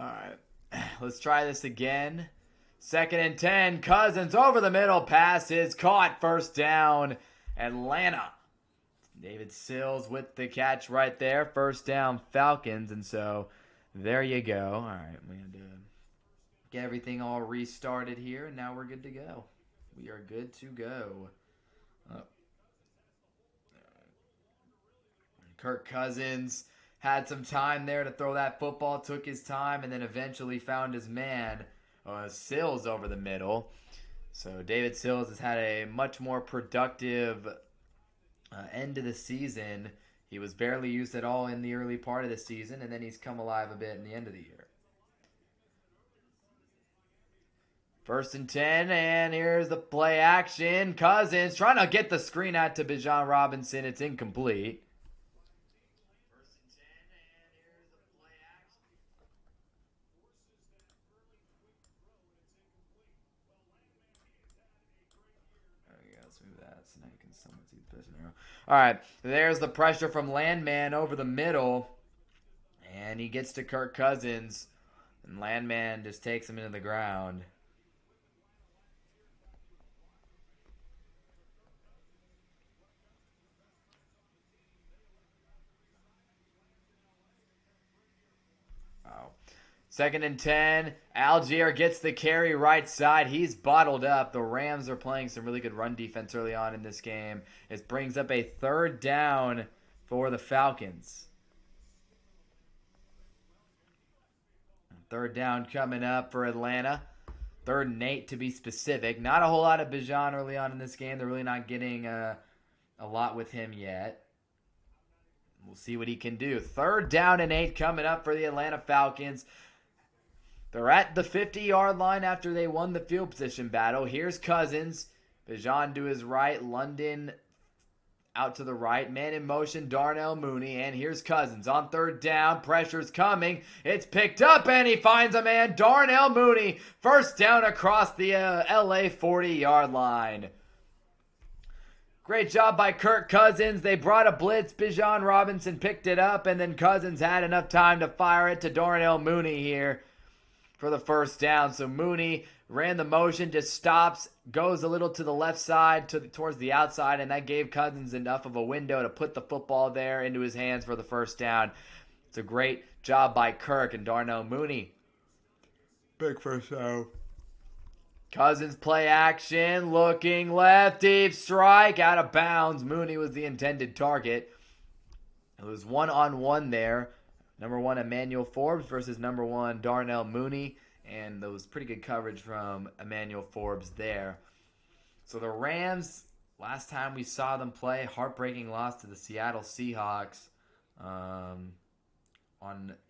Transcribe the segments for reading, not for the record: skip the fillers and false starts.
All right. Let's try this again. 2nd and 10. Cousins over the middle. Pass is caught. First down. Atlanta. David Sills with the catch right there. First down, Falcons. And so there you go. All right. We had to get everything all restarted here. And now we're good to go. We are good to go. Kirk Cousins had some time there to throw that football, took his time, and then eventually found his man, Sills, over the middle. So David Sills has had a much more productive end of the season. He was barely used at all in the early part of the season, and then he's come alive a bit in the end of the year. 1st and 10, and here's the play action. Cousins trying to get the screen out to Bijan Robinson. It's incomplete. So now you can somewhat see the position arrow. All right, there's the pressure from Landman over the middle, and he gets to Kirk Cousins, and Landman just takes him into the ground. Wow. 2nd and 10. Algier gets the carry right side. He's bottled up. The Rams are playing some really good run defense early on in this game. It brings up a 3rd down for the Falcons. 3rd down coming up for Atlanta. 3rd and 8 to be specific. Not a whole lot of Bijan early on in this game. They're really not getting a lot with him yet. We'll see what he can do. 3rd down and 8 coming up for the Atlanta Falcons. They're at the 50-yard line after they won the field position battle. Here's Cousins. Bijan to his right. London out to the right. Man in motion, Darnell Mooney. And here's Cousins on 3rd down. Pressure's coming. It's picked up, and he finds a man. Darnell Mooney. First down across the LA 40-yard line. Great job by Kirk Cousins. They brought a blitz. Bijan Robinson picked it up, and then Cousins had enough time to fire it to Darnell Mooney here for the first down. So Mooney ran the motion, just stops, goes a little to the left side towards the outside, and that gave Cousins enough of a window to put the football there into his hands for the first down. It's a great job by Kirk and Darnell Mooney. Big first down. Cousins play action, looking left, deep strike, out of bounds. Mooney was the intended target. It was 1-on-1 there. Number 1, Emmanuel Forbes versus number 1, Darnell Mooney. And there was pretty good coverage from Emmanuel Forbes there. So the Rams, last time we saw them play, heartbreaking loss to the Seattle Seahawks on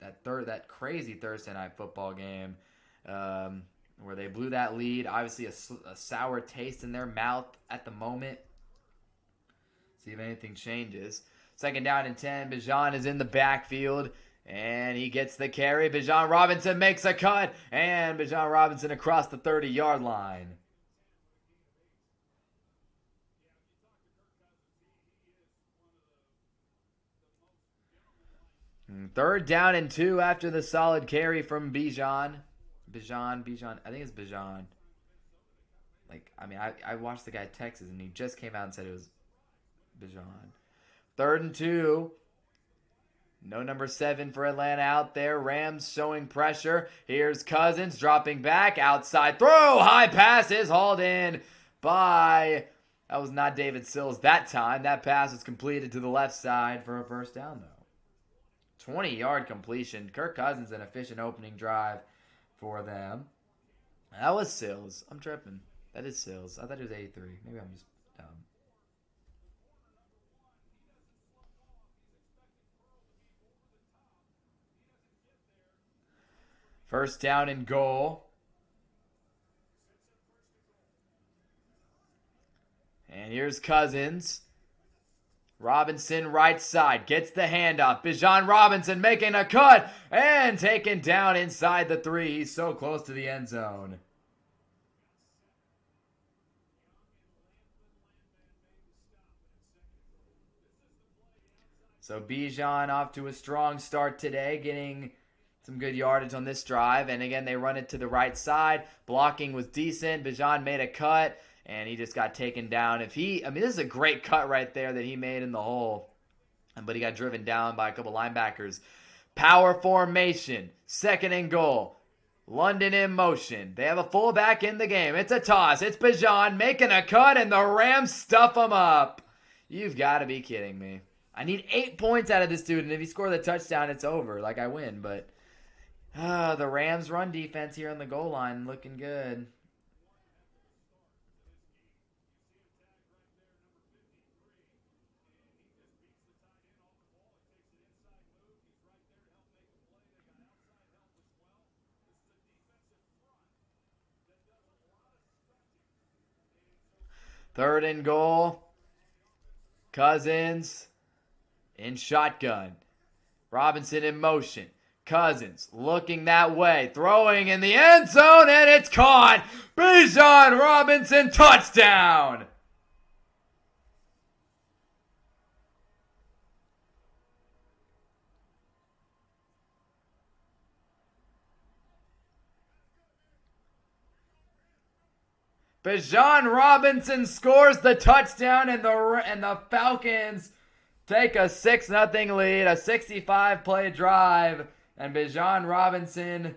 that crazy Thursday night football game where they blew that lead. Obviously a sour taste in their mouth at the moment. See if anything changes. 2nd down and 10. Bijan is in the backfield. And he gets the carry. Bijan Robinson makes a cut. And Bijan Robinson across the 30-yard line. And 3rd down and 2 after the solid carry from Bijan. Bijan. I think it's Bijan. I watched the guy Texas, and he just came out and said it was Bijan. 3rd and 2. No number 7 for Atlanta out there. Rams showing pressure. Here's Cousins dropping back. Outside throw. High pass is hauled in by... That was not David Sills that time. That pass was completed to the left side for a first down, though. 20-yard completion. Kirk Cousins, an efficient opening drive for them. That was Sills. I'm tripping. That is Sills. I thought it was 83. Maybe I'm just dumb. First down and goal. And here's Cousins. Robinson right side. Gets the handoff. Bijan Robinson making a cut. And taken down inside the 3. He's so close to the end zone. So Bijan off to a strong start today. Getting some good yardage on this drive. And again, they run it to the right side. Blocking was decent. Bijan made a cut, and he just got taken down. This is a great cut right there that he made in the hole. But he got driven down by a couple linebackers. Power formation. 2nd and goal. London in motion. They have a fullback in the game. It's a toss. It's Bijan making a cut, and the Rams stuff him up. You've got to be kidding me. I need 8 points out of this dude, and if he scores a touchdown, it's over. Like, I win. But the Rams' run defense here on the goal line looking good. Third and goal. Cousins in shotgun. Robinson in motion. Cousins looking that way. Throwing in the end zone, and it's caught. Bijan Robinson touchdown. Bijan Robinson scores the touchdown, and the Falcons take a 6-0 lead, a 65-play drive, and Bijan Robinson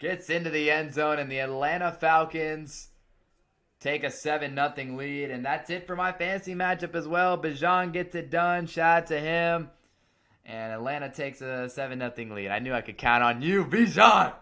gets into the end zone, and the Atlanta Falcons take a 7-0 lead, and that's it for my fantasy matchup as well. Bijan gets it done. Shout out to him. And Atlanta takes a 7-0 lead. I knew I could count on you, Bijan.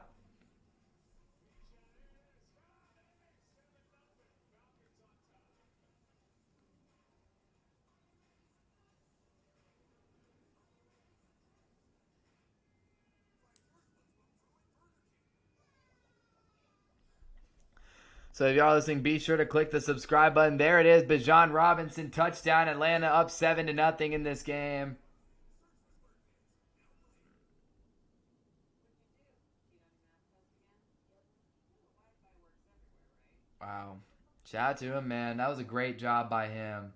So if y'all listening, be sure to click the subscribe button. There it is. Bijan Robinson touchdown. Atlanta up 7-0 in this game. Wow. Shout out to him, man. That was a great job by him.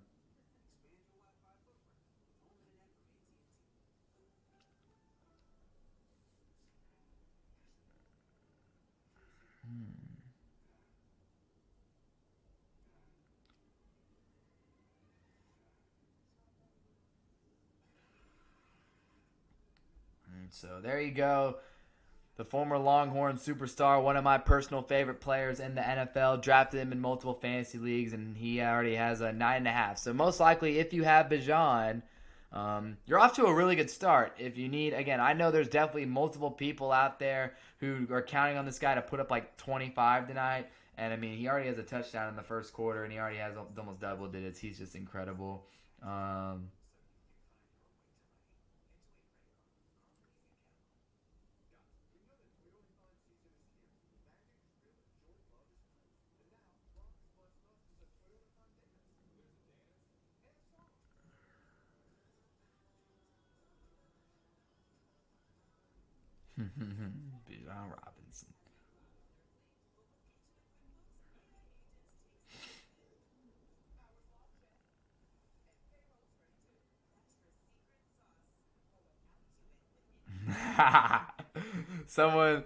So there you go. The former Longhorn superstar, one of my personal favorite players in the NFL. Drafted him in multiple fantasy leagues, and he already has a 9.5. So most likely, if you have Bijan, you're off to a really good start. If you need, again, I know there's definitely multiple people out there who are counting on this guy to put up like 25 tonight. And I mean, he already has a touchdown in the first quarter, and he already has almost double digits. He's just incredible. Bijan Robinson. Someone.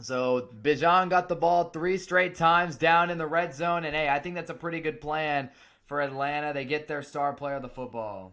So Bijan got the ball 3 straight times down in the red zone, and hey, I think that's a pretty good plan for Atlanta. They get their star player of the football.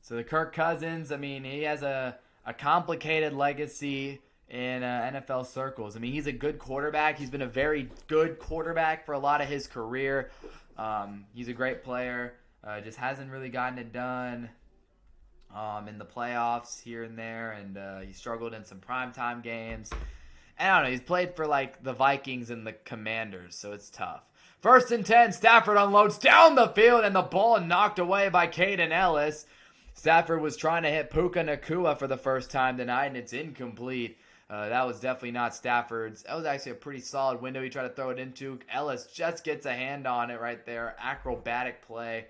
So the Kirk Cousins, I mean, he has a complicated legacy in NFL circles. I mean, he's a good quarterback. He's been a very good quarterback for a lot of his career. He's a great player. Just hasn't really gotten it done in the playoffs here and there, and he struggled in some primetime games. And I don't know, he's played for like the Vikings and the Commanders, so it's tough. 1st and 10, Stafford unloads down the field, and the ball knocked away by Caden Ellis. Stafford was trying to hit Puka Nacua for the first time tonight, and it's incomplete. That was definitely not Stafford's. That was actually a pretty solid window he tried to throw it into. Ellis just gets a hand on it right there. Acrobatic play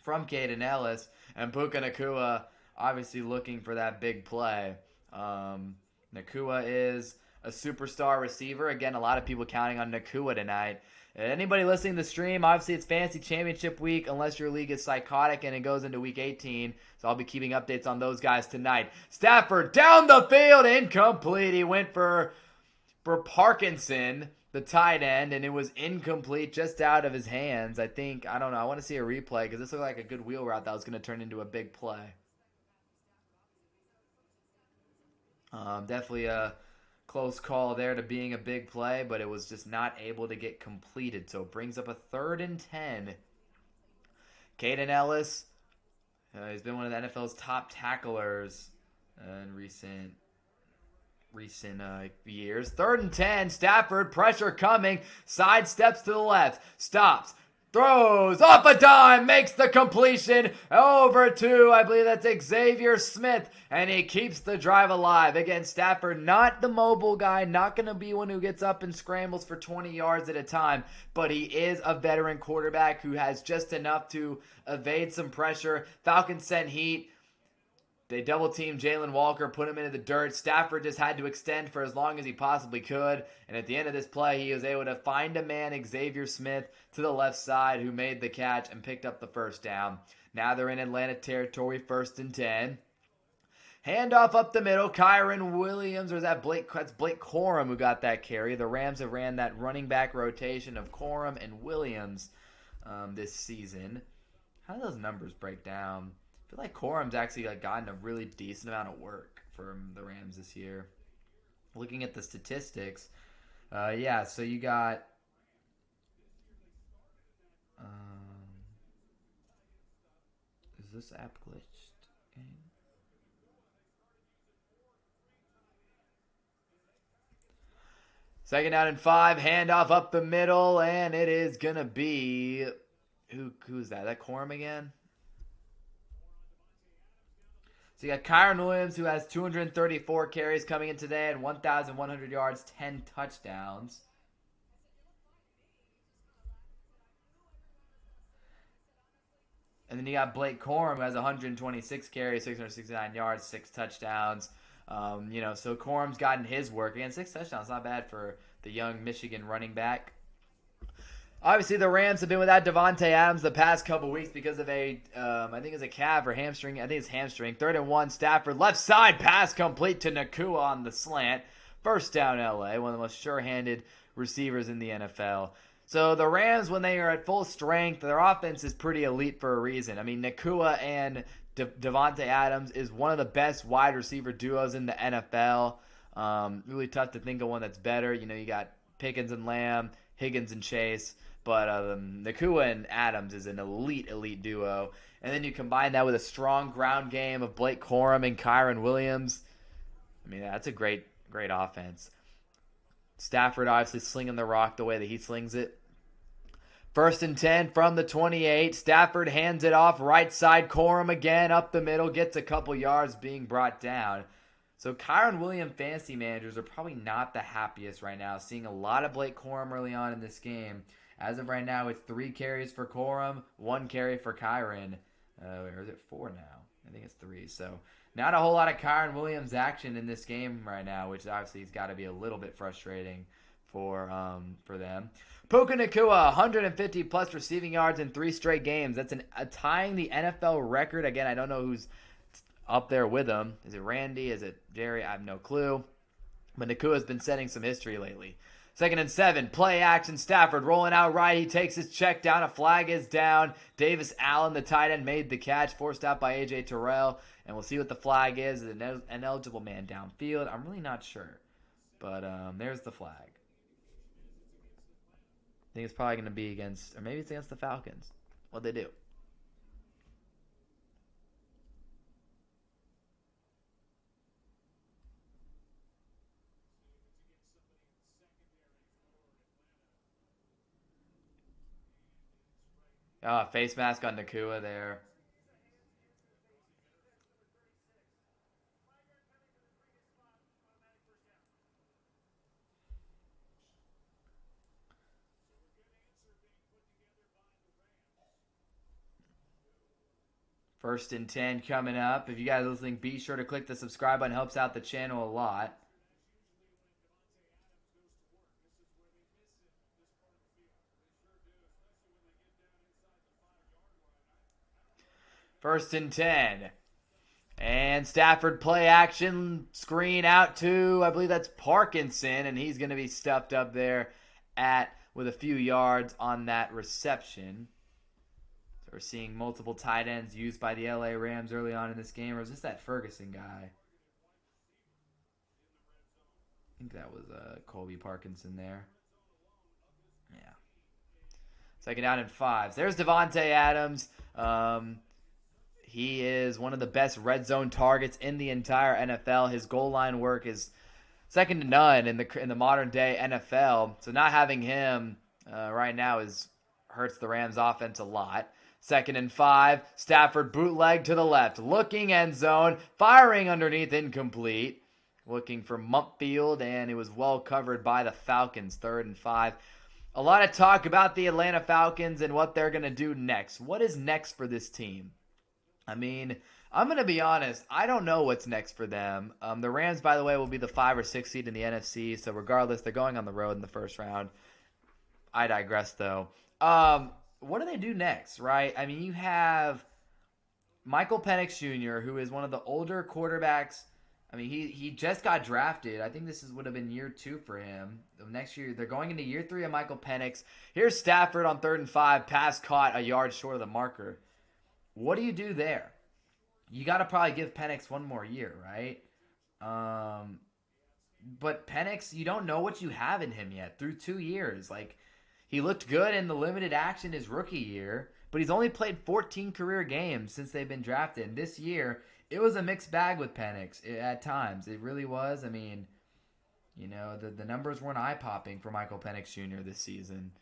from Caden Ellis. And Puka Nacua obviously looking for that big play. Nacua is a superstar receiver. Again, a lot of people counting on Nacua tonight. Anybody listening to the stream, obviously it's Fantasy Championship week unless your league is psychotic and it goes into week 18. So I'll be keeping updates on those guys tonight. Stafford down the field, incomplete. He went for Parkinson, the tight end, and it was incomplete, just out of his hands. I don't know. I want to see a replay because this looked like a good wheel route that was going to turn into a big play. Definitely a close call there to being a big play, but it was just not able to get completed. So it brings up a 3rd and 10. Caden Ellis, he's been one of the NFL's top tacklers in recent years. 3rd and 10, Stafford, pressure coming, sidesteps to the left, stops, throws, off a dime, makes the completion, over to, I believe that's Xavier Smith, and he keeps the drive alive. Again, Stafford, not the mobile guy, not going to be one who gets up and scrambles for 20 yards at a time, but he is a veteran quarterback who has just enough to evade some pressure. Falcons sent heat. They double-teamed Jalen Walker, put him into the dirt. Stafford just had to extend for as long as he possibly could. And at the end of this play, he was able to find a man, Xavier Smith, to the left side, who made the catch and picked up the first down. Now they're in Atlanta territory, 1st and 10. Handoff up the middle, Kyron Williams, or is that that's Blake Corum who got that carry. The Rams have ran that running back rotation of Corum and Williams this season. How do those numbers break down? I feel like Corum's actually gotten a really decent amount of work from the Rams this year. Looking at the statistics, so you got is this app glitched? Second down and 5, handoff up the middle, and it is gonna be who's that? That Corum again? So you got Kyron Williams, who has 234 carries coming in today and 1,100 yards, 10 touchdowns. And then you got Blake Corum, who has 126 carries, 669 yards, 6 touchdowns. So Corum's gotten his work. Again, 6 touchdowns, not bad for the young Michigan running back. Obviously, the Rams have been without Davante Adams the past couple weeks because of I think it's a calf or hamstring. I think it's hamstring. 3rd and 1, Stafford, left side, pass complete to Nacua on the slant. First down, LA, one of the most sure-handed receivers in the NFL. So the Rams, when they are at full strength, their offense is pretty elite for a reason. I mean, Nacua and Davante Adams is one of the best wide receiver duos in the NFL. Really tough to think of one that's better. You got Pickens and Lamb, Higgins and Chase. But Nacua and Adams is an elite duo. And then you combine that with a strong ground game of Blake Corum and Kyron Williams. I mean, that's a great offense. Stafford obviously slinging the rock the way that he slings it. 1st and 10 from the 28. Stafford hands it off right side. Corum again up the middle. Gets a couple yards being brought down. So Kyron Williams fantasy managers are probably not the happiest right now. Seeing a lot of Blake Corum early on in this game. As of right now, it's 3 carries for Corum, 1 carry for Kyron. Or is it 4 now? I think it's 3. So not a whole lot of Kyron Williams action in this game right now, which obviously has got to be a little bit frustrating for them. Puka Nacua, 150-plus receiving yards in 3 straight games. That's tying the NFL record. Again, I don't know who's up there with him. Is it Randy? Is it Jerry? I have no clue. But Nakua's been setting some history lately. Second and 7. Play action. Stafford rolling out right. He takes his check down. A flag is down. Davis Allen, the tight end, made the catch. Forced out by A.J. Terrell. And we'll see what the flag is. An eligible man downfield. I'm really not sure. But there's the flag. I think it's probably going to be against, or maybe it's against the Falcons. What'd they do? Face mask on Nakua there. First and 10 coming up. If you guys are listening, be sure to click the subscribe button. Helps out the channel a lot. First and 10. And Stafford play action. Screen out to, I believe that's Parkinson. And he's going to be stuffed up there with a few yards on that reception. So we're seeing multiple tight ends used by the LA Rams early on in this game. Or is this that Ferguson guy? I think that was Colby Parkinson there. Yeah. Second down and 5. There's Devontae Adams. He is one of the best red zone targets in the entire NFL. His goal line work is second to none in the modern day NFL. So not having him right now hurts the Rams offense a lot. Second and 5. Stafford bootleg to the left. Looking end zone. Firing underneath, incomplete. Looking for Mumpfield, and it was well covered by the Falcons. Third and 5. A lot of talk about the Atlanta Falcons and what they're going to do next. What is next for this team? I mean, I'm going to be honest. I don't know what's next for them. The Rams, by the way, will be the 5 or 6 seed in the NFC. So regardless, they're going on the road in the first round. I digress, though. What do they do next, right? I mean, you have Michael Penix Jr., who is one of the older quarterbacks. I mean, he just got drafted. I think this would have been year 2 for him. Next year, they're going into year 3 of Michael Penix. Here's Stafford on 3rd and 5. Pass caught a yard short of the marker. What do you do there? You got to probably give Penix one more year, right? But Penix, you don't know what you have in him yet through 2 years. Like, he looked good in the limited action his rookie year, but he's only played 14 career games since they've been drafted. And this year, it was a mixed bag with Penix at times. It really was. I mean, you know, the numbers weren't eye-popping for Michael Penix Jr. this season.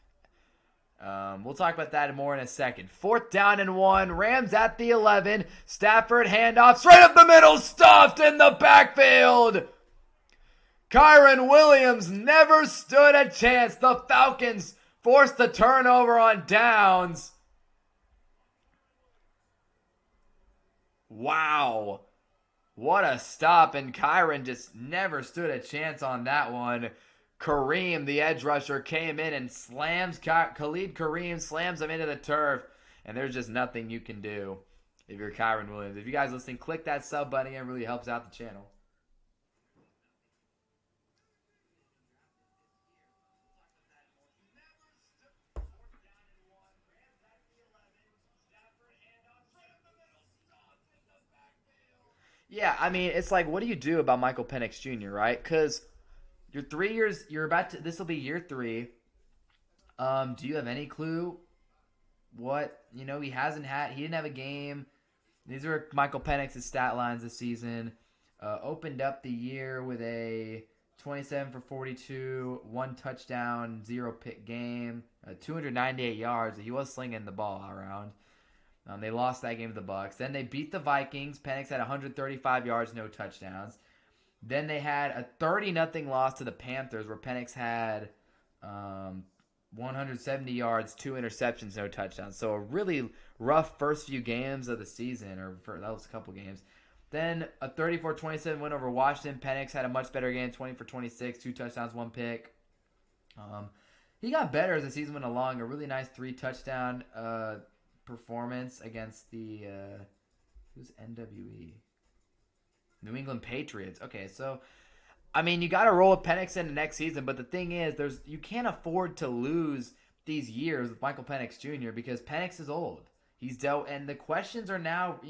We'll talk about that more in a second. 4th down and 1. Rams at the 11. Stafford handoff straight up the middle. Stuffed in the backfield. Kyren Williams never stood a chance. The Falcons forced the turnover on downs. Wow. What a stop. And Kyren just never stood a chance on that one. Kareem, the edge rusher, came in and slams Khalid Kareem, slams him into the turf. And there's just nothing you can do if you're Kyren Williams. If you guys listening, click that sub button. It really helps out the channel. Yeah, I mean, it's like, what do you do about Michael Penix Jr., right? Because you're 3 years, this will be year 3. Do you have any clue what, he didn't have a game. These are Michael Penix's stat lines this season. Opened up the year with a 27 for 42, 1 touchdown, 0 pick game, 298 yards. He was slinging the ball around. They lost that game to the Bucs. Then they beat the Vikings. Penix had 135 yards, no touchdowns. Then they had a 30-0 loss to the Panthers where Penix had 170 yards, 2 interceptions, no touchdowns. So a really rough first few games of the season, that was a couple games. Then a 34-27 win over Washington. Penix had a much better game, 20 for 26, 2 touchdowns, 1 pick. He got better as the season went along. A really nice 3-touchdown performance against the who's NWE? New England Patriots. Okay, so I mean, you got to roll with Penix into next season, but the thing is, you can't afford to lose these years with Michael Penix Jr. because Penix is old. He's dealt, and the questions are now,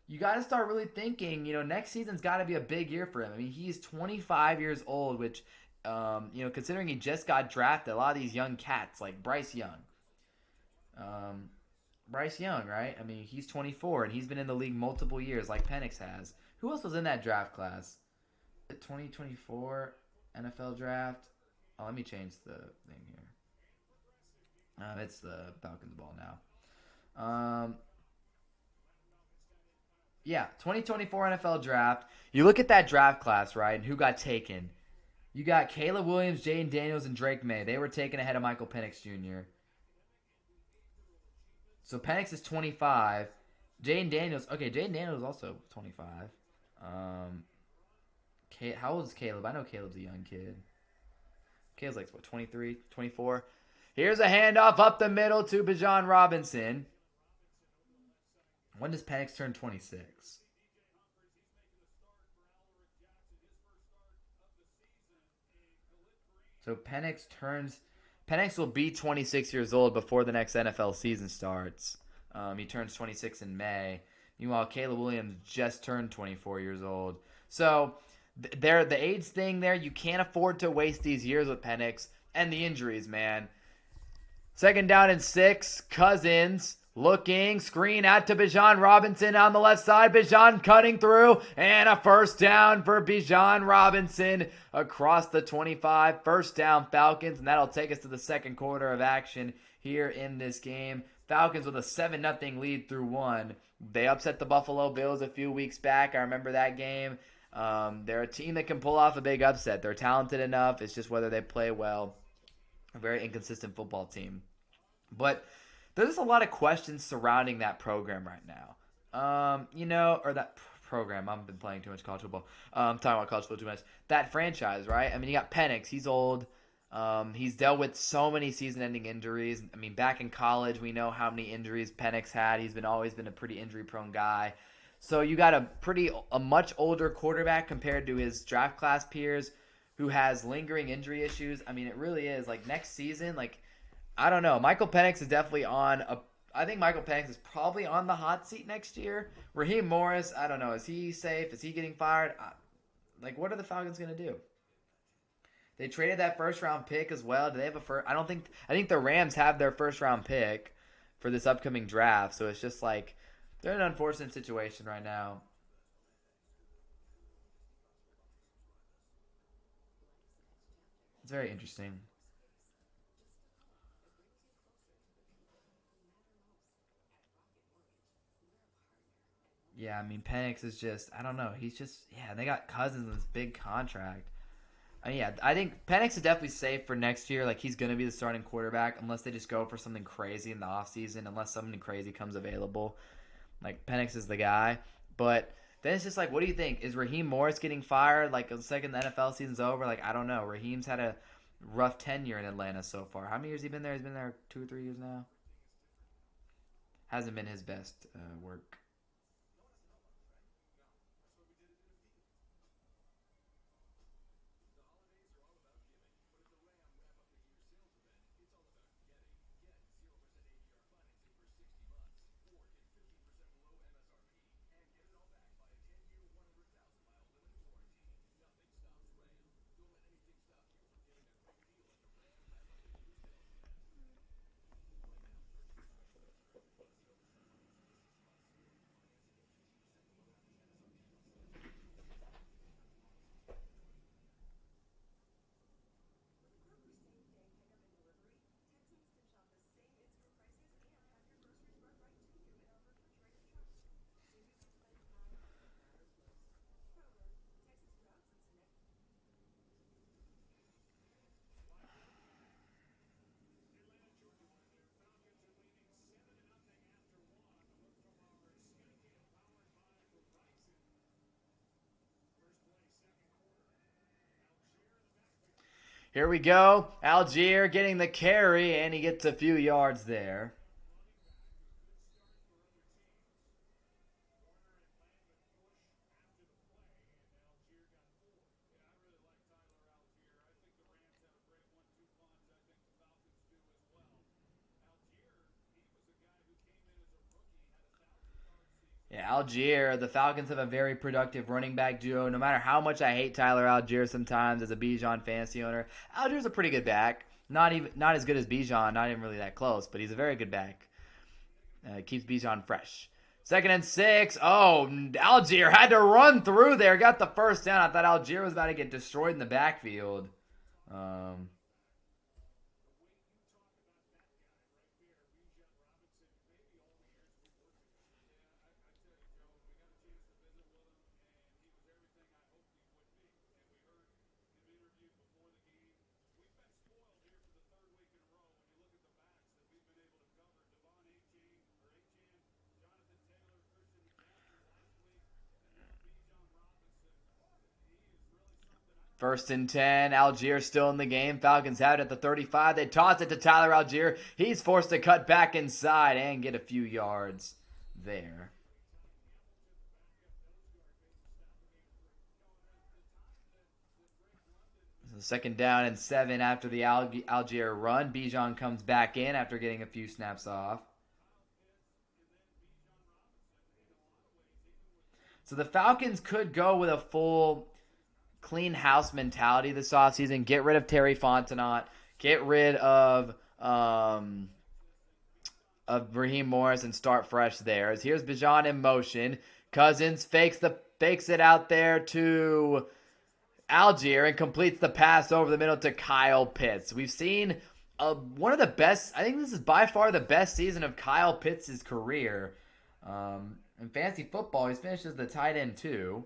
you got to start really thinking, next season's got to be a big year for him. I mean, he's 25 years old, which, considering he just got drafted, a lot of these young cats like um, Bryce Young, right? I mean, he's 24 and he's been in the league multiple years, like Penix has. Who else was in that draft class? The 2024 NFL draft. Oh, let me change the thing here. It's the Falcons ball now. Yeah, 2024 NFL draft. You look at that draft class, right, and who got taken. You got Caleb Williams, Jaden Daniels, and Drake May. They were taken ahead of Michael Penix Jr. So Penix is 25. Jaden Daniels. Okay, Jaden Daniels is also 25. How old is Caleb? I know Caleb's a young kid. Caleb's like, what, 23, 24? Here's a handoff up the middle to Bijan Robinson. When does Penix turn 26? So Penix will be 26 years old before the next NFL season starts. He turns 26 in May. Meanwhile, Caleb Williams just turned 24 years old. So the age thing there, you can't afford to waste these years with Penix and the injuries, man. Second down and 6. Cousins looking, screen out to Bijan Robinson on the left side. Bijan cutting through, and a first down for Bijan Robinson across the 25. First down, Falcons, and that'll take us to the second quarter of action here in this game. Falcons with a 7-0 lead through one. They upset the Buffalo Bills a few weeks back. I remember that game. They're a team that can pull off a big upset. They're talented enough. It's just whether they play well. A very inconsistent football team. But there's a lot of questions surrounding that program right now. Or that program. I've been playing too much college football. I'm talking about college football too much. That franchise, right? I mean, you got Penix. He's old. He's dealt with so many season-ending injuries. I mean, back in college, we know how many injuries Penix had. He's always been a pretty injury-prone guy. So you got a much older quarterback compared to his draft class peers who has lingering injury issues. I mean, it really is. Like, next season, I don't know. Michael Penix is definitely I think Michael Penix is probably on the hot seat next year. Raheem Morris, I don't know. Is he safe? Is he getting fired? What are the Falcons going to do? They traded that first-round pick as well. Do they have a first? I think the Rams have their first-round pick for this upcoming draft. So it's just they're in an unfortunate situation right now. It's very interesting. Yeah, I mean, Penix is just, I don't know. He's just, yeah, they got Cousins in this big contract. Yeah, I think Penix is definitely safe for next year. He's going to be the starting quarterback unless they just go for something crazy in the offseason, unless something crazy comes available. Penix is the guy. But then it's just what do you think? Is Raheem Morris getting fired the second the NFL season's over? I don't know. Raheem's had a rough tenure in Atlanta so far. How many years has he been there? He's been there 2 or 3 years now. Hasn't been his best work. Here we go. Algier getting the carry, and he gets a few yards there. Yeah, Algier, the Falcons have a very productive running back duo. No matter how much I hate Tyler Algier sometimes as a Bijan fantasy owner, Algier's a pretty good back. Not as good as Bijan, not even really that close, but he's a very good back. Keeps Bijan fresh. 2nd and 6. Oh, Algier had to run through there. Got the first down. I thought Algier was about to get destroyed in the backfield. Um, First and 10. Algier still in the game. Falcons have it at the 35. They toss it to Tyler Algier. He's forced to cut back inside and get a few yards there. So 2nd down and 7 after the Algier run. Bijan comes back in after getting a few snaps off. So the Falcons could go with a full clean house mentality this offseason. Get rid of Terry Fontenot. Get rid of Raheem Morris and start fresh there. As here's Bijan in motion. Cousins fakes it out there to Algier and completes the pass over the middle to Kyle Pitts. We've seen one of the best. I think this is by far the best season of Kyle Pitts' career. In fantasy football, he's finished as the tight end too.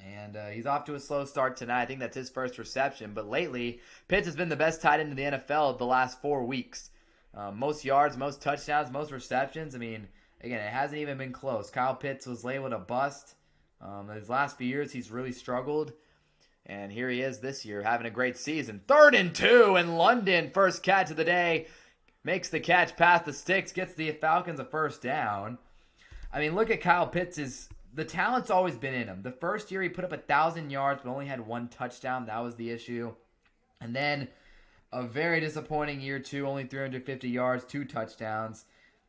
And he's off to a slow start tonight. I think that's his first reception. But lately, Pitts has been the best tight end in the NFL the last 4 weeks. Most yards, most touchdowns, most receptions. I mean, again, it hasn't even been close. Kyle Pitts was labeled a bust. His last few years, he's really struggled. And here he is this year having a great season. 3rd and 2 in London. First catch of the day. Makes the catch past the sticks. Gets the Falcons a first down. I mean, look at Kyle Pitts' the talent's always been in him. The first year he put up 1,000 yards but only had 1 touchdown. That was the issue. And then a very disappointing year 2, only 350 yards, 2 touchdowns.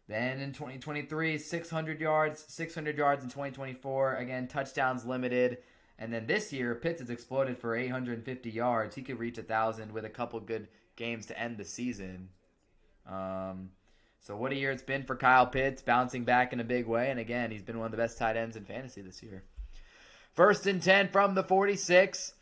Then in 2023, 600 yards in 2024. Again, touchdowns limited. And then this year, Pitts has exploded for 850 yards. He could reach 1,000 with a couple good games to end the season. So what a year it's been for Kyle Pitts, bouncing back in a big way. And again, he's been one of the best tight ends in fantasy this year. 1st and 10 from the 46.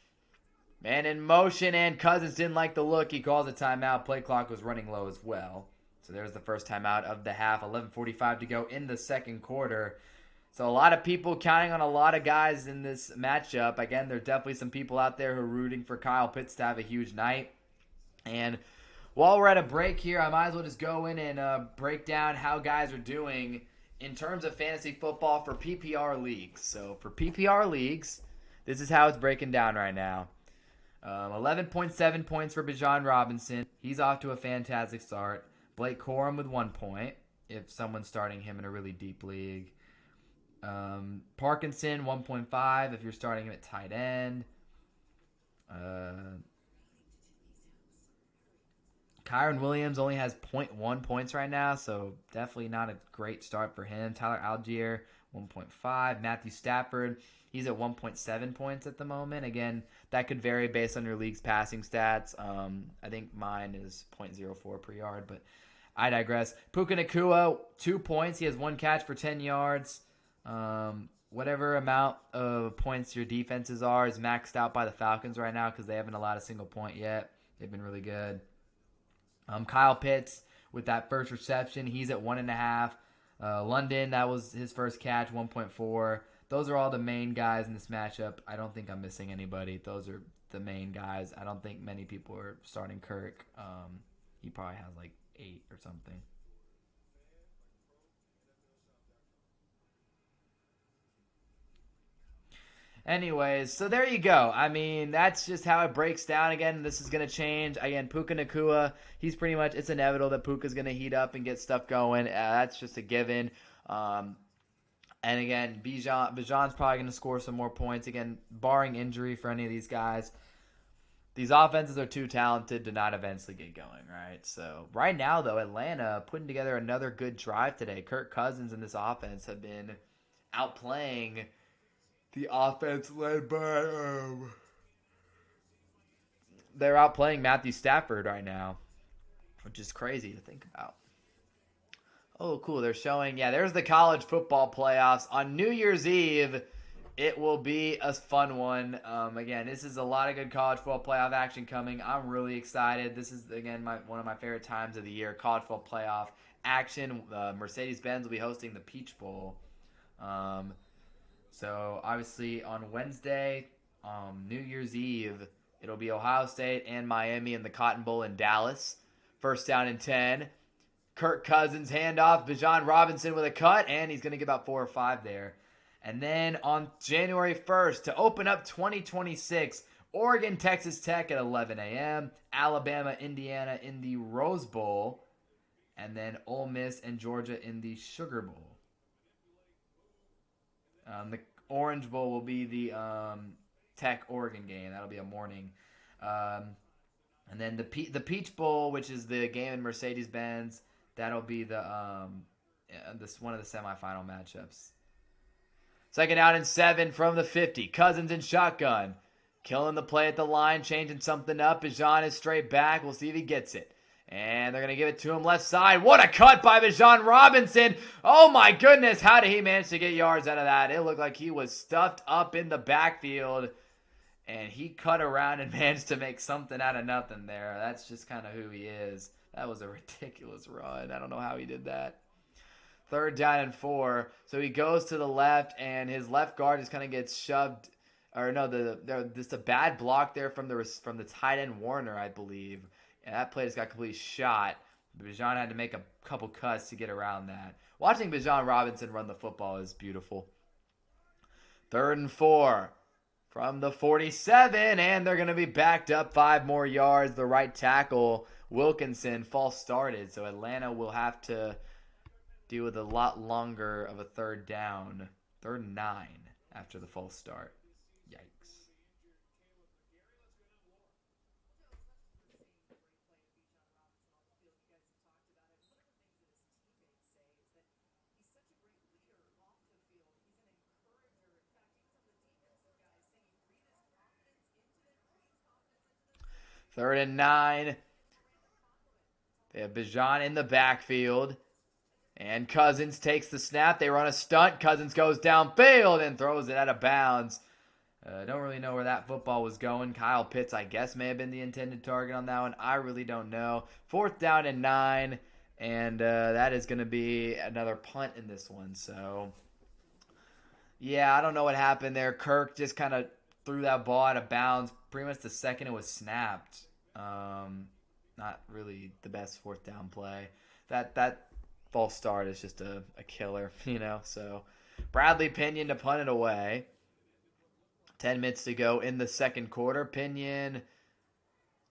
Man in motion, and Cousins didn't like the look. He calls a timeout. Play clock was running low as well. So there's the first timeout of the half. 11:45 to go in the second quarter. So a lot of people counting on a lot of guys in this matchup. Again, there are definitely some people out there who are rooting for Kyle Pitts to have a huge night. And while we're at a break here, I might as well just go in and break down how guys are doing in terms of fantasy football for PPR leagues. So for PPR leagues, this is how it's breaking down right now. 11.7 points for Bijan Robinson. He's off to a fantastic start. Blake Corum with 1 point if someone's starting him in a really deep league. Parkinson, 1.5 if you're starting him at tight end. Kyron Williams only has 0.1 points right now, so definitely not a great start for him. Tyler Algier, 1.5. Matthew Stafford, he's at 1.7 points at the moment. Again, that could vary based on your league's passing stats. I think mine is 0.04 per yard, but I digress. Puka Nacua, 2 points. He has 1 catch for 10 yards. Whatever amount of points your defenses are is maxed out by the Falcons right now because they haven't allowed a single point yet. They've been really good. Kyle Pitts with that first reception, he's at 1.5. London, that was his first catch, 1.4. Those are all the main guys in this matchup. I don't think I'm missing anybody. Those are the main guys. I don't think many people are starting Kirk. He probably has like 8 or something. Anyways, so there you go. I mean, that's just how it breaks down. Again, this is going to change. Again, Puka Nacua, he's pretty much, it's inevitable that Puka's going to heat up and get stuff going. That's just a given. And again, Bijan's probably going to score some more points. Again, barring injury for any of these guys. These offenses are too talented to not eventually get going, right? So right now, though, Atlanta putting together another good drive today. Kirk Cousins and this offense have been outplaying the offense led by they're outplaying Matthew Stafford right now, which is crazy to think about. Oh, cool. They're showing, yeah, there's the college football playoffs. On New Year's Eve, it will be a fun one. Again, this is a lot of good college football playoff action coming. I'm really excited. This is, again, one of my favorite times of the year, college football playoff action. Mercedes-Benz will be hosting the Peach Bowl. So, obviously, on Wednesday, New Year's Eve, it'll be Ohio State and Miami in the Cotton Bowl in Dallas. First down and 10. Kirk Cousins handoff. Bijan Robinson with a cut, and he's going to get about 4 or 5 there. And then on January 1st, to open up 2026, Oregon, Texas Tech at 11 a.m., Alabama, Indiana in the Rose Bowl, and then Ole Miss and Georgia in the Sugar Bowl. The Orange Bowl will be the Tech-Oregon game. That'll be a morning. And then the Peach Bowl, which is the game in Mercedes-Benz, that'll be the one of the semifinal matchups. Second down and 7 from the 50. Cousins in shotgun. Killing the play at the line, changing something up. Bijan is straight back. We'll see if he gets it. And they're going to give it to him left side. What a cut by Bijan Robinson. Oh my goodness. How did he manage to get yards out of that? It looked like he was stuffed up in the backfield. And he cut around and managed to make something out of nothing there. That's just kind of who he is. That was a ridiculous run. I don't know how he did that. Third down and 4. So he goes to the left, and his left guard just kind of gets shoved. Or no, just a bad block there from the tight end Warner, I believe. And that play just got completely shot. Bijan had to make a couple cuts to get around that. Watching Bijan Robinson run the football is beautiful. Third and 4 from the 47, and they're going to be backed up 5 more yards. The right tackle, Wilkinson, false started. So Atlanta will have to deal with a lot longer of a third down. 3rd and 9 after the false start. Yikes. Third and 9. They have Bijan in the backfield. And Cousins takes the snap. They run a stunt. Cousins goes downfield and throws it out of bounds. Don't really know where that football was going. Kyle Pitts, I guess, may have been the intended target on that one. I really don't know. 4th down and 9. And that is going to be another punt in this one. So, yeah, I don't know what happened there. Kirk just kind of threw that ball out of bounds pretty much the second it was snapped. Not really the best 4th down play. That false start is just a killer, So Bradley Pinion to punt it away. 10 minutes to go in the second quarter. Pinion,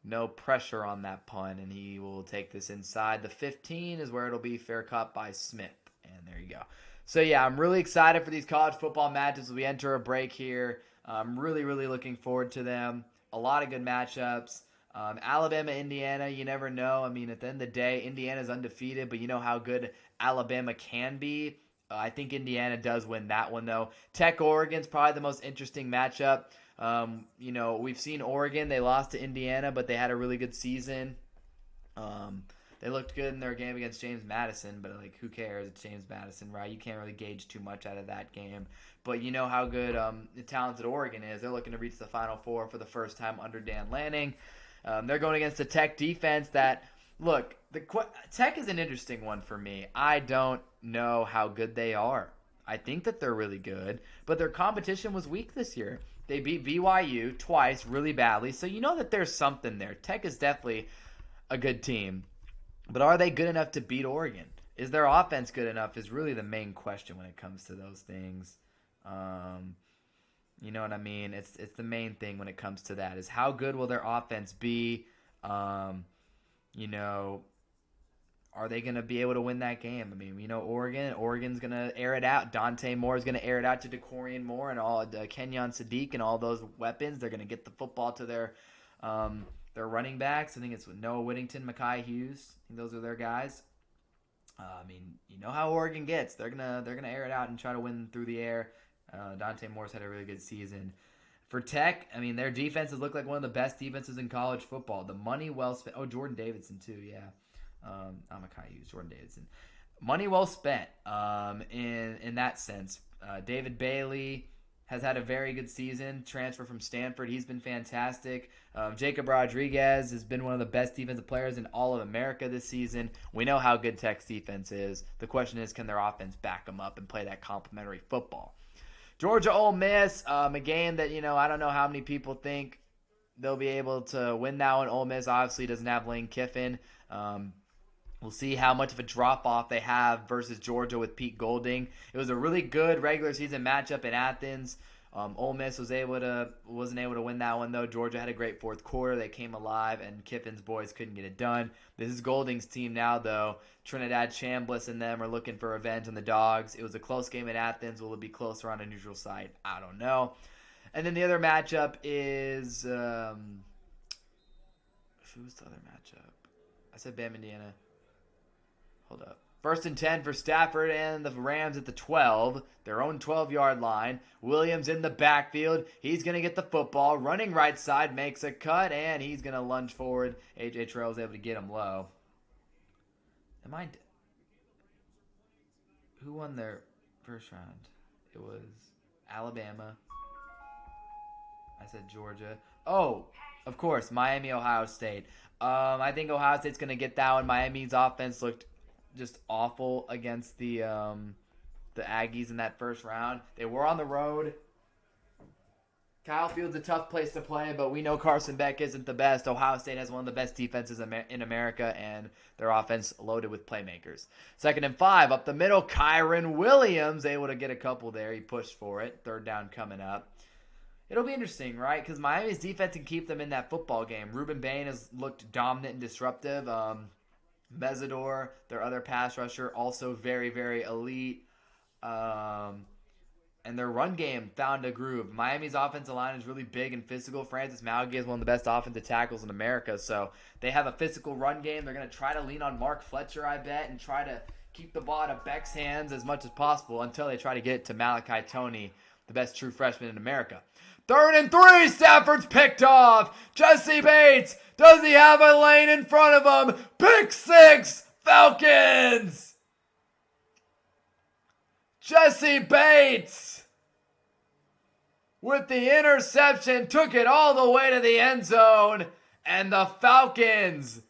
no pressure on that punt, and he will take this inside. The 15 is where it'll be fair caught by Smith. And there you go. So, yeah, I'm really excited for these college football matches as we enter a break here. I'm really, really looking forward to them. A lot of good matchups. Alabama, Indiana, you never know. I mean, at the end of the day, Indiana's undefeated, but you know how good Alabama can be. I think Indiana does win that one, though. Tech, Oregon's probably the most interesting matchup. We've seen Oregon. They lost to Indiana, but they had a really good season. They looked good in their game against James Madison, but, who cares? It's James Madison, right? You can't really gauge too much out of that game. But you know how good the talented Oregon is. They're looking to reach the Final Four for the first time under Dan Lanning. They're going against the Tech defense that, look, Tech is an interesting one for me. I don't know how good they are. I think that they're really good, but their competition was weak this year. They beat BYU twice really badly, so you know that there's something there. Tech is definitely a good team, but are they good enough to beat Oregon? Is their offense good enough is really the main question when it comes to those things. You know what I mean? It's the main thing when it comes to that is how good will their offense be? Are they going to be able to win that game? I mean, Oregon's going to air it out. Dante Moore is going to air it out to DeCorian Moore and all Kenyon Sadiq and all those weapons. They're going to get the football to their Their running backs, I think it's with Noah Whittington, Mekhi Hughes. I think those are their guys. I mean, you know how Oregon gets. They're gonna air it out and try to win through the air. Dante Moore's had a really good season. For Tech, I mean, their defenses look like one of the best defenses in college football. The money well spent. Oh, Jordan Davidson too, yeah. I'm a Hughes, Jordan Davidson. Money well spent in that sense. David Bailey has had a very good season. Transfer from Stanford, he's been fantastic. Jacob Rodriguez has been one of the best defensive players in all of America this season. We know how good Tech's defense is. The question is, can their offense back them up and play that complementary football? Georgia Ole Miss, a game that, I don't know how many people think they'll be able to win that one. Ole Miss obviously doesn't have Lane Kiffin. We'll see how much of a drop-off they have versus Georgia with Pete Golding. It was a really good regular season matchup in Athens. Ole Miss wasn't able to win that one, though. Georgia had a great fourth quarter. They came alive, and Kiffin's boys couldn't get it done. This is Golding's team now, though. Trinidad Chambliss and them are looking for revenge on the Dogs. It was a close game in Athens. Will it be closer on a neutral site? I don't know. And then the other matchup is... who was the other matchup? I said Bam, Indiana. Hold up. 1st and 10 for Stafford and the Rams at the 12. Their own 12-yard line. Williams in the backfield. He's going to get the football. Running right side, makes a cut, and he's going to lunge forward. A.J. Terrell's able to get him low. Who won their first round? It was Alabama. I said Georgia. Oh, of course, Miami, Ohio State. I think Ohio State's going to get that one. Miami's offense looked just awful against the Aggies in that first round. They were on the road. Kyle Field's a tough place to play, but we know Carson Beck isn't the best. Ohio State has one of the best defenses in America, and their offense loaded with playmakers. 2nd and 5, up the middle, Kyron Williams able to get a couple there. He pushed for it. 3rd down coming up. It'll be interesting, right? Because Miami's defense can keep them in that football game. Ruben Bain has looked dominant and disruptive. Mesidor, their other pass rusher, also very, very elite. And their run game found a groove. Miami's offensive line is really big and physical. Francis Mauigoa is one of the best offensive tackles in America. So they have a physical run game. They're going to try to lean on Mark Fletcher, I bet, and try to keep the ball out of Beck's hands as much as possible until they try to get it to Malachi Toney, the best true freshman in America. 3rd and 3, Stafford's picked off. Jesse Bates, does he have a lane in front of him? Pick 6, Falcons! Jesse Bates, with the interception, took it all the way to the end zone. And the Falcons,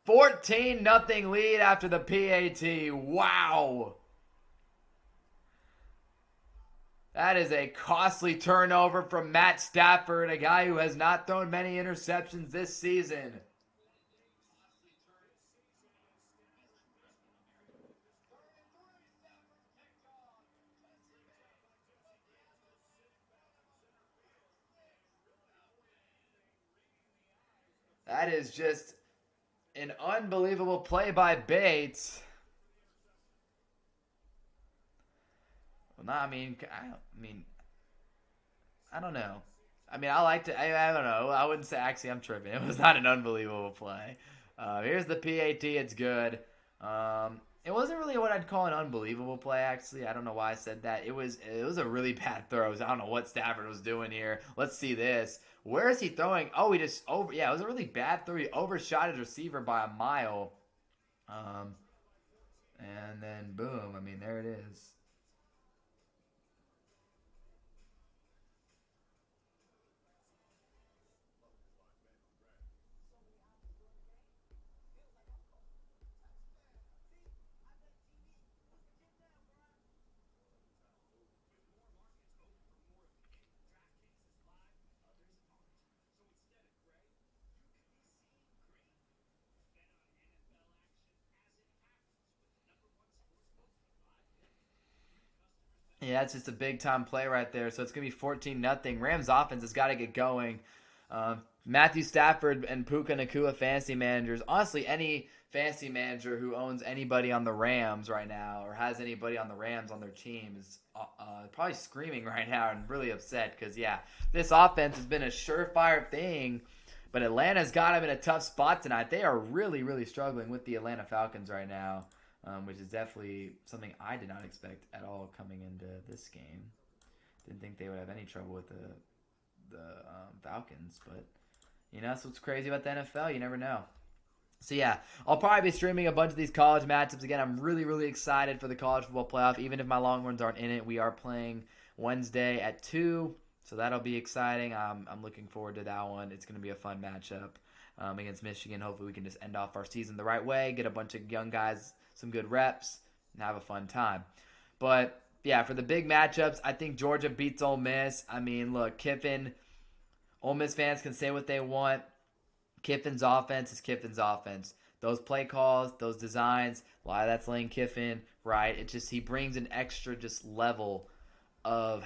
14-0 lead after the PAT. Wow. That is a costly turnover from Matt Stafford, a guy who has not thrown many interceptions this season. That is just an unbelievable play by Bates. Well, no, I don't know. I liked it. I don't know. I wouldn't say, actually, I'm tripping. It was not an unbelievable play. Here's the PAT. It's good. It wasn't really what I'd call an unbelievable play, actually. I don't know why I said that. It was a really bad throw. I don't know what Stafford was doing here. Let's see this. Where is he throwing? Oh, he just it was a really bad throw. He overshot his receiver by a mile. And then boom. There it is. Yeah, that's just a big-time play right there. So it's going to be 14-0. Rams offense has got to get going. Matthew Stafford and Puka Nacua fantasy managers. Honestly, any fantasy manager who owns anybody on the Rams right now or has anybody on the Rams on their team is probably screaming right now and really upset because, yeah, this offense has been a surefire thing But Atlanta's got them in a tough spot tonight. They are really, really struggling with the Atlanta Falcons right now, which is definitely something I did not expect at all coming into this game. Didn't think they would have any trouble with the Falcons, but that's what's crazy about the NFL. You never know. So yeah, I'll probably be streaming a bunch of these college matchups again. I'm really, really excited for the college football playoff. Even if my Longhorns aren't in it, we are playing Wednesday at 2, so that'll be exciting. I'm looking forward to that one. It's going to be a fun matchup against Michigan. Hopefully we can just end off our season the right way, get a bunch of young guys some good reps, and have a fun time. But yeah, for the big matchups, I think Georgia beats Ole Miss. I mean, look, Kiffin, Ole Miss fans can say what they want. Kiffin's offense is Kiffin's offense. Those play calls, those designs, a lot of that's Lane Kiffin, right? It just, he brings an extra just level of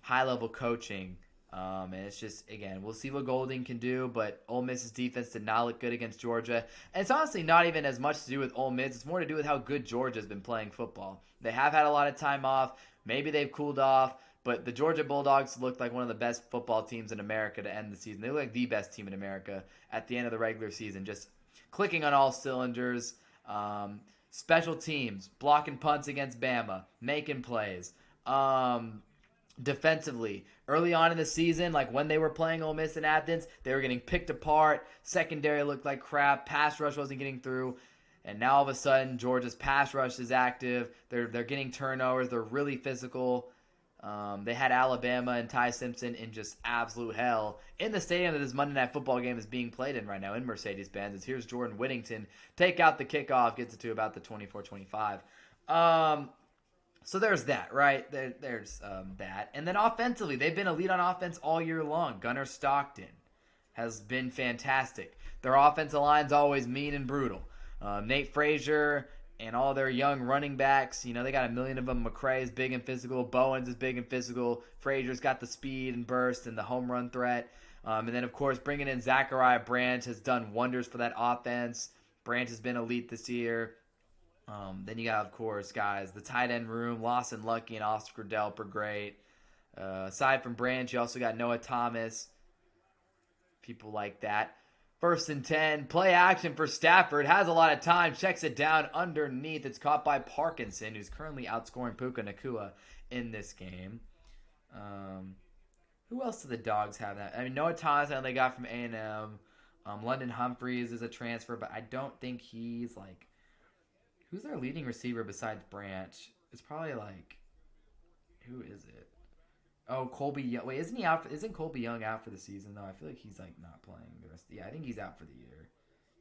high-level coaching. And it's just, again, we'll see what Golding can do, but Ole Miss's defense did not look good against Georgia. And it's honestly not even as much to do with Ole Miss. It's more to do with how good Georgia's been playing football. They have had a lot of time off. Maybe they've cooled off. But the Georgia Bulldogs looked like one of the best football teams in America to end the season. They look like the best team in America at the end of the regular season. Just clicking on all cylinders. Special teams, blocking punts against Bama, making plays. Defensively, early on in the season, like when they were playing Ole Miss in Athens, they were getting picked apart. Secondary looked like crap. Pass rush wasn't getting through. And now all of a sudden, Georgia's pass rush is active. They're getting turnovers. They're really physical. They had Alabama and Ty Simpson in just absolute hell in the stadium that this Monday Night Football game is being played in right now in Mercedes-Benz. Here's Jordan Whittington take out the kickoff, gets it to about the 24-25. So there's that, right? There's that. And then offensively, they've been elite on offense all year long. Gunnar Stockton has been fantastic. Their offensive line's always mean and brutal. Nate Frazier and all their young running backs, they got a million of them. McCray is big and physical. Bowens is big and physical. Frazier's got the speed and burst and the home run threat. And then, of course, bringing in Zachariah Branch has done wonders for that offense. Branch has been elite this year. Then you got, of course, guys, the tight end room. Lawson Lucky and Oscar Delp are great. Aside from Branch, you also got Noah Thomas. People like that. 1st and 10, play action for Stafford. Has a lot of time, checks it down underneath. It's caught by Parkinson, who's currently outscoring Puka Nacua in this game. Who else do the Dogs have that? I mean, Noah Thomas, they got from A&M. London Humphreys is a transfer, but I don't think he's like... Who's their leading receiver besides Branch? It's probably like... Who is it? Oh, Colby Young. Wait, isn't he out? Isn't Colby Young out for the season though? I feel like he's like not playing the rest. Yeah, I think he's out for the year.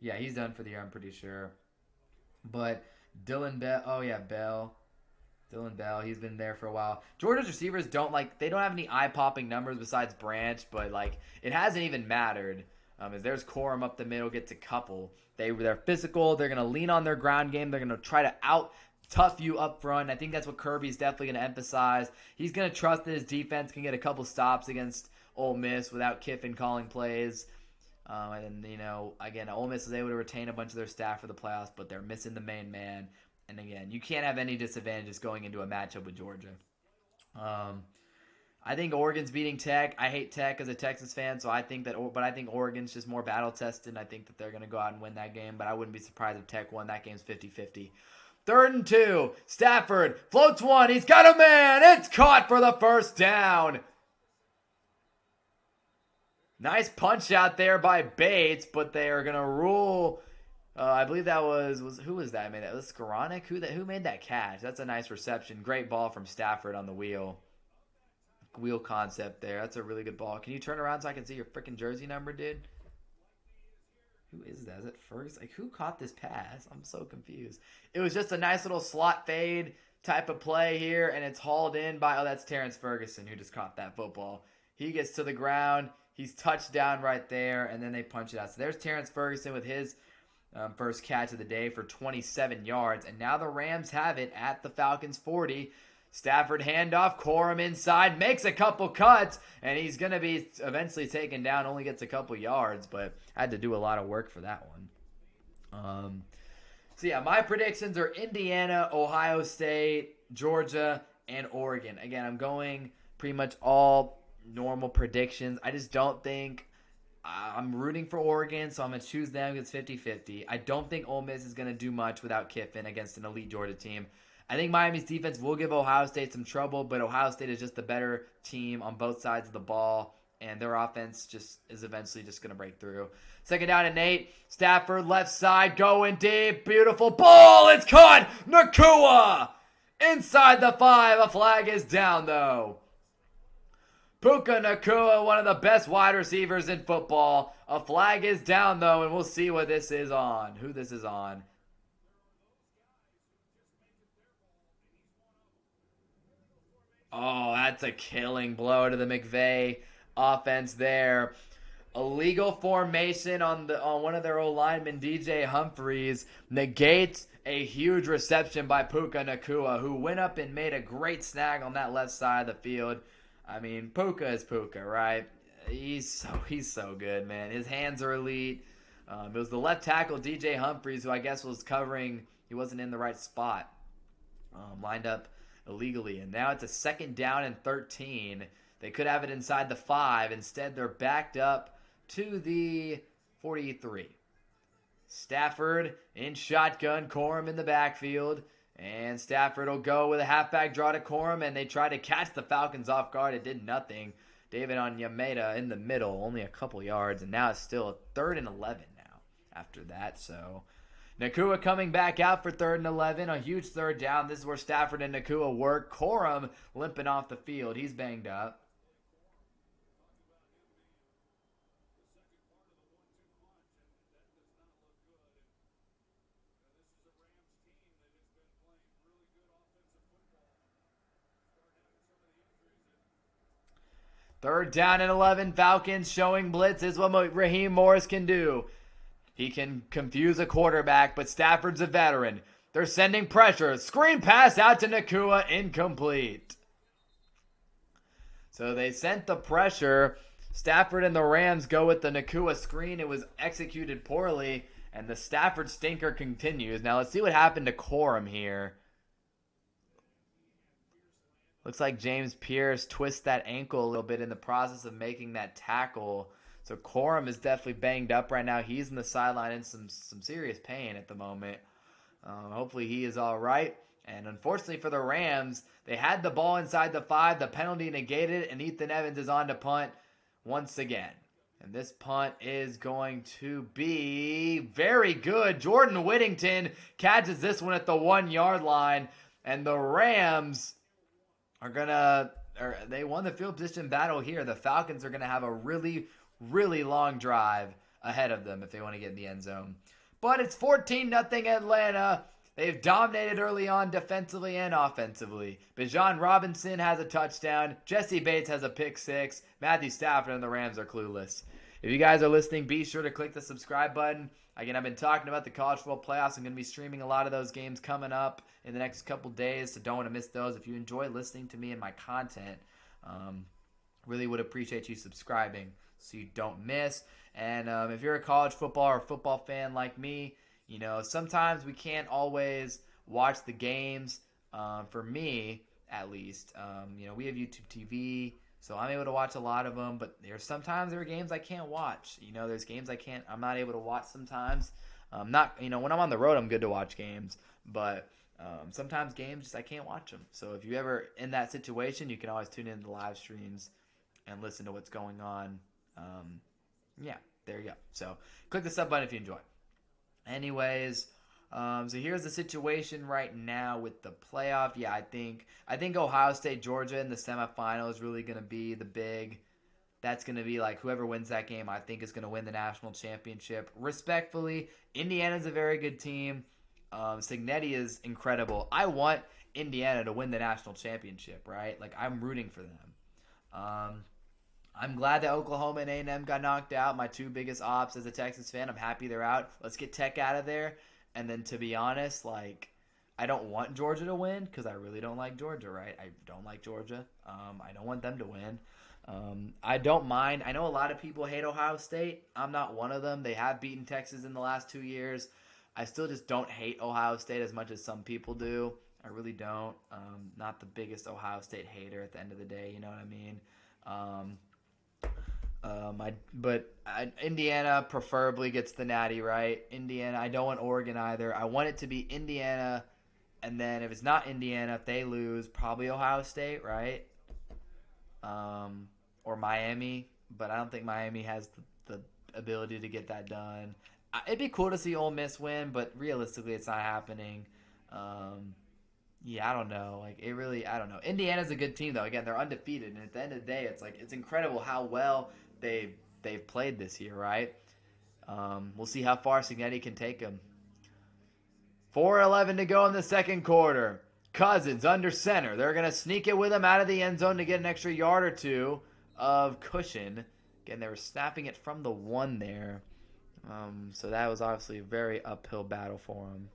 Yeah, he's done for the year. I'm pretty sure. But Dylan Bell. Oh yeah, Bell. Dylan Bell. He's been there for a while. Georgia's receivers don't have any eye popping numbers besides Branch, but like it hasn't even mattered. As there's Corum up the middle, gets a couple. They're physical. They're gonna lean on their ground game. They're gonna try to tough you up front. I think that's what Kirby's definitely going to emphasize. He's going to trust that his defense can get a couple stops against Ole Miss without Kiffin calling plays. And, again, Ole Miss is able to retain a bunch of their staff for the playoffs, but they're missing the main man. And, again, you can't have any disadvantages going into a matchup with Georgia. I think Oregon's beating Tech. I hate Tech as a Texas fan, so I think Oregon's just more battle-tested. I think that they're going to go out and win that game, but I wouldn't be surprised if Tech won. That game's 50-50. 3rd and 2. Stafford floats one. He's got a man. It's caught for the first down. Nice punch out there by Bates, but they are going to rule. I believe that was who was that? That was Skoranek. Who made that catch? That's a nice reception. Great ball from Stafford on the wheel concept there. That's a really good ball. Can you turn around so I can see your freaking jersey number, dude? Who is that? Is it Ferguson? Like, who caught this pass? I'm so confused. It was just a nice little slot fade type of play here, and it's hauled in by, that's Terrence Ferguson who just caught that football. He gets to the ground. He's touched down right there, and then they punch it out. So there's Terrence Ferguson with his first catch of the day for 27 yards, and now the Rams have it at the Falcons 40. Stafford handoff, Corum inside, makes a couple cuts, and he's going to be eventually taken down, only gets a couple yards, but had to do a lot of work for that one. So yeah, my predictions are Indiana, Ohio State, Georgia, and Oregon. Again, I'm going pretty much all normal predictions. I just don't think I'm rooting for Oregon, so I'm going to choose them. It's 50-50. I don't think Ole Miss is going to do much without Kiffin against an elite Georgia team. I think Miami's defense will give Ohio State some trouble, but Ohio State is just the better team on both sides of the ball, and their offense just is eventually just going to break through. Second down and 8. Stafford left side going deep. Beautiful ball. It's caught. Nakua inside the 5. A flag is down, though. Puka Nakua, one of the best wide receivers in football. A flag is down, though, and we'll see what this is on. Who this is on. Oh, that's a killing blow to the McVay offense there. Illegal formation on one of their old linemen, DJ Humphreys, negates a huge reception by Puka Nakua, who went up and made a great snag on that left side of the field. I mean, Puka is Puka, right? He's so good, man. His hands are elite. It was the left tackle, DJ Humphreys, who I guess was covering. He wasn't in the right spot. Lined up illegally. And now it's a second down and 13. They could have it inside the 5. Instead, they're backed up to the 43. Stafford in shotgun. Corum in the backfield. And Stafford will go with a halfback draw to Corum, and they try to catch the Falcons off guard. It did nothing. David on Yameda in the middle, only a couple yards, and now it's still a 3rd and 11 now after that. So Nakua coming back out for 3rd and 11, a huge third down. This is where Stafford and Nakua work. Corum limping off the field. He's banged up. Third down and 11. Falcons showing blitz is what Raheem Morris can do. He can confuse a quarterback, but Stafford's a veteran. They're sending pressure. Screen pass out to Nakua, incomplete. So they sent the pressure. Stafford and the Rams go with the Nakua screen. It was executed poorly, and the Stafford stinker continues. Now let's see what happened to Corum here. Looks like James Pierce twists that ankle a little bit in the process of making that tackle. So Corum is definitely banged up right now. He's in the sideline in some serious pain at the moment. Hopefully he is all right. And unfortunately for the Rams, they had the ball inside the 5. The penalty negated, and Ethan Evans is on to punt once again. And this punt is going to be very good. Jordan Whittington catches this one at the 1-yard line. And the Rams they won the field position battle here. The Falcons are going to have a really, really long drive ahead of them if they want to get in the end zone. But it's 14-0 Atlanta. They've dominated early on defensively and offensively. Bijan Robinson has a touchdown. Jesse Bates has a pick 6. Matthew Stafford and the Rams are clueless. If you guys are listening, be sure to click the subscribe button. Again, I've been talking about the college football playoffs. I'm going to be streaming a lot of those games coming up in the next couple days, so don't want to miss those. If you enjoy listening to me and my content, really would appreciate you subscribing so you don't miss. And if you're a college football or football fan like me, you know, sometimes we can't always watch the games. For me, at least, you know, we have YouTube TV, so I'm able to watch a lot of them. But sometimes there are games I can't watch. You know, there's games I'm not able to watch sometimes. Not, you know, when I'm on the road, I'm good to watch games, but sometimes games I can't watch them. So if you're ever in that situation, you can always tune in to the live streams and listen to what's going on. Yeah, there you go. So click the sub button if you enjoy. Anyways, so here's the situation right now with the playoff. Yeah, I think Ohio State, Georgia in the semifinal is really going to be the big. That's going to be like whoever wins that game, I think is going to win the national championship. Respectfully, Indiana's a very good team. Signetti is incredible. I want Indiana to win the national championship, right? Like, I'm rooting for them. I'm glad that Oklahoma and A&M got knocked out. My 2 biggest ops as a Texas fan. I'm happy they're out. Let's get Tech out of there. And then, to be honest, like, I don't want Georgia to win because I really don't like Georgia, right? I don't like Georgia. I don't want them to win. I don't mind. I know a lot of people hate Ohio State. I'm not one of them. They have beaten Texas in the last 2 years. I still just don't hate Ohio State as much as some people do. I really don't. Not the biggest Ohio State hater at the end of the day, you know what I mean? Indiana preferably gets the natty, right? Indiana. I don't want Oregon either. I want it to be Indiana, and then if it's not Indiana, if they lose, probably Ohio State, right? Or Miami, but I don't think Miami has the ability to get that done. It'd be cool to see Ole Miss win, but realistically, it's not happening. Um, yeah, I don't know. Like it really, I don't know. Indiana's a good team though. Again, they're undefeated, and at the end of the day, it's like it's incredible how well they've played this year, right? We'll see how far Signetti can take them. 4:11 to go in the second quarter. Cousins under center. They're gonna sneak it with him out of the end zone to get an extra yard or two of cushion. Again, they were snapping it from the one there, so that was obviously a very uphill battle for him.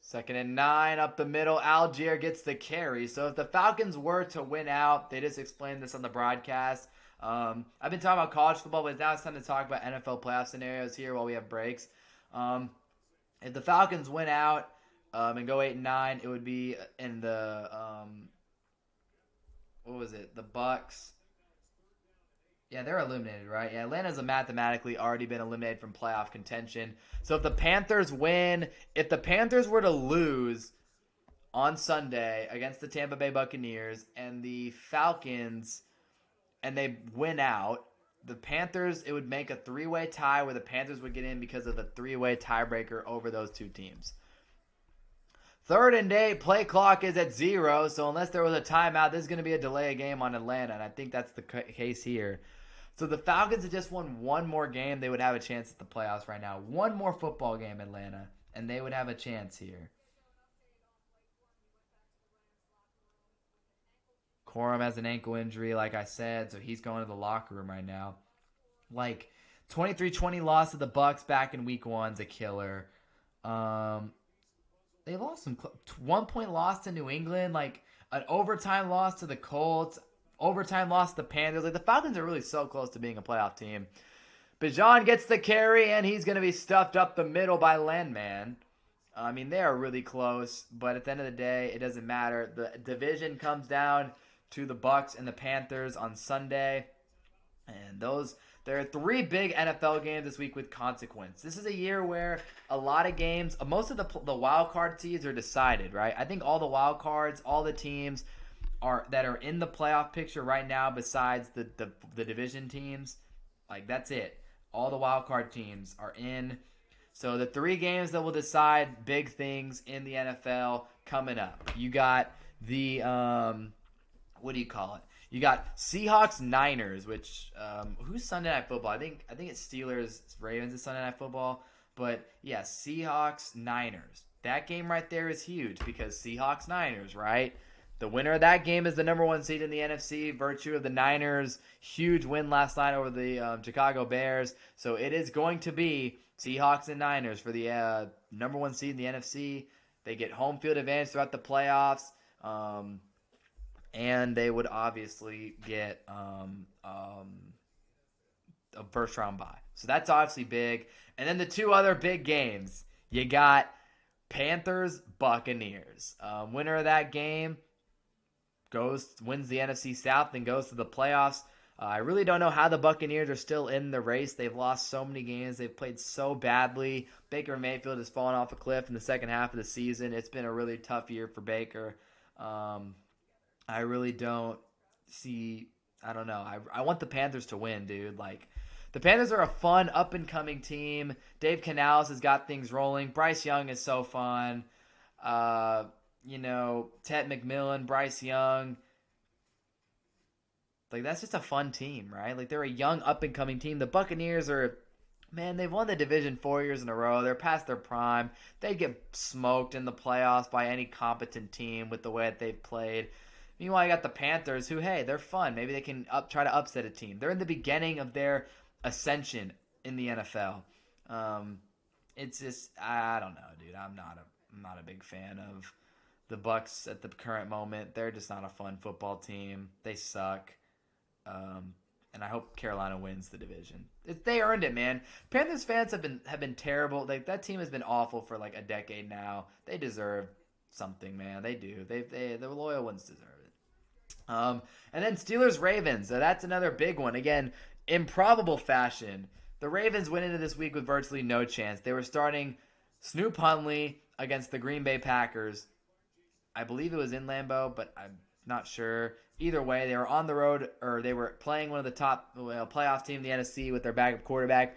Second and 9 up the middle. Algier gets the carry. So if the Falcons were to win out, they just explained this on the broadcast. I've been talking about college football, but now it's time to talk about NFL playoff scenarios here while we have breaks. Um, if the Falcons win out and go 8-9, it would be in the what was it? The Bucks. Yeah, they're eliminated, right? Yeah, Atlanta's mathematically already been eliminated from playoff contention. So if the Panthers win, if the Panthers were to lose on Sunday against the Tampa Bay Buccaneers and the Falcons and they win out, the Panthers, it would make a three-way tie where the Panthers would get in because of the three-way tiebreaker over those two teams. Third and 8, play clock is at 0, so unless there was a timeout, this is going to be a delay game on Atlanta, and I think that's the case here. So the Falcons had just won one more game, they would have a chance at the playoffs right now. One more football game, Atlanta, and they would have a chance here. Corum has an ankle injury, like I said, so he's going to the locker room right now. Like 23-20 loss to the Bucks back in week 1's a killer. Um, they lost some 1 point loss to New England, like an overtime loss to the Colts, overtime loss to the Panthers. Like the Falcons are really so close to being a playoff team. Bijan gets the carry, and he's going to be stuffed up the middle by Landman. I mean, they are really close, but at the end of the day, it doesn't matter. The division comes down to the Bucks and the Panthers on Sunday, and there are three big NFL games this week with consequence. This is a year where a lot of games, most of the wild card seeds are decided, right? I think all the wild cards, all the teams that are in the playoff picture right now, besides the division teams, like that's it. All the wild card teams are in. So the three games that will decide big things in the NFL coming up. You got the what do you call it? You got Seahawks Niners, which who's Sunday Night Football? I think it's Steelers Ravens is Sunday Night Football, but yeah, Seahawks Niners. That game right there is huge because Seahawks Niners, right? The winner of that game is the number 1 seed in the NFC, virtue of the Niners' huge win last night over the Chicago Bears. So it is going to be Seahawks and Niners for the number 1 seed in the NFC. They get home field advantage throughout the playoffs, and they would obviously get a first round bye. So that's obviously big. And then the two other big games, you got Panthers Buccaneers. Winner of that game wins the NFC South and goes to the playoffs. I really don't know how the Buccaneers are still in the race. They've lost so many games. They've played so badly. Baker Mayfield has fallen off a cliff in the second half of the season. It's been a really tough year for Baker. I really don't see. I don't know. I want the Panthers to win, dude. Like, the Panthers are a fun, up-and-coming team. Dave Canales has got things rolling. Bryce Young is so fun. Ted McMillan, Bryce Young. Like, that's just a fun team, right? Like, they're a young, up-and-coming team. The Buccaneers are, man, they've won the division 4 years in a row. They're past their prime. They get smoked in the playoffs by any competent team with the way that they've played. Meanwhile, you got the Panthers who, hey, they're fun. Maybe they can try to upset a team. They're in the beginning of their ascension in the NFL. It's just, I don't know, dude. I'm not a big fan of the Bucks at the current moment. They're just not a fun football team. They suck. And I hope Carolina wins the division. They earned it, man. Panthers fans have been terrible. Like that team has been awful for like a decade now. They deserve something, man. They do. The loyal ones deserve it. And then Steelers Ravens. So that's another big one. Again, improbable fashion. The Ravens went into this week with virtually no chance. They were starting Snoop Huntley against the Green Bay Packers. I believe it was in Lambeau, but I'm not sure. Either way, they were on the road, or they were playing one of the top playoff team in the NFC with their backup quarterback.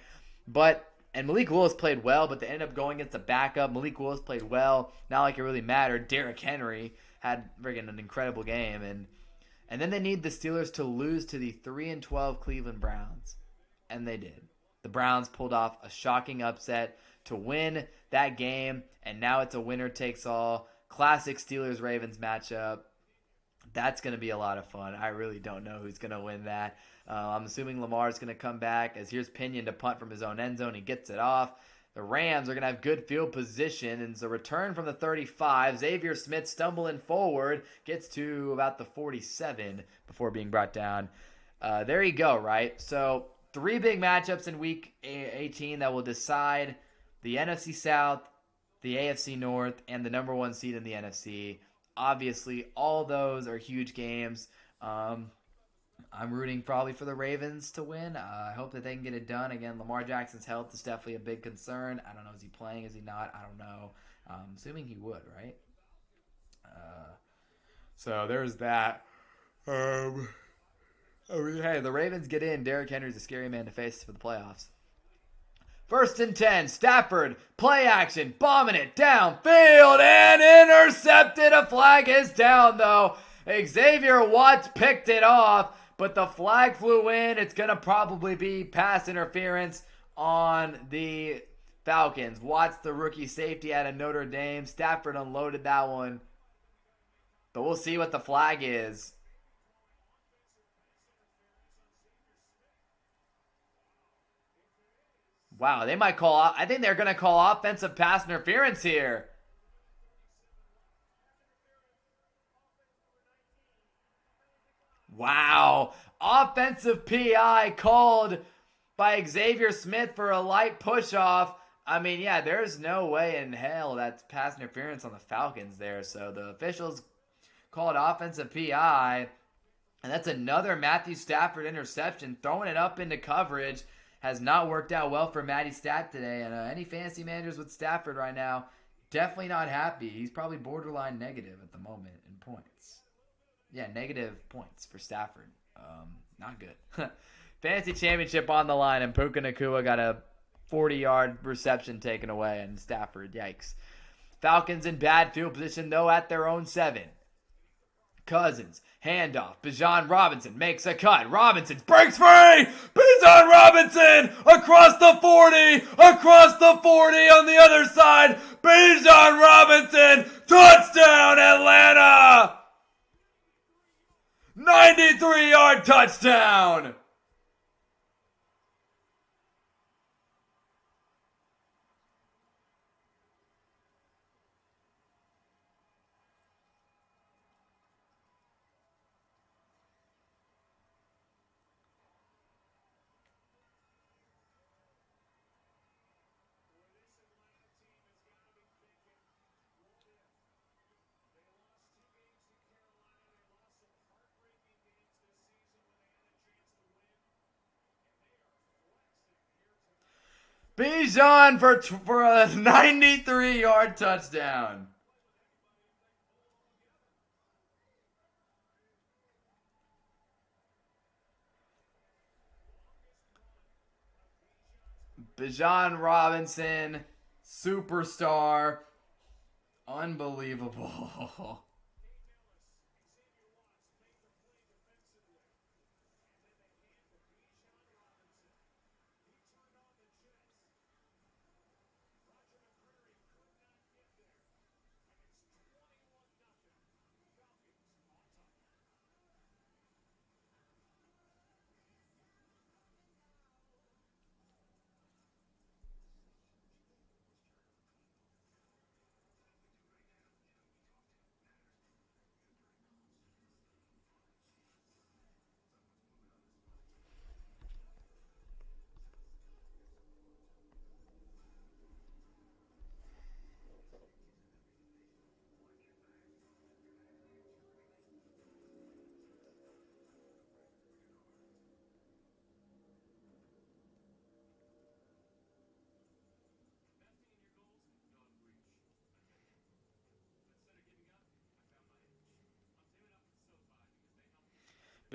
And Malik Willis played well, but they ended up going against the backup. Malik Willis played well, not like it really mattered. Derrick Henry had friggin' an incredible game, and then they need the Steelers to lose to the 3-12 Cleveland Browns, and they did. The Browns pulled off a shocking upset to win that game, and now it's a winner takes all. Classic Steelers-Ravens matchup. That's going to be a lot of fun. I really don't know who's going to win that. I'm assuming Lamar's going to come back, as here's Pinion to punt from his own end zone. He gets it off. The Rams are going to have good field position, and it's a return from the 35. Xavier Smith stumbling forward, gets to about the 47 before being brought down. There you go, right? So 3 big matchups in Week 18 that will decide the NFC South, the AFC North, and the number 1 seed in the NFC. Obviously, all those are huge games. I'm rooting probably for the Ravens to win. I hope that they can get it done. Again, Lamar Jackson's health is definitely a big concern. I don't know, is he playing? Is he not? I don't know. Assuming he would, right? So there's that. Hey, the Ravens get in. Derrick Henry's a scary man to face for the playoffs. 1st and 10, Stafford, play action, bombing it downfield, and intercepted. A flag is down, though. Xavier Watts picked it off, but the flag flew in. It's going to probably be pass interference on the Falcons. Watts, the rookie safety out of Notre Dame. Stafford unloaded that one, but we'll see what the flag is. Wow, they might call. I think they're going to call offensive pass interference here. Wow, offensive PI called by Xavier Smith for a light push-off. I mean, yeah, there's no way in hell that's pass interference on the Falcons there. So the officials called offensive PI, and that's another Matthew Stafford interception, throwing it up into coverage. Has not worked out well for Matty Stat today. And any fantasy managers with Stafford right now, definitely not happy. He's probably borderline negative at the moment in points. Yeah, negative points for Stafford. Not good. Fantasy championship on the line, and Puka Nacua got a 40-yard reception taken away, and Stafford, yikes. Falcons in bad field position, though, at their own 7. Cousins, handoff. Bijan Robinson makes a cut. Robinson breaks free. Bijan Robinson across the 40. Across the 40 on the other side. Bijan Robinson. Touchdown, Atlanta. 93-yard touchdown. Bijan for a 93-yard touchdown. Bijan Robinson, superstar, unbelievable.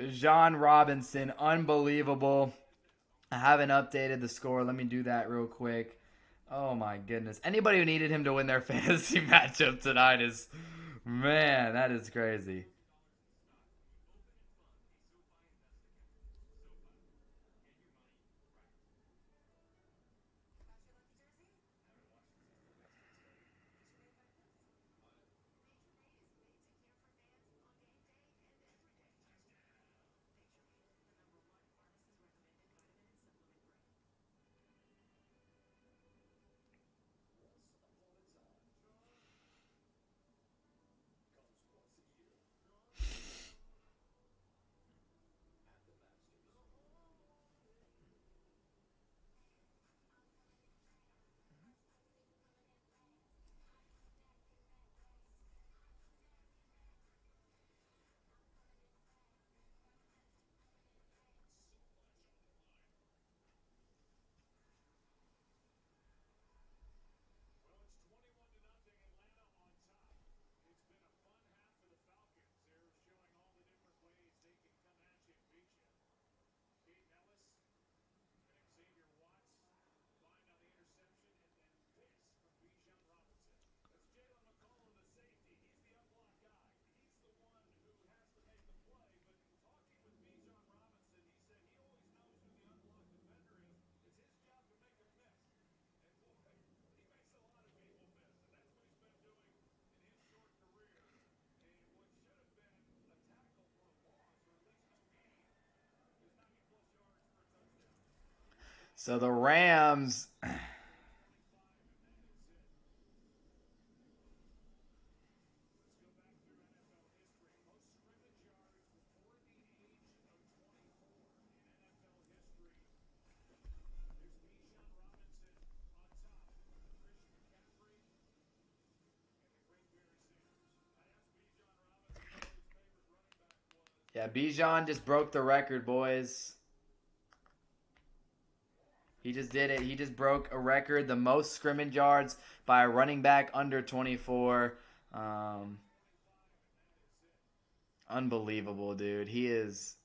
Bijan Robinson, unbelievable. I haven't updated the score. Let me do that real quick. Oh my goodness. Anybody who needed him to win their fantasy matchup tonight is, man, that is crazy. So the Rams, yeah, Bijan just broke the record, boys. He just did it. He just broke a record, the most scrimmage yards by a running back under 24. Um, Unbelievable, dude. He is.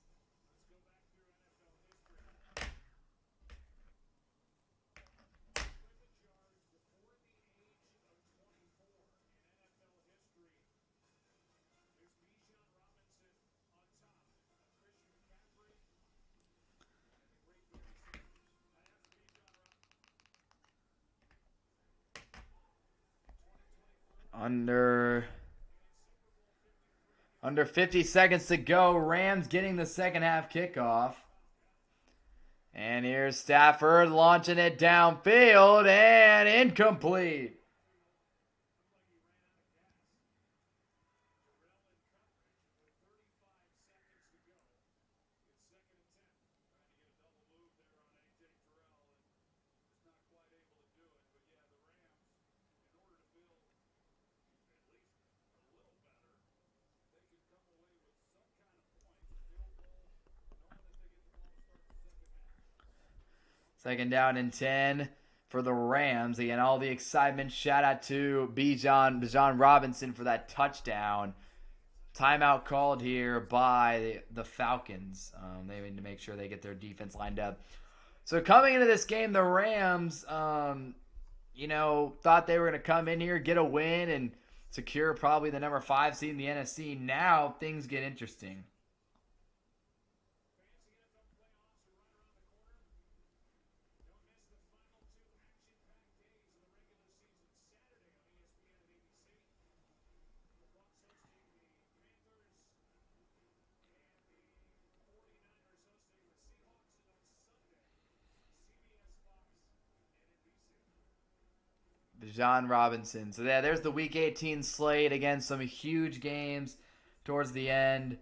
Under 50 seconds to go. Rams getting the second half kickoff. And here's Stafford launching it downfield and incomplete. Second down and 10 for the Rams. Again, all the excitement. Shout out to Bijan Robinson for that touchdown. Timeout called here by the Falcons. They need to make sure they get their defense lined up. So coming into this game, the Rams, thought they were going to come in here, get a win, and secure probably the number 5 seed in the NFC. Now things get interesting. Bijan Robinson. So yeah, there's the Week 18 slate. Again, some huge games towards the end.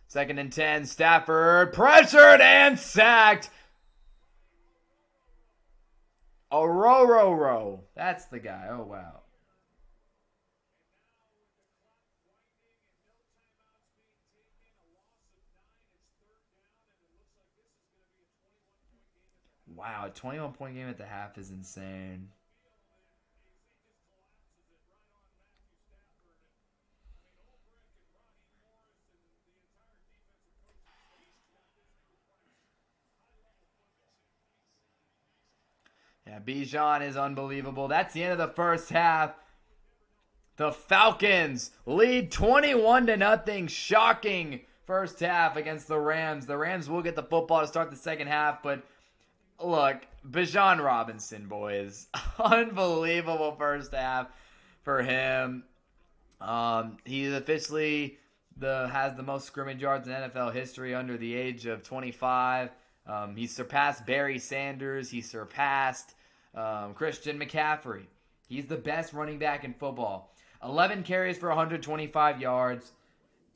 Second and 10. Stafford pressured and sacked. Ororo. That's the guy. Oh, wow. Wow, a 21-point game at the half is insane. Yeah, Bijan is unbelievable. That's the end of the first half. The Falcons lead 21 to nothing. Shocking first half against the Rams. The Rams will get the football to start the second half, but look, Bijan Robinson, boys, unbelievable first half for him. He officially has the most scrimmage yards in NFL history under the age of 25. He surpassed Barry Sanders. He surpassed Christian McCaffrey. He's the best running back in football. 11 carries for 125 yards,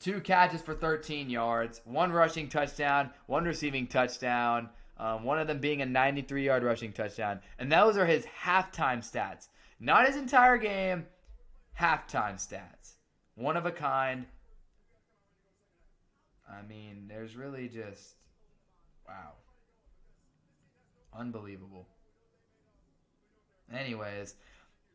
2 catches for 13 yards, 1 rushing touchdown, 1 receiving touchdown, one of them being a 93-yard rushing touchdown. And those are his halftime stats. Not his entire game, halftime stats. One of a kind. I mean, there's really just, wow. Unbelievable. Anyways,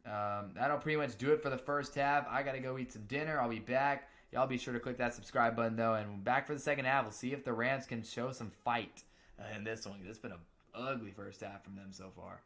that'll pretty much do it for the first half. I got to go eat some dinner. I'll be back. Y'all be sure to click that subscribe button, though. And back for the second half. We'll see if the Rams can show some fight in this one. It's been an ugly first half from them so far.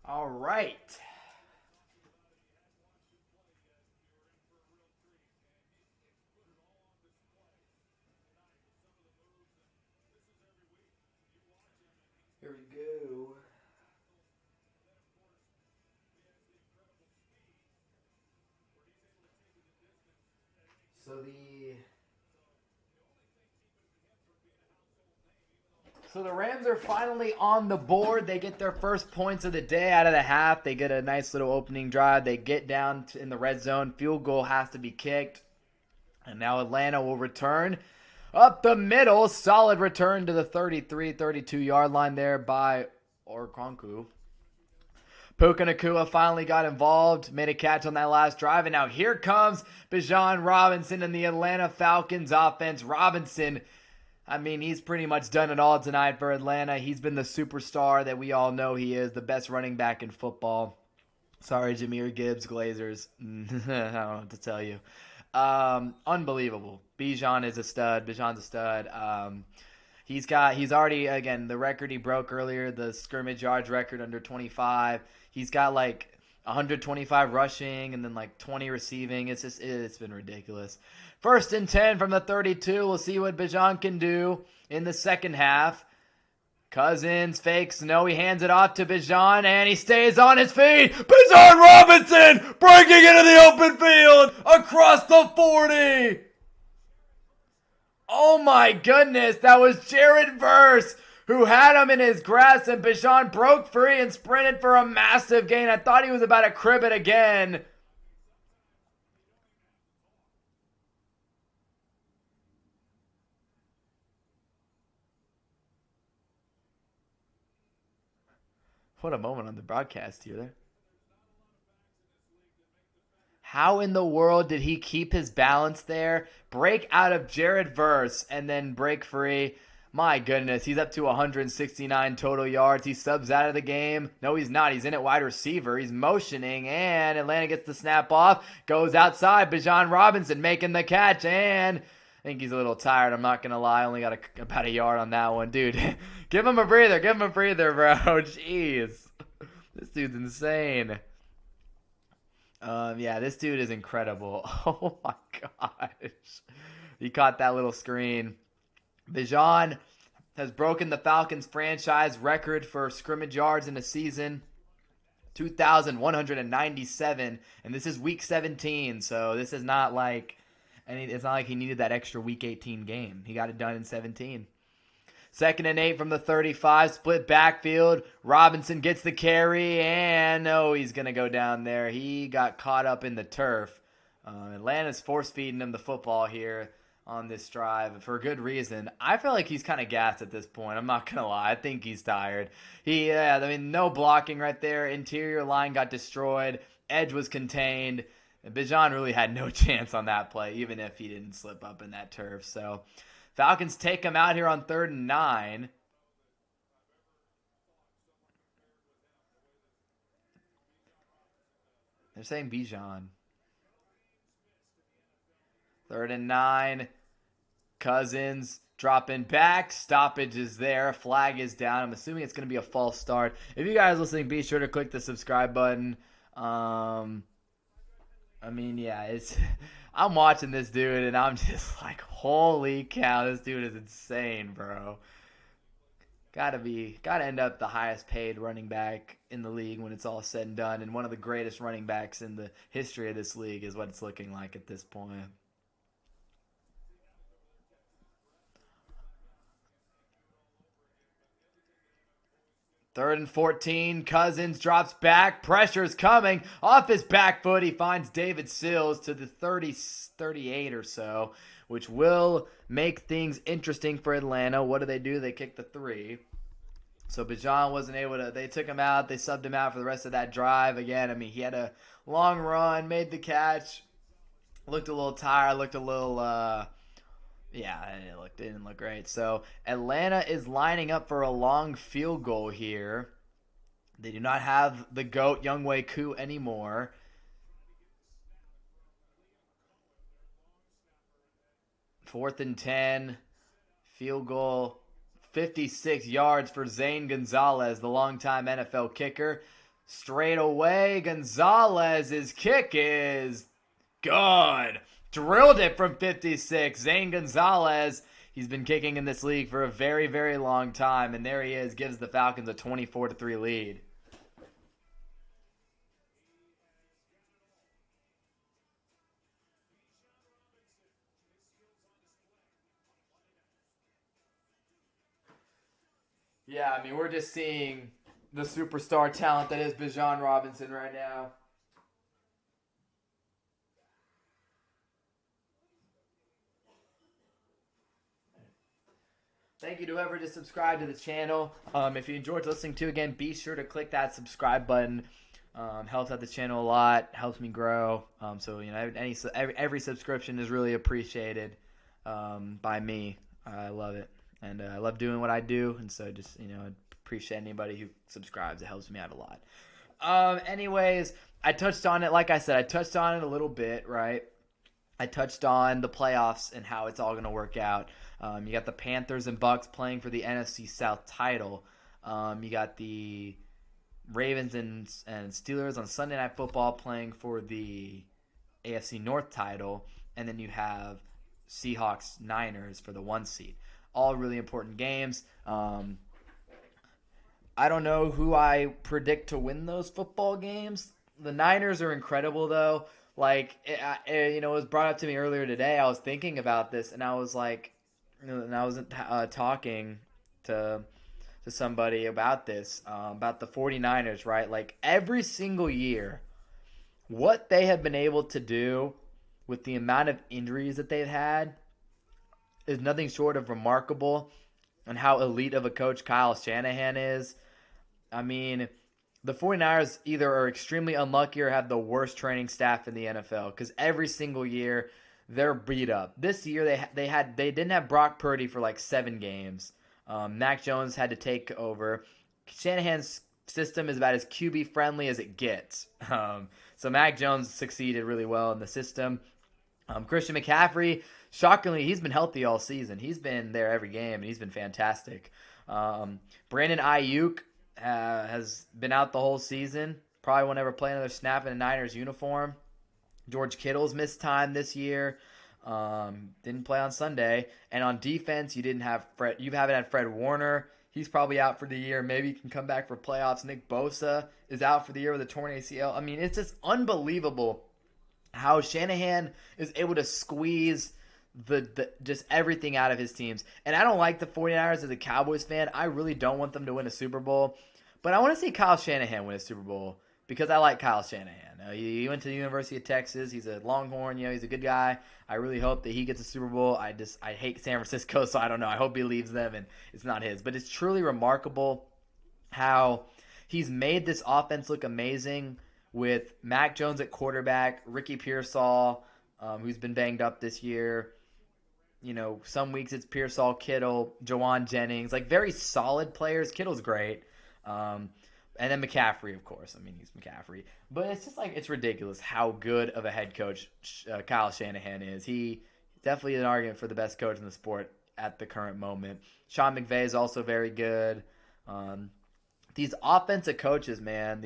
All right. Here we go. So the Rams are finally on the board. They get their first points of the day out of the half. They get a nice little opening drive. They get down in the red zone. Field goal has to be kicked. And now Atlanta will return up the middle. Solid return to the 33, 32-yard line there by Orkonku. Puka Nacua finally got involved, made a catch on that last drive, and now here comes Bijan Robinson and the Atlanta Falcons offense. Robinson, I mean, he's pretty much done it all tonight for Atlanta. He's been the superstar that we all know he is, the best running back in football. Sorry, Jahmyr Gibbs, Glazers. I don't know what to tell you. Unbelievable. Bijan's a stud. He's already, again, the record he broke earlier, the scrimmage yards record under 25. He's got like 125 rushing and then like 20 receiving. It's been ridiculous. 1st and 10 from the 32. We'll see what Bijan can do in the second half. Cousins fakes. No, he hands it off to Bijan, and he stays on his feet. Bijan Robinson breaking into the open field across the 40. Oh my goodness, that was Jared Verse who had him in his grasp, and Bijan broke free and sprinted for a massive gain. I thought he was about to crib it again. What a moment on the broadcast here. How in the world did he keep his balance there? Break out of Jared Verse and then break free. My goodness, he's up to 169 total yards. He subs out of the game. No, he's not. He's in at wide receiver. He's motioning, and Atlanta gets the snap off. Goes outside. Bijan Robinson making the catch, and I think he's a little tired. I'm not going to lie. Only got about a yard on that one. Dude, give him a breather. Give him a breather, bro. Jeez. This dude's insane. Yeah, this dude is incredible. Oh, my gosh. He caught that little screen. Bijan has broken the Falcons franchise record for scrimmage yards in a season. 2,197, and this is week 17, so this is not like it's not like he needed that extra week 18 game. He got it done in 17. 2nd and 8 from the 35, split backfield. Robinson gets the carry, and he's going to go down there. He got caught up in the turf. Atlanta's force-feeding him the football here on this drive for a good reason. I feel like he's kind of gassed at this point. I'm not going to lie. I think he's tired. No blocking right there. Interior line got destroyed. Edge was contained. Bijan really had no chance on that play, even if he didn't slip up in that turf. So Falcons take him out here on 3rd and 9. They're saying Bijan. 3rd and 9. Cousins dropping back. Stoppage is there. Flag is down. I'm assuming it's going to be a false start. If you guys are listening, be sure to click the subscribe button. I'm watching this dude, and I'm just like, holy cow, this dude is insane, bro. Gotta end up the highest paid running back in the league when it's all said and done, and one of the greatest running backs in the history of this league is what it's looking like at this point. 3rd and 14, Cousins drops back, pressure's coming, off his back foot, he finds David Sills to the 38 or so, which will make things interesting for Atlanta. What do? They kick the 3. So Bijan wasn't able to, they took him out, they subbed him out for the rest of that drive. Again, he had a long run, made the catch, looked a little tired, looked a little, it didn't look great. So Atlanta is lining up for a long field goal here. They do not have the GOAT Younghoe Koo anymore. Fourth and 10. Field goal. 56 yards for Zane Gonzalez, the longtime NFL kicker. Straight away, Gonzalez's kick is good. Drilled it from 56. Zane Gonzalez, he's been kicking in this league for a very, very long time, and there he is, gives the Falcons a 24-3 lead. Yeah, I mean, we're just seeing the superstar talent that is Bijan Robinson right now. Thank you to whoever just subscribed to the channel. If you enjoyed listening to, again, be sure to click that subscribe button. Helps out the channel a lot, helps me grow. So every subscription is really appreciated by me. I love it, and I love doing what I do. And so just I appreciate anybody who subscribes. It helps me out a lot. Anyways, I touched on it. Like I said, I touched on it a little bit, right? I touched on the playoffs and how it's all going to work out. You got the Panthers and Bucks playing for the NFC South title. You got the Ravens and Steelers on Sunday Night Football playing for the AFC North title. And then you have Seahawks Niners for the 1 seed. All really important games. I don't know who I predict to win those football games. The Niners are incredible, though. It was brought up to me earlier today. I was thinking about this, and I was like, and I was talking to somebody about this, about the 49ers, right? Like, every single year, what they have been able to do with the amount of injuries that they've had is nothing short of remarkable, and how elite of a coach Kyle Shanahan is. I mean, the 49ers either are extremely unlucky or have the worst training staff in the NFL, because every single year they're beat up. This year they didn't have Brock Purdy for like 7 games. Mac Jones had to take over. Shanahan's system is about as QB friendly as it gets. So Mac Jones succeeded really well in the system. Christian McCaffrey, shockingly, he's been healthy all season. He's been there every game, and he's been fantastic. Brandon Ayuk has been out the whole season. Probably won't ever play another snap in a Niners uniform. George Kittle's missed time this year. Didn't play on Sunday. And on defense, you haven't had Fred Warner. He's probably out for the year. Maybe he can come back for playoffs. Nick Bosa is out for the year with a torn ACL. I mean, it's just unbelievable how Shanahan is able to squeeze the just everything out of his teams. And I don't like the 49ers as a Cowboys fan. I really don't want them to win a Super Bowl. But I want to see Kyle Shanahan win a Super Bowl because I like Kyle Shanahan. He went to the University of Texas. He's a Longhorn. He's a good guy. I really hope that he gets a Super Bowl. I hate San Francisco, so I don't know. I hope he leaves them and it's not his. But it's truly remarkable how he's made this offense look amazing with Mac Jones at quarterback, Ricky Pearsall, who's been banged up this year. Some weeks it's Pearsall, Kittle, Jawan Jennings, like very solid players. Kittle's great. And then McCaffrey, of course. I mean, he's McCaffrey. But it's just it's ridiculous how good of a head coach Kyle Shanahan is. He definitely is an argument for the best coach in the sport at the current moment. Sean McVay is also very good. These offensive coaches, man,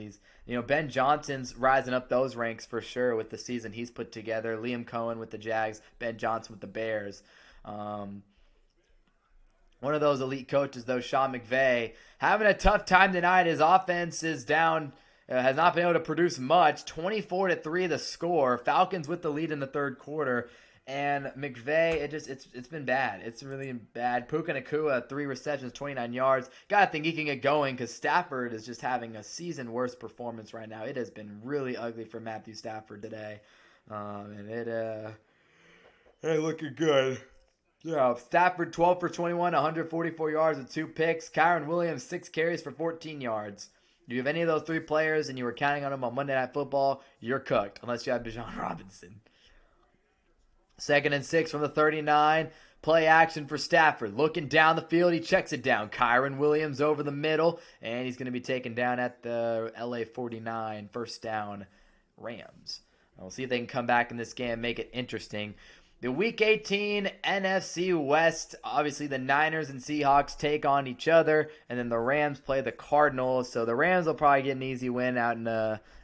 Ben Johnson's rising up those ranks for sure with the season he's put together. Liam Cohen with the Jags, Ben Johnson with the Bears. One of those elite coaches, though, Sean McVay, having a tough time tonight. His offense is down, has not been able to produce much. 24-3 the score. Falcons with the lead in the third quarter. And McVay, it's been bad. It's really bad. Puka Nacua, 3 receptions, 29 yards. Gotta think he can get going because Stafford is just having a season worst performance right now. It has been really ugly for Matthew Stafford today. And it ain't looking good. Yeah, Stafford 12 for 21, 144 yards with 2 picks. Kyron Williams 6 carries for 14 yards. You have any of those 3 players and you were counting on them on Monday Night Football, you're cooked unless you have Bijan Robinson. 2nd and 6 from the 39. Play action for Stafford. Looking down the field, he checks it down. Kyron Williams over the middle, and he's going to be taken down at the LA 49 first down Rams. We'll see if they can come back in this game and make it interesting. The Week 18 NFC West, obviously the Niners and Seahawks take on each other, and then the Rams play the Cardinals. So the Rams will probably get an easy win out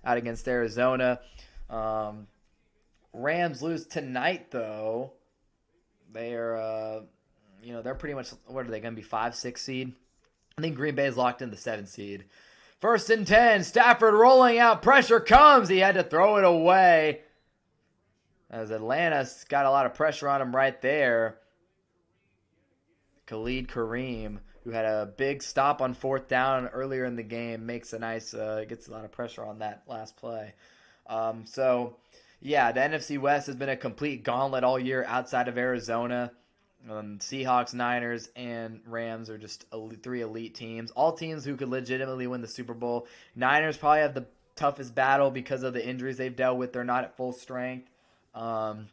against Arizona. Rams lose tonight, though. They are, they're pretty much, what are they going to be, 5-6 seed? I think Green Bay is locked in the 7th seed. 1st and 10, Stafford rolling out, pressure comes. He had to throw it away, as Atlanta's got a lot of pressure on him right there. Khalid Kareem, who had a big stop on 4th down earlier in the game, makes a nice, gets a lot of pressure on that last play. Yeah, the NFC West has been a complete gauntlet all year outside of Arizona. Seahawks, Niners, and Rams are just 3 elite teams. All teams who could legitimately win the Super Bowl. Niners probably have the toughest battle because of the injuries they've dealt with. They're not at full strength. But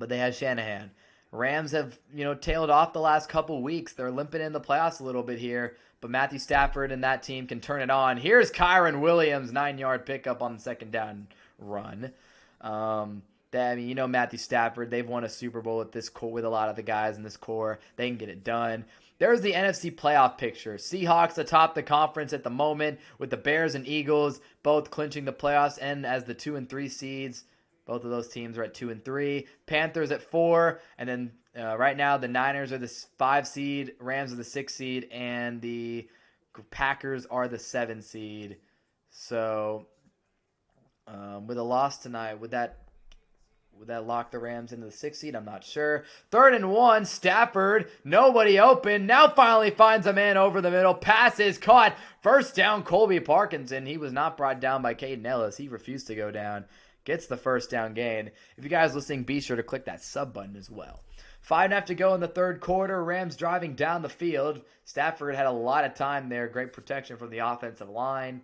they have Shanahan. Rams have, tailed off the last couple weeks. They're limping in the playoffs a little bit here. But Matthew Stafford and that team can turn it on. Here's Kyron Williams, 9-yard pickup on the 2nd down run. Matthew Stafford, they've won a Super Bowl with this core, with a lot of the guys in this core. They can get it done. There's the NFC playoff picture. Seahawks atop the conference at the moment, with the Bears and Eagles both clinching the playoffs and as the 2 and 3 seeds. Both of those teams are at 2 and 3. Panthers at 4, and then right now the Niners are the 5 seed, Rams are the 6 seed, and the Packers are the 7 seed. So with a loss tonight, would that lock the Rams into the 6th seed? I'm not sure. 3rd and 1, Stafford, nobody open. Now finally finds a man over the middle. Pass is caught. 1st down, Colby Parkinson. He was not brought down by Caden Ellis. He refused to go down. Gets the 1st down gain. If you guys are listening, be sure to click that sub button as well. 5.5 to go in the 3rd quarter. Rams driving down the field. Stafford had a lot of time there. Great protection from the offensive line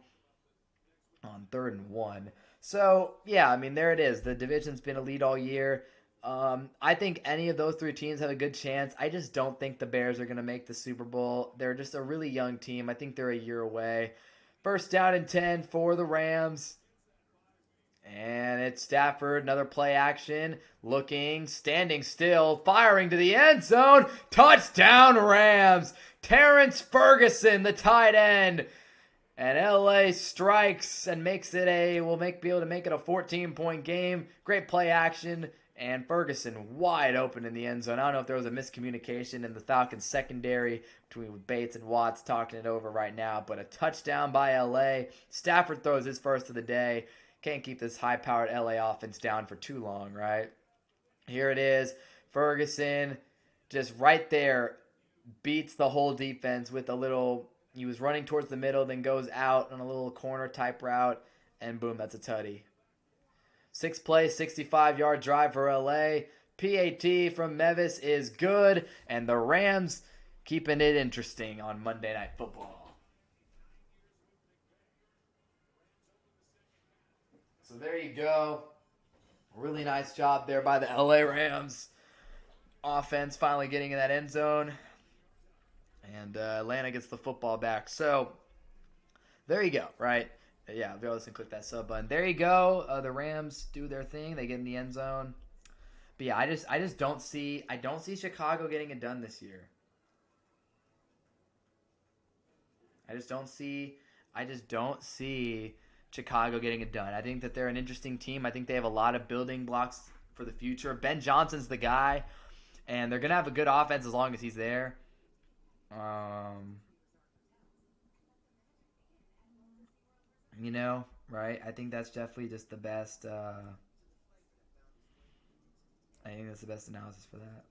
on 3rd and 1. So, yeah, there it is. The division's been elite all year. I think any of those 3 teams have a good chance. I just don't think the Bears are going to make the Super Bowl. They're just a really young team. I think they're a year away. 1st down and 10 for the Rams. And it's Stafford, another play action, looking, standing still, firing to the end zone. Touchdown Rams! Terrence Ferguson, the tight end. And LA strikes and makes it be able to make it a 14-point game. Great play action, and Ferguson wide open in the end zone. I don't know if there was a miscommunication in the Falcons secondary between Bates and Watts talking it over right now, but a touchdown by LA. Stafford throws his first of the day. Can't keep this high-powered LA offense down for too long, right? Here it is. Ferguson just right there beats the whole defense with a little... He was running towards the middle, then goes out on a little corner-type route, and boom, that's a tutty. 6-play, 65-yard drive for LA. PAT from Mevis is good, and the Rams keeping it interesting on Monday Night Football. So there you go. Really nice job there by the LA Rams. Offense finally getting in that end zone. And Atlanta gets the football back. So there you go, right? Yeah, if you listen, click that sub button. There you go. The Rams do their thing. They get in the end zone. But yeah, I just don't see Chicago getting it done this year. I just don't see Chicago getting it done. I think that they're an interesting team. I think they have a lot of building blocks for the future. Ben Johnson's the guy, and they're going to have a good offense as long as he's there. Right? I think that's definitely just the best. I think that's the best analysis for that.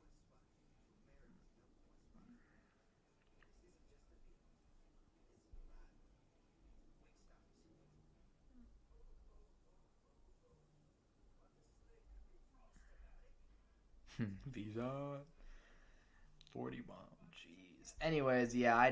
Visa 40 bomb. Jeez. Anyways, yeah, I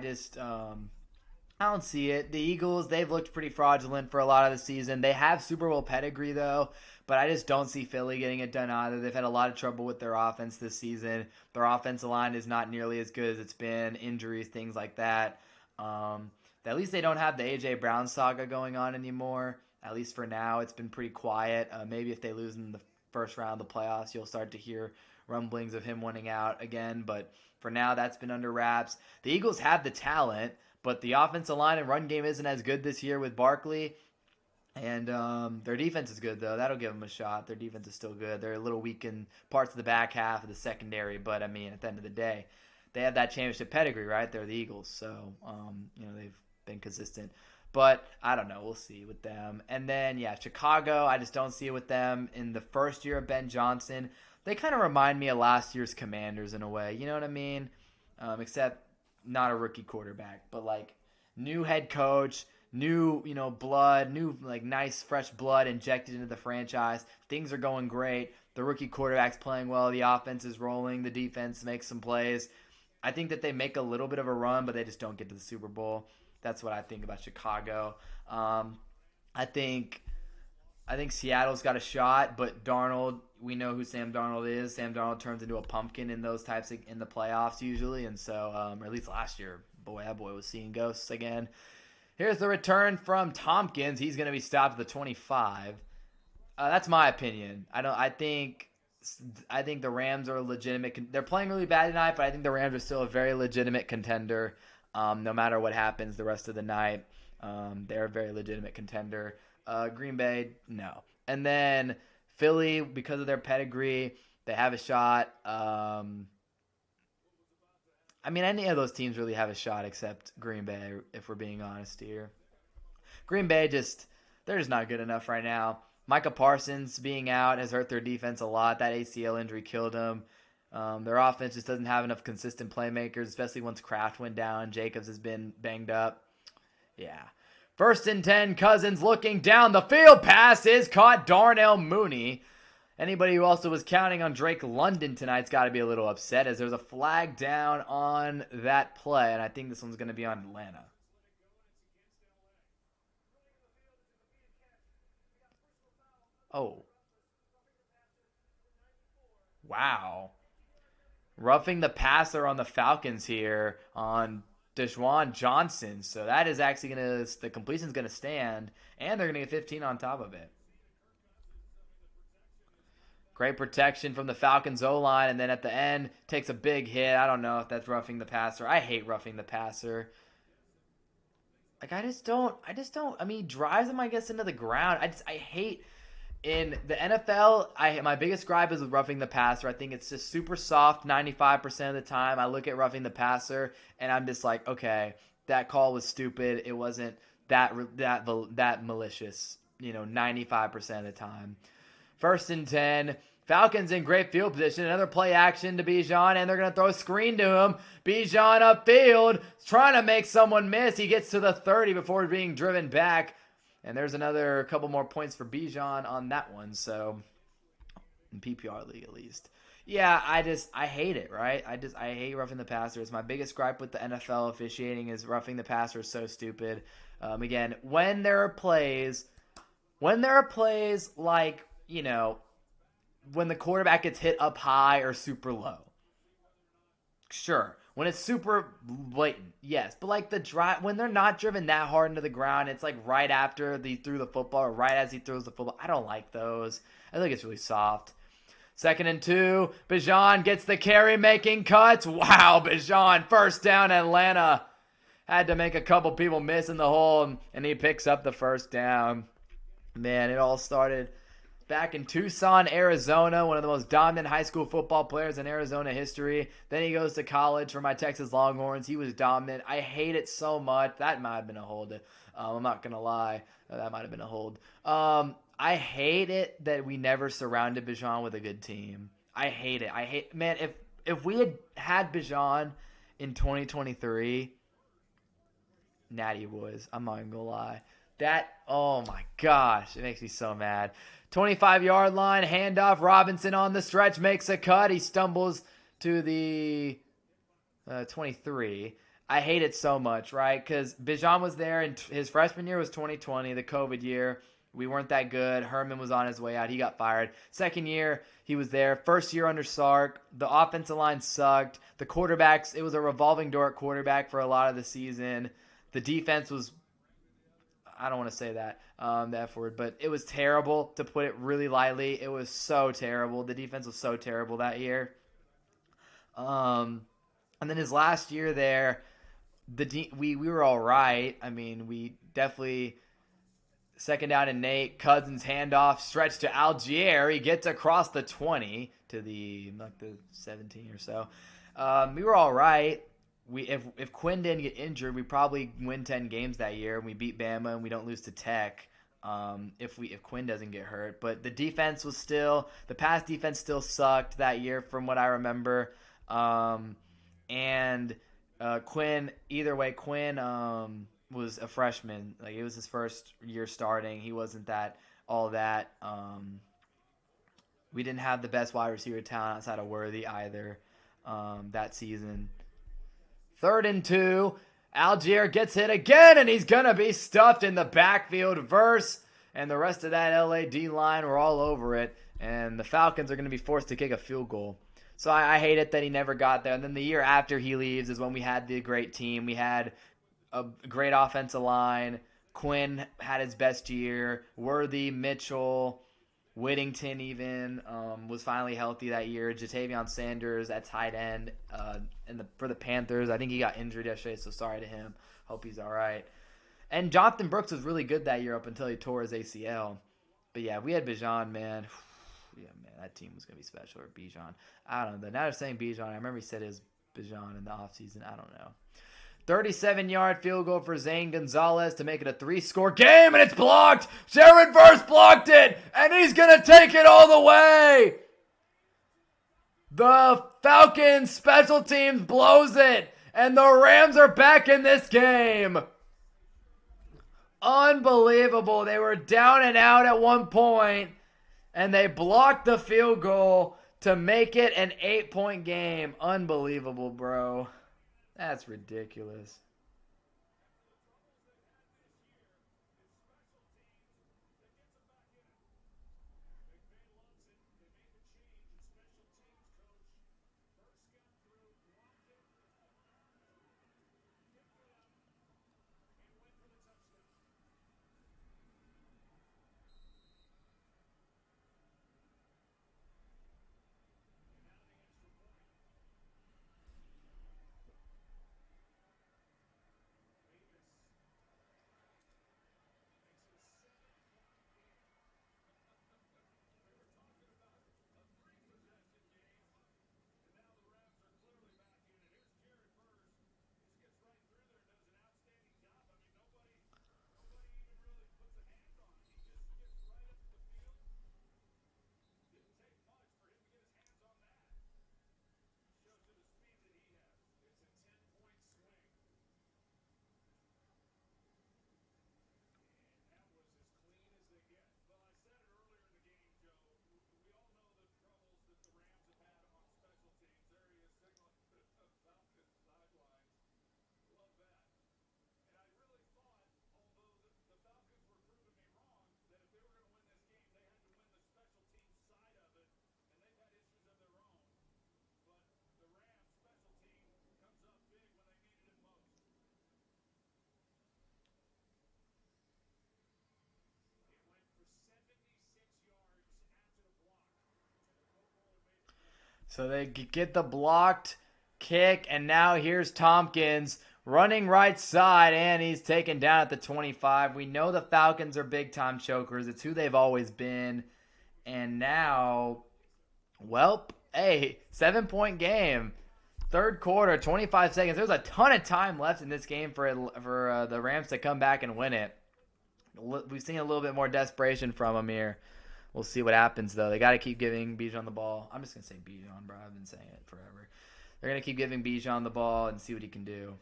don't see it. The Eagles, they've looked pretty fraudulent for a lot of the season. They have Super Bowl pedigree, though, but I just don't see Philly getting it done either. They've had a lot of trouble with their offense this season. Their offensive line is not nearly as good as it's been. Injuries, things like that. At least they don't have the A.J. Brown saga going on anymore. At least for now, it's been pretty quiet. Maybe if they lose in the first round of the playoffs, you'll start to hear rumblings of him wanting out again, but for now that's been under wraps. The Eagles have the talent, but the offensive line and run game isn't as good this year with Barkley. And their defense is good, though. That'll give them a shot. Their defense is still good. They're a little weak in parts of the back half of the secondary, but, I mean, at the end of the day, they have that championship pedigree, right? They're the Eagles, so, they've been consistent. But I don't know. We'll see with them. And then, yeah, Chicago, I just don't see it with them. In the first year of Ben Johnson, they kind of remind me of last year's Commanders in a way. You know what I mean? Except not a rookie quarterback, but, like, new head coach, new, blood, new, like, nice, fresh blood injected into the franchise. Things are going great. The rookie quarterback's playing well. The offense is rolling. The defense makes some plays. I think that they make a little bit of a run, but they just don't get to the Super Bowl. That's what I think about Chicago. I think Seattle's got a shot, but Darnold, we know who Sam Darnold is. Sam Darnold turns into a pumpkin in those types in the playoffs usually, and so, or at least last year, that boy was seeing ghosts again. Here's the return from Tompkins. He's going to be stopped at the 25. That's my opinion. I think the Rams are a legitimate. They're playing really bad tonight, but I think the Rams are still a very legitimate contender. No matter what happens the rest of the night, they're a very legitimate contender. Green Bay, no. And then Philly, because of their pedigree, they have a shot. Any of those teams really have a shot except Green Bay, if we're being honest here. Green Bay, they're just not good enough right now. Micah Parsons being out has hurt their defense a lot. That ACL injury killed them. Their offense just doesn't have enough consistent playmakers, especially once Kraft went down. Jacobs has been banged up. Yeah. 1st and 10, Cousins looking down the field. Pass is caught. Darnell Mooney. Anybody who also was counting on Drake London tonight's got to be a little upset as there's a flag down on that play, and I think this one's going to be on Atlanta. Oh. Wow. Roughing the passer on the Falcons here on Deshaun Johnson. So that is actually the completion's going to stand, and they're going to get 15 on top of it. Great protection from the Falcons O-line, and then at the end, takes a big hit. I don't know if that's roughing the passer. I hate roughing the passer. Like, I just don't. He drives him, I guess, into the ground. I hate. In the NFL, my biggest gripe is with roughing the passer. I think it's just super soft 95% of the time. I look at roughing the passer, and I'm just like, okay, that call was stupid. It wasn't that malicious, 95% of the time. 1st and 10. Falcons in great field position. Another play action to Bijan, and they're going to throw a screen to him. Bijan upfield, trying to make someone miss. He gets to the 30 before being driven back. And there's another couple more points for Bijan on that one. So, in PPR league at least. Yeah, I hate it, right? I hate roughing the passer. It's my biggest gripe with the NFL officiating is roughing the passer is so stupid. Again, when there are plays like, when the quarterback gets hit up high or super low. Sure. When it's super blatant, yes. But like the drive, when they're not driven that hard into the ground, it's like right after he threw the football or right as he throws the football. I don't like those. I think it's really soft. 2nd and 2. Bijan gets the carry, making cuts. Wow, Bijan, 1st down Atlanta. Had to make a couple people miss in the hole, and he picks up the 1st down. Man, it all started back in Tucson, Arizona, one of the most dominant high school football players in Arizona history. Then he goes to college for my Texas Longhorns. He was dominant. I hate it so much. That might have been a hold. I'm not going to lie. That might have been a hold. I hate it that we never surrounded Bijan with a good team. I hate it. Man, if we had Bijan in 2023, Natty boys, I'm not even going to lie. Oh my gosh, it makes me so mad. 25-yard line, handoff. Robinson on the stretch, makes a cut. He stumbles to the 23. I hate it so much, right? Because Bijan was there, and his freshman year was 2020, the COVID year. We weren't that good. Herman was on his way out. He got fired. 2nd year, he was there. 1st year under Sark. The offensive line sucked. The quarterbacks, it was a revolving door at quarterback for a lot of the season. The defense was, I don't want to say that, the F word, but it was terrible, to put it really lightly. It was so terrible. The defense was so terrible that year. And then his last year there, we were all right. I mean, we definitely second down and Nate Cousins handoff stretch to Algier. He gets across the 20 to the 17 or so. We were all right. We if Quinn didn't get injured, we probably win 10 games that year. And we beat Bama and we don't lose to Tech. If Quinn doesn't get hurt, but the pass defense still sucked that year from what I remember. And Quinn, either way, Quinn was a freshman. Like it was his first year starting. He wasn't all that. We didn't have the best wide receiver talent outside of Worthy either that season. 3rd and 2. Algier gets hit again, and he's going to be stuffed in the backfield. Verse and the rest of that LA D line were all over it, and the Falcons are going to be forced to kick a field goal. So I hate it that he never got there. And then the year after he leaves is when we had the great team. We had a great offensive line. Quinn had his best year. Worthy, Mitchell, Whittington even was finally healthy that year. Jatavion Sanders at tight end for the Panthers. I think he got injured yesterday, so sorry to him. Hope he's all right. And Jonathan Brooks was really good that year up until he tore his ACL. But yeah, we had Bijan, man. Yeah, man, that team was going to be special. Or Bijan. I don't know. Now they're saying Bijan. I remember he said it was Bijan in the offseason. I don't know. 37-yard field goal for Zane Gonzalez to make it a 3-score game, and it's blocked. Jared Verse blocked it, and he's going to take it all the way. The Falcons special teams blows it, and the Rams are back in this game. Unbelievable. They were down and out at one point, and they blocked the field goal to make it an 8-point game. Unbelievable, bro. That's ridiculous. So they get the blocked kick, and now here's Tompkins running right side, and he's taken down at the 25. We know the Falcons are big-time chokers. It's who they've always been. And now, well, hey, 7-point game. 3rd quarter, 25 seconds. There's a ton of time left in this game for the Rams to come back and win it. We've seen a little bit more desperation from them here. We'll see what happens, though. They got to keep giving Bijan the ball. I'm just going to say Bijan, bro. I've been saying it forever. They're going to keep giving Bijan the ball and see what he can do.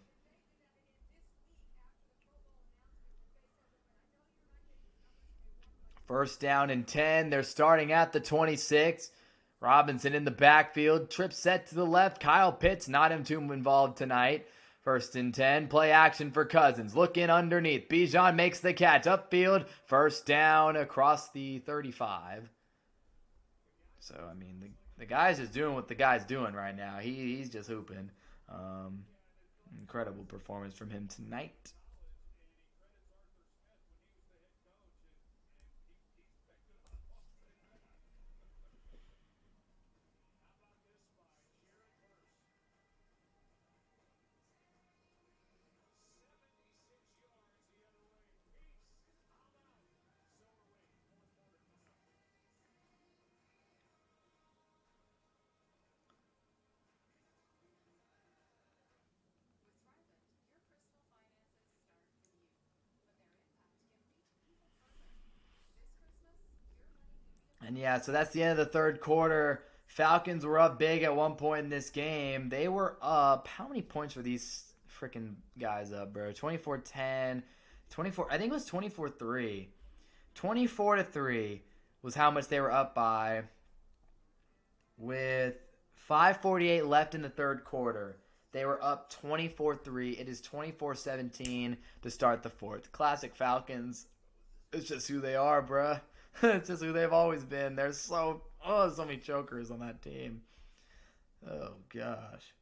First down and 10. They're starting at the 26. Robinson in the backfield. Trip set to the left. Kyle Pitts, not him too involved tonight. 1st and 10. Play action for Cousins. Looking underneath. Bijan makes the catch. Upfield. 1st down across the 35. So, I mean, the guy's just doing what the guy's doing right now. He's just hooping. Incredible performance from him tonight. And yeah, so that's the end of the third quarter. Falcons were up big at one point in this game. They were up. How many points were these freaking guys up, bro? 24-10. 24. I think it was 24-3. 24-3 was how much they were up by with 5:48 left in the third quarter. They were up 24-3. It is 24-17 to start the fourth. Classic Falcons. It's just who they are, bruh. It's just who they've always been. There's so many chokers on that team. Oh, gosh.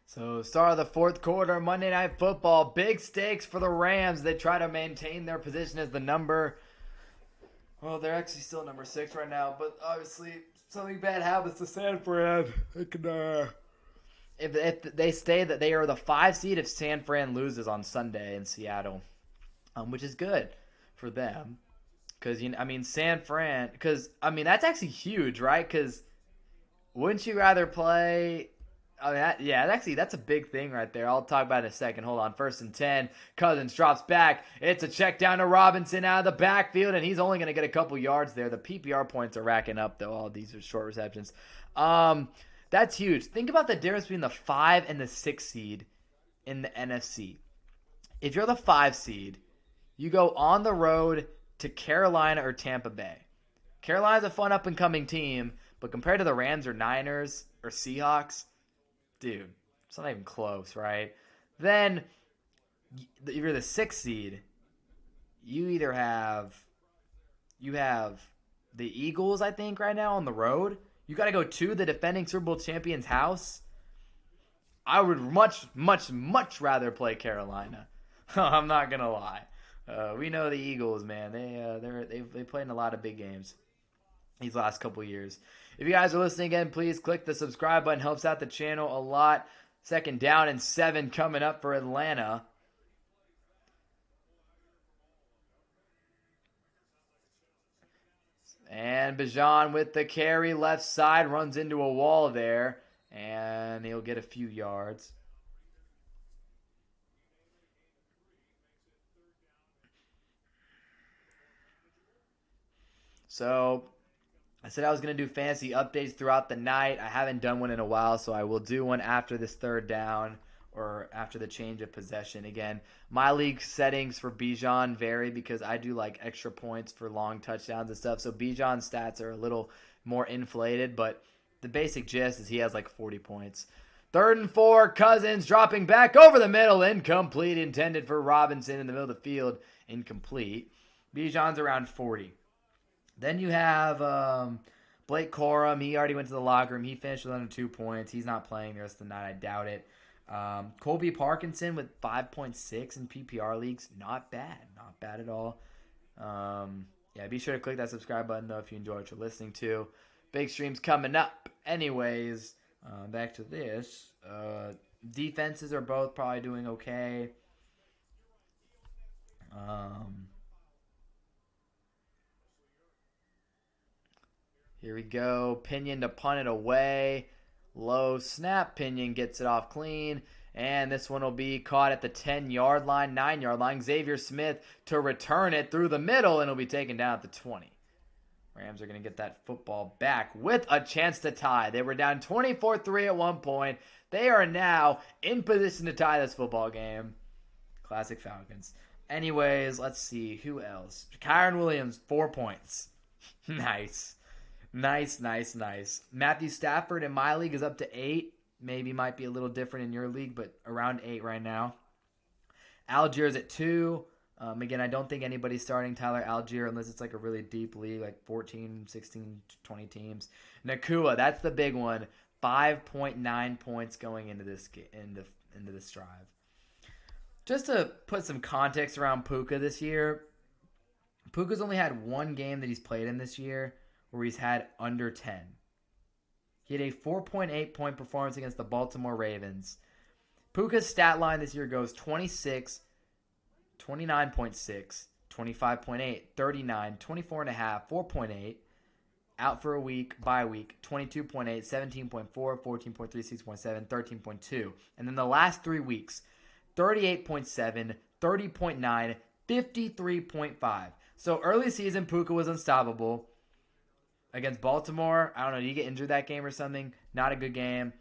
So, start of the fourth quarter, Monday Night Football. Big stakes for the Rams. They try to maintain their position as the number. Well, they're actually still number 6 right now, but obviously something bad happens to San Fran. They can, if they stay that they are the 5 seed if San Fran loses on Sunday in Seattle, which is good for them. Because, San Fran, that's actually huge, right? Because wouldn't you rather play... that's a big thing right there. I'll talk about it in a second. Hold on. 1st and 10. Cousins drops back. It's a check down to Robinson out of the backfield, and he's only going to get a couple yards there. The PPR points are racking up, though. All these are short receptions. That's huge. Think about the difference between the 5 and the 6 seed in the NFC. If you're the 5 seed, you go on the road to Carolina or Tampa Bay. Carolina's a fun up-and-coming team, but compared to the Rams or Niners or Seahawks, dude, it's not even close, right? Then, if you're the 6th seed, you have the Eagles, I think, right now on the road. You got to go to the defending Super Bowl champions' house. I would much, much, much rather play Carolina. I'm not gonna lie. We know the Eagles, man. They played in a lot of big games these last couple years. If you guys are listening again, please click the subscribe button. Helps out the channel a lot. 2nd down and 7 coming up for Atlanta. And Bijan with the carry. Left side runs into a wall there. And he'll get a few yards. So, I said I was going to do fantasy updates throughout the night. I haven't done one in a while, so I will do one after this 3rd down or after the change of possession. Again, my league settings for Bijan vary because I do like extra points for long touchdowns and stuff. So Bijan's stats are a little more inflated, but the basic gist is he has like 40 points. 3rd and 4, Cousins dropping back over the middle. Incomplete, intended for Robinson in the middle of the field. Incomplete. Bijan's around 40. Then you have Blake Corum. He already went to the locker room. He finished with under 2 points. He's not playing the rest of the night. I doubt it. Colby Parkinson with 5.6 in PPR leagues. Not bad. Not bad at all. Be sure to click that subscribe button, though, if you enjoy what you're listening to. Big streams coming up. Anyways, back to this. Defenses are both probably doing okay. Here we go. Pinion to punt it away. Low snap. Pinion gets it off clean. And this one will be caught at the 10-yard line, 9-yard line. Xavier Smith to return it through the middle, and it'll be taken down at the 20. Rams are going to get that football back with a chance to tie. They were down 24-3 at one point. They are now in position to tie this football game. Classic Falcons. Anyways, let's see. Who else? Kyron Williams, 4 points. Nice. Nice, nice, nice. Matthew Stafford in my league is up to 8. Maybe might be a little different in your league, but around 8 right now. Algiers at 2. Again, I don't think anybody's starting Tyler Algier unless it's like a really deep league, like 14, 16, 20 teams. Nakua, that's the big one. 5.9 points going into this into this drive. Just to put some context around Puka this year, Puka's only had one game that he's played in this year where he's had under 10. He had a 4.8 point performance against the Baltimore Ravens. Puka's stat line this year goes 26, 29.6, 25.8, 39, 24.5, 4.8, out for a week, bye week, 22.8, 17.4, 14.3, 6.7, 13.2. And then the last 3 weeks, 38.7, 30.9, 53.5. So early season, Puka was unstoppable. Against Baltimore, I don't know, did he get injured that game or something? Not a good game.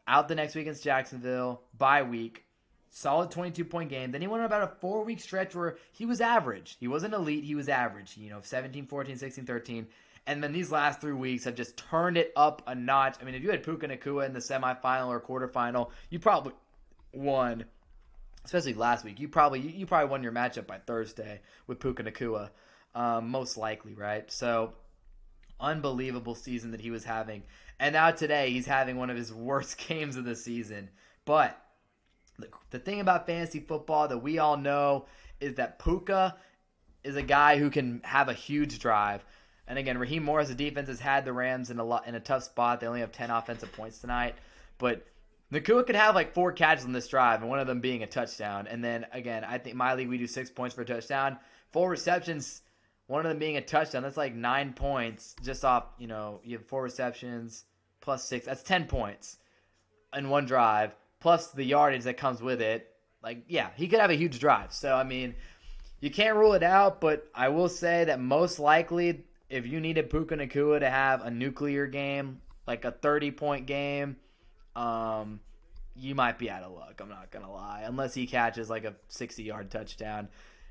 Out the next week against Jacksonville, bye week. Solid 22-point game. Then he went on about a 4-week stretch where he was average. He wasn't elite, he was average. 17, 14, 16, 13. And then these last 3 weeks have just turned it up a notch. I mean, if you had Puka Nacua in the semifinal or quarterfinal, you probably won. Especially last week. You probably won your matchup by Thursday with Puka Nacua. Most likely, right? So, unbelievable season that he was having. And now today, he's having one of his worst games of the season. But the thing about fantasy football that we all know is that Puka is a guy who can have a huge drive. And again, Raheem Morris, the defense has had the Rams in a tough spot. They only have 10 offensive points tonight. But Nacua could have like 4 catches on this drive, and one of them being a touchdown. And then, again, I think my league we do 6 points for a touchdown. 4 receptions, one of them being a touchdown. That's like 9 points just off, you have 4 receptions plus 6. That's 10 points in one drive, plus the yardage that comes with it. Like, yeah, he could have a huge drive. So, I mean, you can't rule it out, but I will say that most likely if you needed Puka Nacua to have a nuclear game, like a 30-point game, you might be out of luck. I'm not going to lie. Unless he catches like a 60-yard touchdown,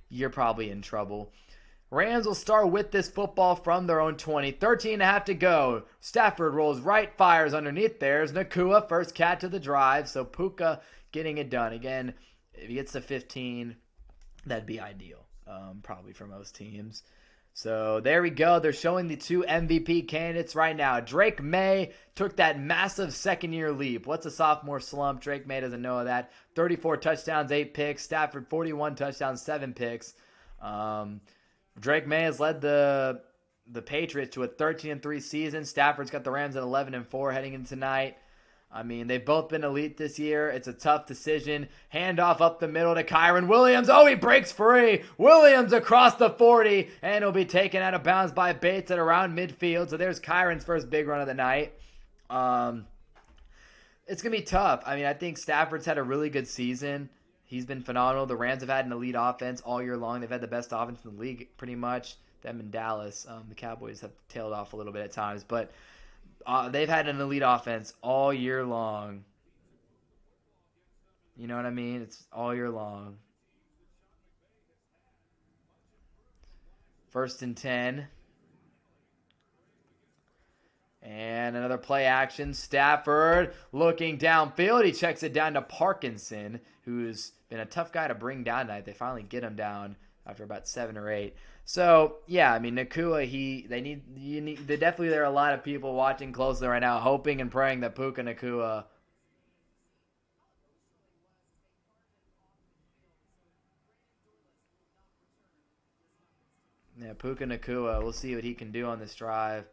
you're probably in trouble. Rams will start with this football from their own 20. 13.5 to go. Stafford rolls right, fires underneath. There's Nacua, first catch of the drive. So Puka getting it done. Again, if he gets to 15, that'd be ideal, probably for most teams. So there we go. They're showing the 2 MVP candidates right now. Drake May took that massive second-year leap. What's a sophomore slump? Drake May doesn't know that. 34 touchdowns, 8 picks. Stafford, 41 touchdowns, 7 picks. Drake May has led the Patriots to a 13-3 season. Stafford's got the Rams at 11-4 heading into tonight. I mean, they've both been elite this year. It's a tough decision. Handoff up the middle to Kyron Williams. Oh, he breaks free. Williams across the 40, and he'll be taken out of bounds by Bates at around midfield. So there's Kyron's first big run of the night. It's going to be tough. I mean, I think Stafford's had a really good season. He's been phenomenal. The Rams have had an elite offense all year long. They've had the best offense in the league pretty much. Them in Dallas. The Cowboys have tailed off a little bit at times, but they've had an elite offense all year long. You know what I mean? It's all year long. 1st and 10. And another play action. Stafford looking downfield. He checks it down to Parkinson, who's been a tough guy to bring down tonight. They finally get him down after about 7 or 8. So, yeah, I mean, Nacua, there are a lot of people watching closely right now, hoping and praying that Puka Nacua we'll see what he can do on this drive.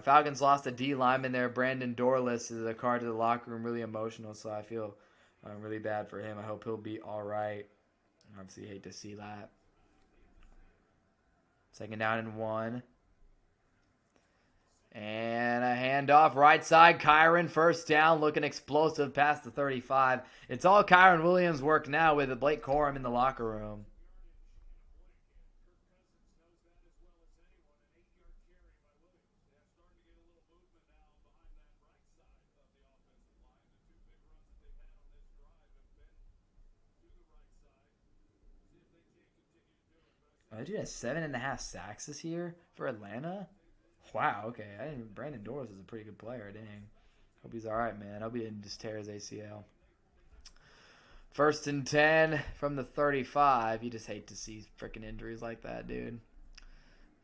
Falcons lost a D lineman there. Brandon Dorless is a card to the locker room, really emotional, so I feel really bad for him. I hope he'll be all right. Obviously, hate to see that. 2nd down and 1. And a handoff right side. Kyron, first down, looking explosive past the 35. It's all Kyron Williams' work now with Blake Corum in the locker room. Oh, dude has 7.5 sacks this year for Atlanta. Wow, okay. I didn't. Brandon Doris is a pretty good player. Dang. Hope he's all right, man. Hope he didn't just tear his ACL. 1st and 10 from the 35. You just hate to see freaking injuries like that, dude.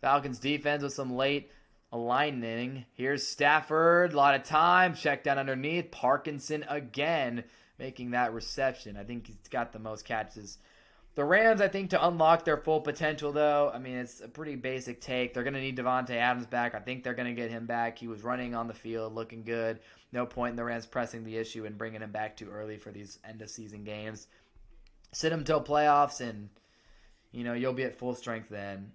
Falcons defense with some late aligning. Here's Stafford. A lot of time. Check down underneath. Parkinson again making that reception. I think he's got the most catches. The Rams, I think, to unlock their full potential, though, I mean, it's a pretty basic take. They're going to need Devontae Adams back. I think they're going to get him back. He was running on the field, looking good. No point in the Rams pressing the issue and bringing him back too early for these end-of-season games. Sit him till playoffs, and, you'll be at full strength then.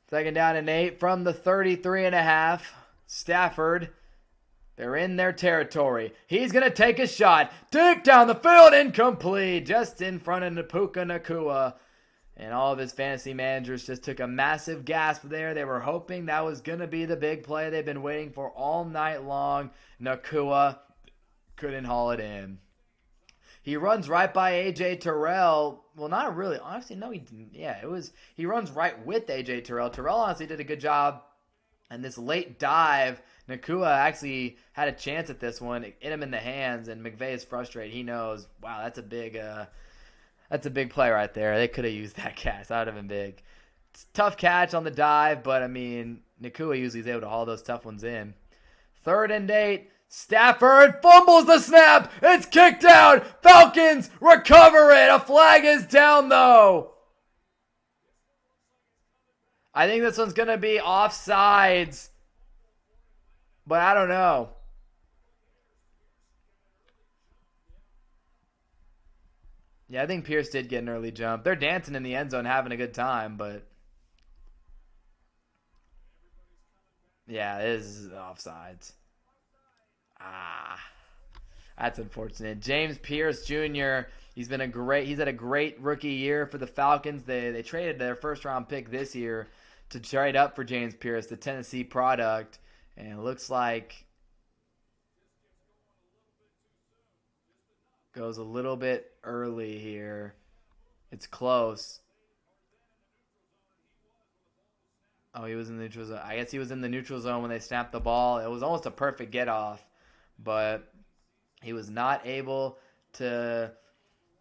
Second down and 8 from the 33.5. Stafford. They're in their territory. He's going to take a shot. Deep down the field, incomplete. Just in front of Puka Nacua. And all of his fantasy managers just took a massive gasp there. They were hoping that was going to be the big play they've been waiting for all night long. Nacua couldn't haul it in. He runs right by A.J. Terrell. Well, not really. Honestly, no, he didn't. Yeah, he runs right with A.J. Terrell. Terrell honestly did a good job. And this late dive, Nacua actually had a chance at this one. It hit him in the hands, and McVay is frustrated. He knows, wow, that's a big play right there. They could have used that catch. That would have been big. It's a tough catch on the dive, but, I mean, Nacua usually is able to haul those tough ones in. 3rd and 8. Stafford fumbles the snap. It's kicked out. Falcons recover it. A flag is down, though. I think this one's going to be offsides, but I don't know. Yeah, I think Pierce did get an early jump. They're dancing in the end zone, having a good time, but yeah, this is offsides. That's unfortunate. James Pierce Jr. He's had a great rookie year for the Falcons. They traded their 1st-round pick this year to trade up for James Pierce, the Tennessee product, and it looks like goes a little bit early here. It's close. Oh, he was in the neutral zone. I guess he was in the neutral zone when they snapped the ball. It was almost a perfect get-off, but he was not able to.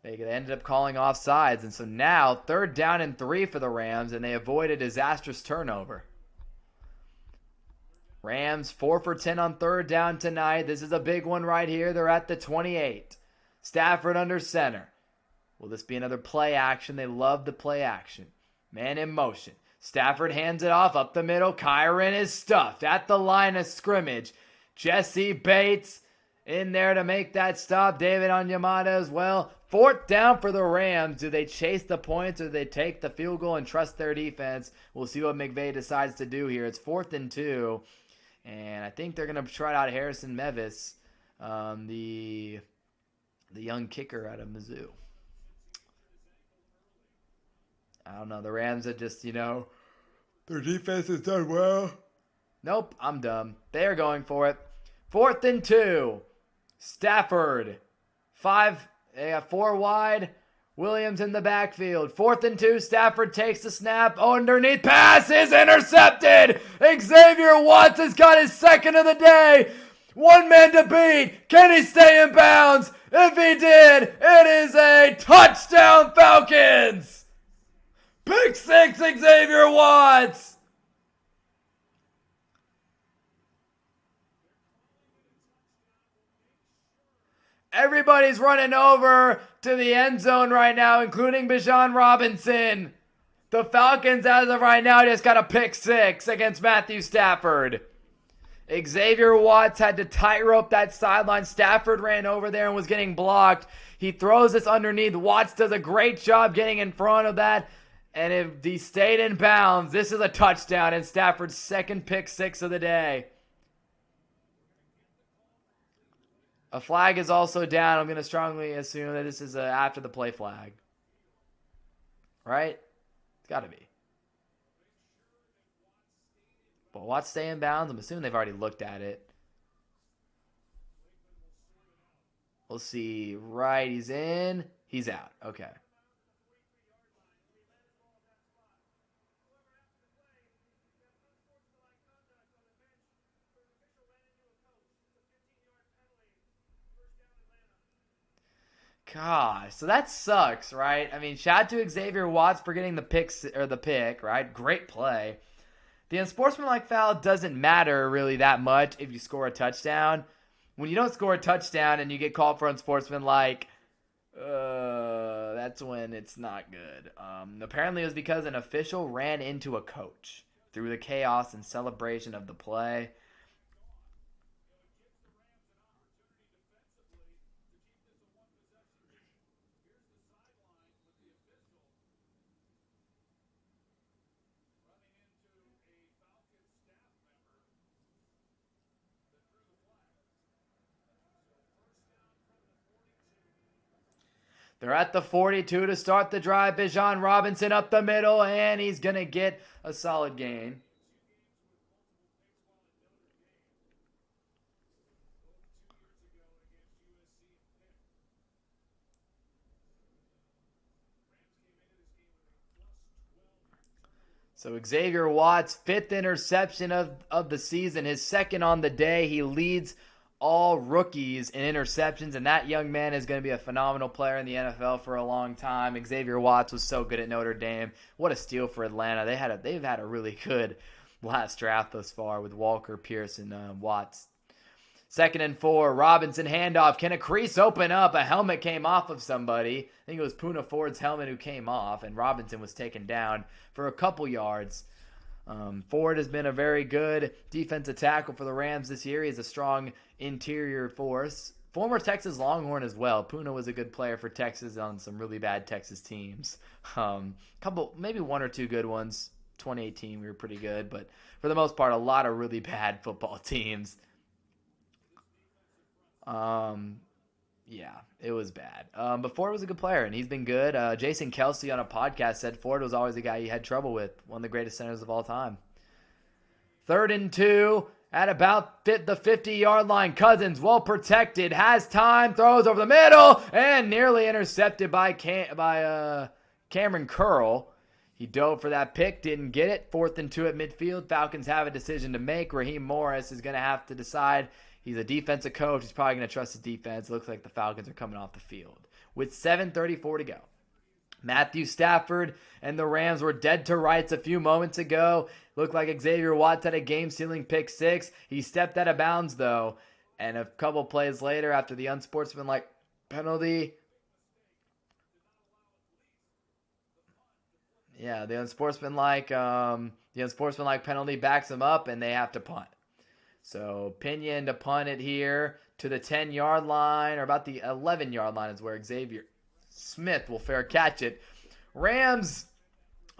They ended up calling offsides, and so now 3rd down and 3 for the Rams, and they avoid a disastrous turnover. Rams 4 for 10 on 3rd down tonight. This is a big one right here. They're at the 28. Stafford under center. Will this be another play action? They love the play action. Man in motion. Stafford hands it off up the middle. Kyren is stuffed at the line of scrimmage. Jesse Bates in there to make that stop. David Onyemata as well. 4th down for the Rams. Do they chase the points or do they take the field goal and trust their defense? We'll see what McVay decides to do here. It's 4th and 2. And I think they're going to try out Harrison Mevis, the young kicker out of Mizzou. I don't know. The Rams are just, their defense has done well. Nope, I'm dumb. They're going for it. 4th and 2. Stafford. 4 wide. Williams in the backfield. 4th and 2. Stafford takes the snap. Underneath. Pass is intercepted. Xavier Watts has got his 2nd of the day. One man to beat. Can he stay in bounds? If he did, it is a touchdown Falcons. Pick 6, Xavier Watts. Everybody's running over to the end zone right now, including Bijan Robinson. The Falcons, as of right now, just got a pick 6 against Matthew Stafford. Xavier Watts had to tightrope that sideline. Stafford ran over there and was getting blocked. He throws this underneath. Watts does a great job getting in front of that. And if he stayed in bounds, this is a touchdown and Stafford's 2nd pick 6 of the day. A flag is also down. I'm going to strongly assume that this is after the play flag. Right? It's got to be. football. Watch stay in bounds. I'm assuming they've already looked at it. We'll see. Right, he's in. He's out. Okay. Gosh, so that sucks, right? I mean, shout out to Xavier Watts for getting the pick, right? Great play. The unsportsmanlike foul doesn't matter really that much if you score a touchdown. When you don't score a touchdown and you get called for unsportsmanlike, that's when it's not good. Apparently, it was because an official ran into a coach through the chaos and celebration of the play. They're at the 42 to start the drive. Bijan Robinson up the middle, and he's going to get a solid gain. So Xavier Watts, fifth interception of the season, his second on the day. He leads all rookies in interceptions, and that young man is going to be a phenomenal player in the NFL for a long time. Xavier Watts was so good at Notre Dame. What a steal for Atlanta. They've had a really good last draft thus far with Walker, Pierce, and Watts. 2nd and 4, Robinson handoff. Can a crease open up? A helmet came off of somebody. I think it was Poona Ford's helmet who came off, and Robinson was taken down for a couple yards. Ford has been a very good defensive tackle for the Rams this year. He has a strong interior force. Former Texas Longhorn as well. Poona was a good player for Texas on some really bad Texas teams. Maybe one or two good ones. 2018 we were pretty good, but for the most part, a lot of really bad football teams. Yeah, it was bad. But Ford was a good player, and he's been good. Jason Kelsey on a podcast said Ford was always the guy he had trouble with, one of the greatest centers of all time. 3rd and 2 at about the 50-yard line. Cousins, well protected, has time, throws over the middle, and nearly intercepted by Cameron Curl. He dove for that pick, didn't get it. 4th and 2 at midfield. Falcons have a decision to make. Raheem Morris is going to have to decide. He's a defensive coach. He's probably going to trust his defense. It looks like the Falcons are coming off the field with 7:34 to go. Matthew Stafford and the Rams were dead to rights a few moments ago. Looked like Xavier Watts had a game-sealing pick six. He stepped out of bounds, though. And a couple plays later, after the unsportsmanlike penalty, the unsportsmanlike penalty backs him up, and they have to punt. So Pinion to punt it here to the 10-yard line, or about the 11-yard line is where Xavier Smith will fair catch it. Rams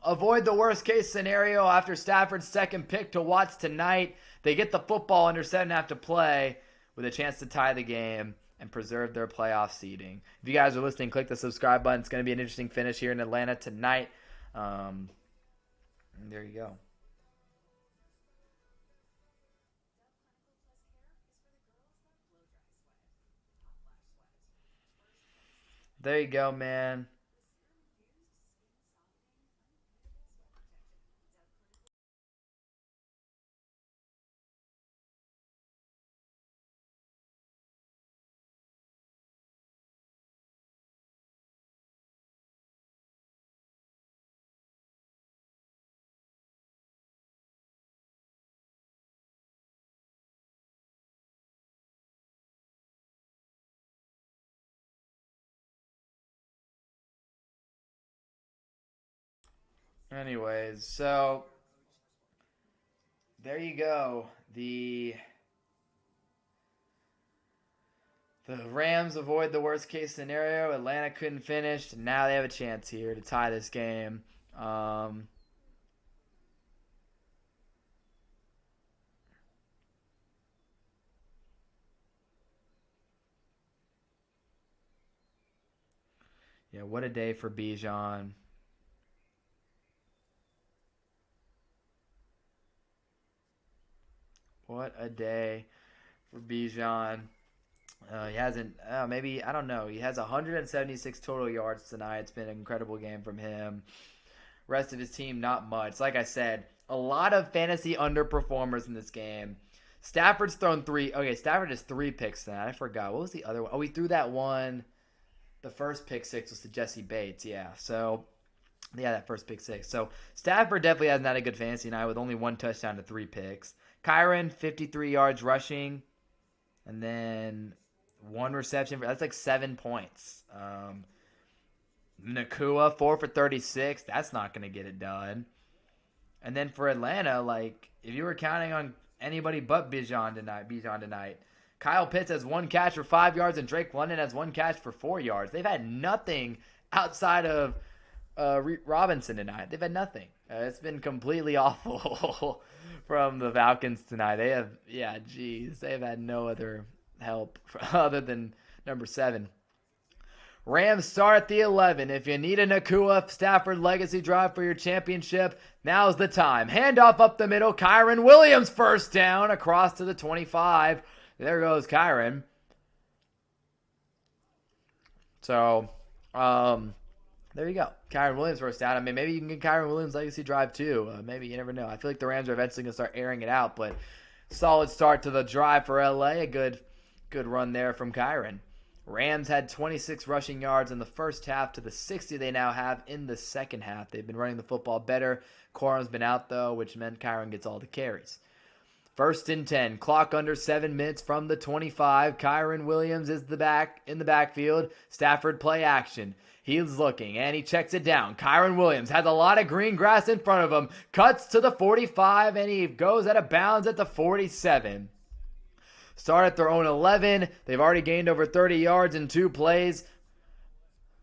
avoid the worst-case scenario after Stafford's second pick to Watts tonight. They get the football under 7.5 to play with a chance to tie the game and preserve their playoff seeding. If you guys are listening, click the subscribe button. It's going to be an interesting finish here in Atlanta tonight. There you go. There you go, man. Anyways, so there you go. The Rams avoid the worst case scenario. Atlanta couldn't finish. Now they have a chance here to tie this game. Yeah, what a day for Bijan. What a day for Bijan. He hasn't, maybe, I don't know. He has 176 total yards tonight. It's been an incredible game from him. Rest of his team, not much. Like I said, a lot of fantasy underperformers in this game. Stafford's thrown 3. Okay, Stafford has 3 picks tonight. I forgot. What was the other one? Oh, he threw that one. The first pick 6 was to Jesse Bates. Yeah, so, yeah, that first pick 6. So, Stafford definitely hasn't had a good fantasy night with only 1 touchdown to 3 picks. Kyren, 53 yards rushing. And then 1 reception. That's like 7 points. Nakua, 4 for 36. That's not going to get it done. And then for Atlanta, like, if you were counting on anybody but Bijan tonight, Kyle Pitts has 1 catch for 5 yards and Drake London has 1 catch for 4 yards. They've had nothing outside of Robinson tonight. They've had nothing. It's been completely awful from the Falcons tonight. They've had no other help other than number 7. Rams start at the 11. If you need a Nakua Stafford legacy drive for your championship, now's the time. Handoff up the middle. Kyren Williams first down across to the 25. There goes Kyren. So, there you go. Kyren Williams first down. I mean, maybe you can get Kyren Williams legacy drive too. Maybe, you never know. I feel like the Rams are eventually going to start airing it out, but solid start to the drive for LA. A good run there from Kyren. Rams had 26 rushing yards in the first half to the 60 they now have in the second half. They've been running the football better. Corum's been out, though, which meant Kyren gets all the carries. 1st and 10. Clock under 7 minutes from the 25. Kyren Williams is in the backfield. Stafford play action. He's looking, and he checks it down. Kyren Williams has a lot of green grass in front of him. Cuts to the 45, and he goes out of bounds at the 47. Start at their own 11. They've already gained over 30 yards in 2 plays.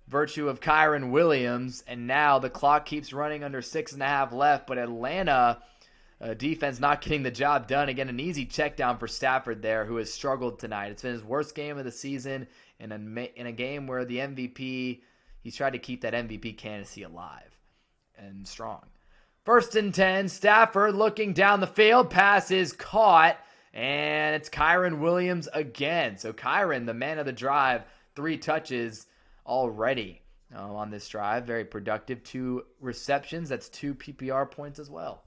Virtue of Kyren Williams. And now the clock keeps running under 6.5 left. But Atlanta defense not getting the job done. Again, an easy check down for Stafford there, who has struggled tonight. It's been his worst game of the season in a game where the MVP, he's tried to keep that MVP candidacy alive and strong. 1st and 10. Stafford looking down the field. Pass is caught. And it's Kyren Williams again. So Kyren, the man of the drive, 3 touches already on this drive. Very productive. 2 receptions. That's 2 PPR points as well.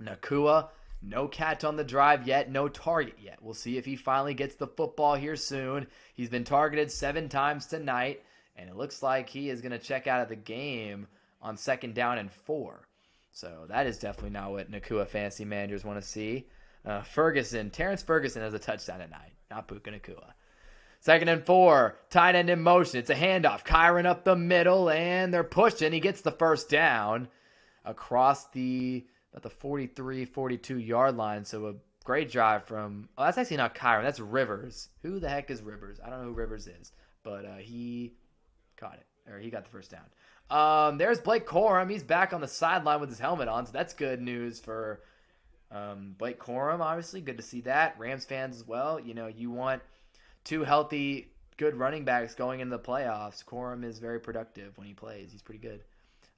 Nakua, no catch on the drive yet. No target yet. We'll see if he finally gets the football here soon. He's been targeted 7 times tonight. And it looks like he is going to check out of the game on 2nd down and 4. So that is definitely not what Nakua fantasy managers want to see. Terrence Ferguson has a touchdown tonight, not Puka Nakua. 2nd and 4, tight end in motion. It's a handoff. Kyren up the middle, and they're pushing. He gets the first down across about the 43, 42-yard line. So a great drive from, that's actually not Kyren. That's Rivers. Who the heck is Rivers? I don't know who Rivers is, but he caught it, or he got the first down. There's Blake Corum. He's back on the sideline with his helmet on, so that's good news for Blake Corum, obviously. Good to see that. Rams fans as well. You know, you want 2 healthy, good running backs going into the playoffs. Corum is very productive when he plays. He's pretty good.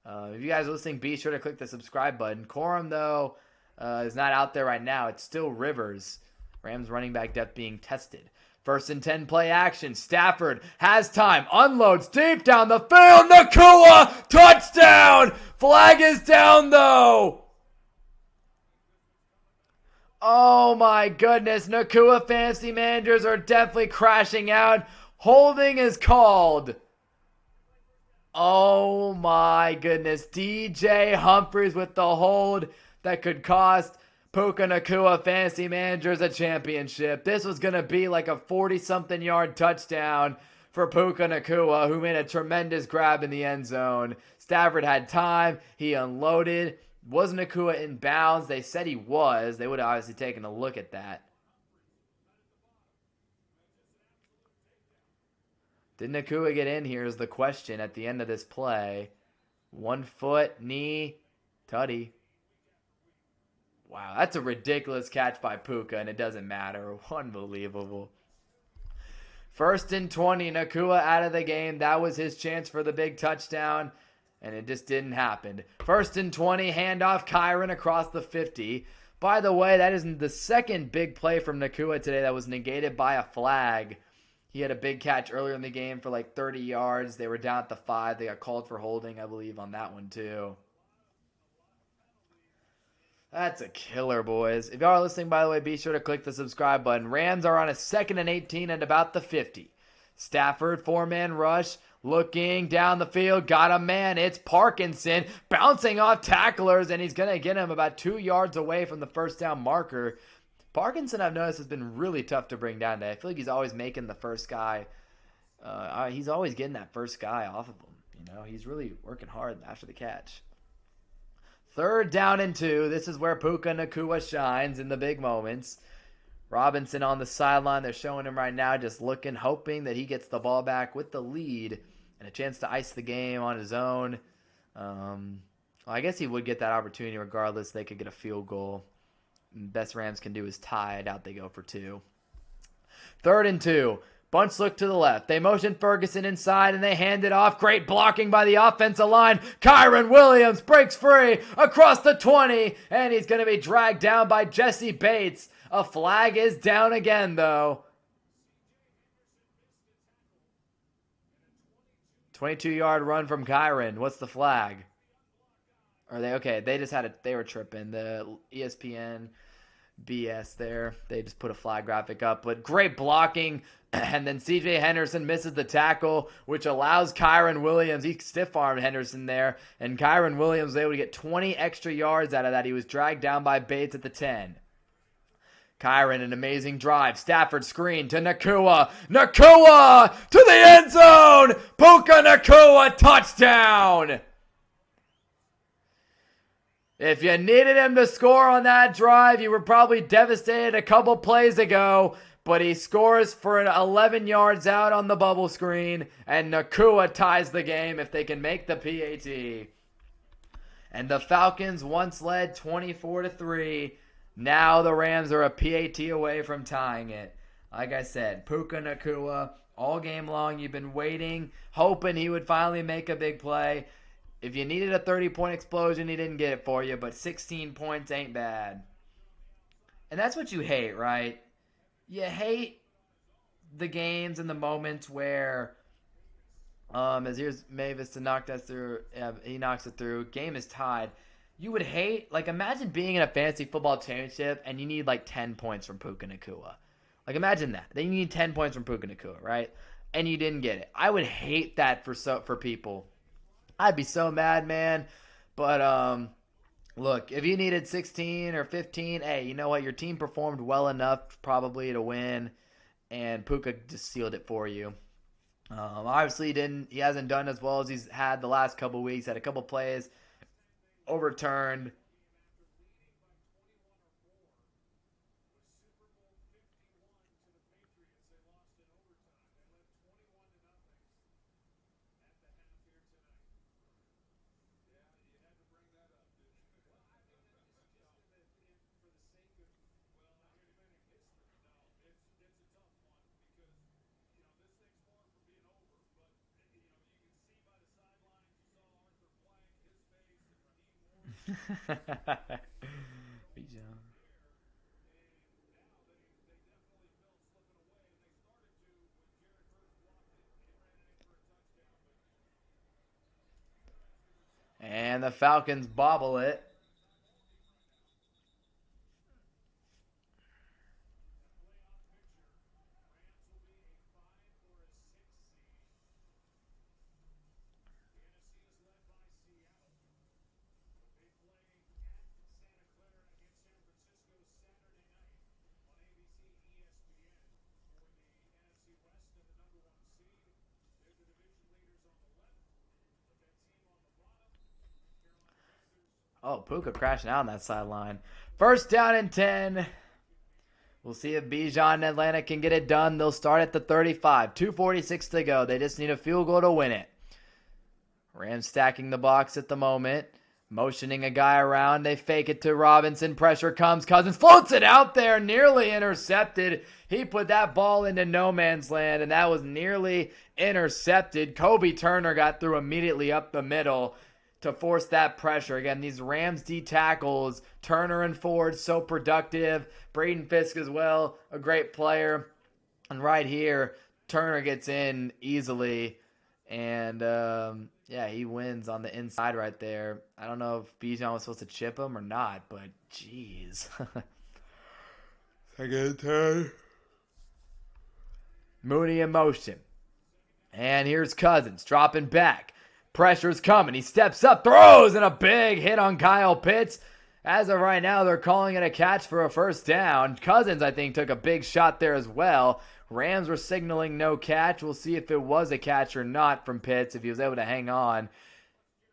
If you guys are listening, be sure to click the subscribe button. Corum, though, is not out there right now. It's still Rivers. Rams running back depth being tested. 1st and 10 play action. Stafford has time. Unloads deep down the field. Nakua! Touchdown! Flag is down, though. Oh my goodness, Nakua fantasy managers are definitely crashing out. Holding is called. Oh my goodness, DJ Humphries with the hold that could cost Puka Nakua fantasy managers a championship. This was going to be like a 40-something yard touchdown for Puka Nakua, who made a tremendous grab in the end zone. Stafford had time. He unloaded. Was Nakua in bounds? They said he was. They would have obviously taken a look at that. Did Nakua get in here is the question at the end of this play. 1 foot, knee, tutty. Wow, that's a ridiculous catch by Puka, and it doesn't matter. Unbelievable. 1st and 20, Nakua out of the game. That was his chance for the big touchdown. And it just didn't happen. 1st and 20, handoff Kyren across the 50. By the way, that is the second big play from Nakua today that was negated by a flag. He had a big catch earlier in the game for like 30 yards. They were down at the 5. They got called for holding, I believe, on that one too. That's a killer, boys. If y'all are listening, by the way, be sure to click the subscribe button. Rams are on a 2nd and 18 at about the 50. Stafford, 4-man rush, looking down the field. Got a man. It's Parkinson bouncing off tacklers, and he's going to get him about 2 yards away from the first down marker. Parkinson, I've noticed, has been really tough to bring down today. I feel like he's always making the first guy. He's always getting that first guy off of him. He's really working hard after the catch. 3rd down and 2. This is where Puka Nacua shines in the big moments. Robinson on the sideline. They're showing him right now just looking, hoping that he gets the ball back with the lead and a chance to ice the game on his own. I guess he would get that opportunity regardless. They could get a field goal. Best Rams can do is tie it. Out they go for 2. 3rd and 2. Bunch look to the left. They motion Ferguson inside and they hand it off. Great blocking by the offensive line. Kyron Williams breaks free across the 20, and he's going to be dragged down by Jesse Bates. A flag is down again, though. 22-yard run from Kyron. What's the flag? Are they okay? They just had they were tripping. The ESPN BS there. They just put a flag graphic up, but great blocking. And then CJ Henderson misses the tackle, which allows Kyron Williams. He stiff-armed Henderson there, and Kyron Williams was able to get 20 extra yards out of that. He was dragged down by Bates at the 10. Kyron, an amazing drive. Stafford screen to Nacua. Nacua to the end zone. Puka Nacua touchdown. If you needed him to score on that drive, you were probably devastated a couple plays ago. But he scores for an 11 yards out on the bubble screen. And Nacua ties the game if they can make the PAT. And the Falcons once led 24-3. Now the Rams are a PAT away from tying it. Like I said, Puka Nacua, all game long, you've been waiting, hoping he would finally make a big play. If you needed a 30-point explosion, he didn't get it for you, but 16 points ain't bad. And that's what you hate, right? You hate the games and the moments where, as here's Mavis to knock that through, he knocks it through, game is tied. You would hate, imagine being in a fantasy football championship and you need 10 points from Puka Nacua. Imagine that. Then you need 10 points from Puka Nacua, right? And you didn't get it. I would hate that for people. I'd be so mad, man. But, look, if you needed 16 or 15, hey, you know what? Your team performed well enough probably to win, and Puka just sealed it for you. Obviously, he hasn't done as well as he's had the last couple weeks. Had a couple plays overturned. And the Falcons bobble it. Oh, Puka crashing out on that sideline. 1st down and 10. We'll see if Bijan and Atlanta can get it done. They'll start at the 35. 2:46 to go. They just need a field goal to win it. Rams stacking the box at the moment. Motioning a guy around. They fake it to Robinson. Pressure comes. Cousins floats it out there. Nearly intercepted. He put that ball into no man's land, and that was nearly intercepted. Kobe Turner got through immediately up the middle. to force that pressure. Again, these Rams D tackles, Turner and Ford, so productive. Braden Fisk as well, a great player. And right here, Turner gets in easily. And, yeah, he wins on the inside right there. I don't know if Bijan was supposed to chip him or not, but jeez. Second time. Mooney in motion. And here's Cousins dropping back. Pressure's coming. He steps up, throws, and a big hit on Kyle Pitts. As of right now, they're calling it a catch for a first down. Cousins, I think, took a big shot there as well. Rams were signaling no catch. We'll see if it was a catch or not from Pitts, if he was able to hang on.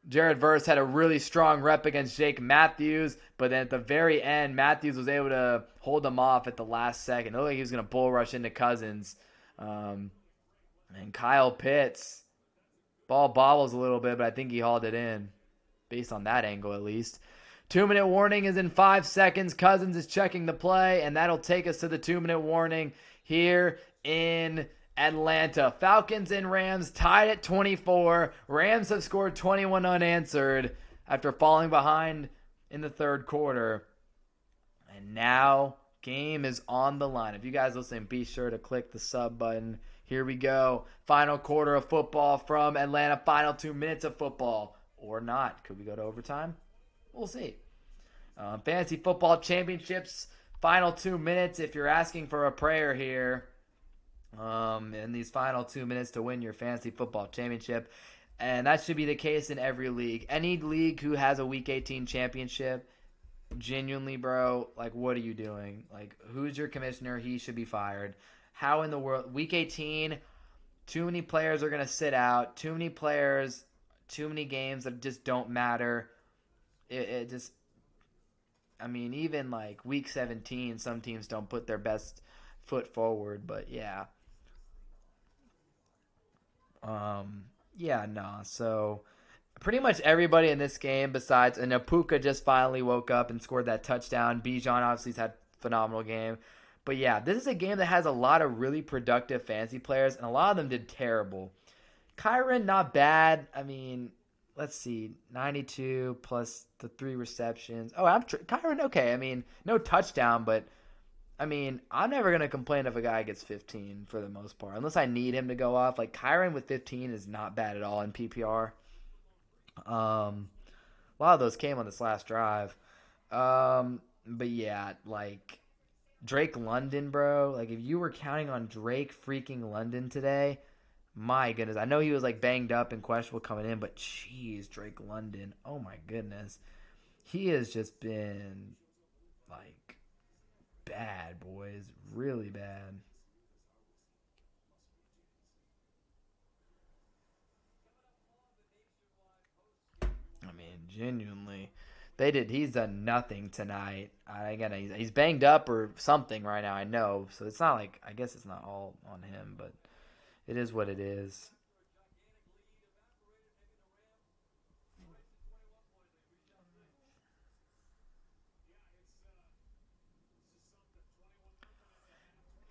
Jared Verse had a really strong rep against Jake Matthews, but then at the very end, Matthews was able to hold him off at the last second. It looked like he was going to bull rush into Cousins. And Kyle Pitts, ball bobbles a little bit, but I think he hauled it in, based on that angle at least. 2-minute warning is in 5 seconds. Cousins is checking the play, and that'll take us to the 2-minute warning here in Atlanta. Falcons and Rams tied at 24. Rams have scored 21 unanswered after falling behind in the third quarter. And now, game is on the line. If you guys listen, be sure to click the sub button. Here we go. Final quarter of football from Atlanta. Final 2 minutes of football. Or not. Could we go to overtime? We'll see. Fantasy Football Championships. Final 2 minutes. If you're asking for a prayer here, in these final 2 minutes to win your Fantasy Football Championship. And that should be the case in every league. Any league who has a Week 18 championship, genuinely, bro, like, what are you doing? Like, who's your commissioner? He should be fired. How in the world? Week 18, too many players are going to sit out. Too many players, too many games that just don't matter. It just, I mean, even like Week 17, some teams don't put their best foot forward. But, yeah. So pretty much everybody in this game besides Napuka just finally woke up and scored that touchdown. Bijan obviously has had a phenomenal game. But yeah, this is a game that has a lot of really productive fantasy players, and a lot of them did terrible. Kyron, not bad. I mean, let's see, 92 plus the 3 receptions. Oh, Kyron, okay. I mean, no touchdown, but I mean, I'm never going to complain if a guy gets 15 for the most part, unless I need him to go off. Like, Kyron with 15 is not bad at all in PPR. A lot of those came on this last drive. But yeah, like, Drake London, bro. Like, if you were counting on Drake freaking London today, my goodness. I know he was, like, banged up and questionable coming in, but jeez, Drake London. Oh, my goodness. He has just been, like, bad, boys. Really bad. I mean, genuinely. He's done nothing tonight. Again, he's banged up or something right now, I know. So it's not like, I guess it's not all on him, but it is what it is.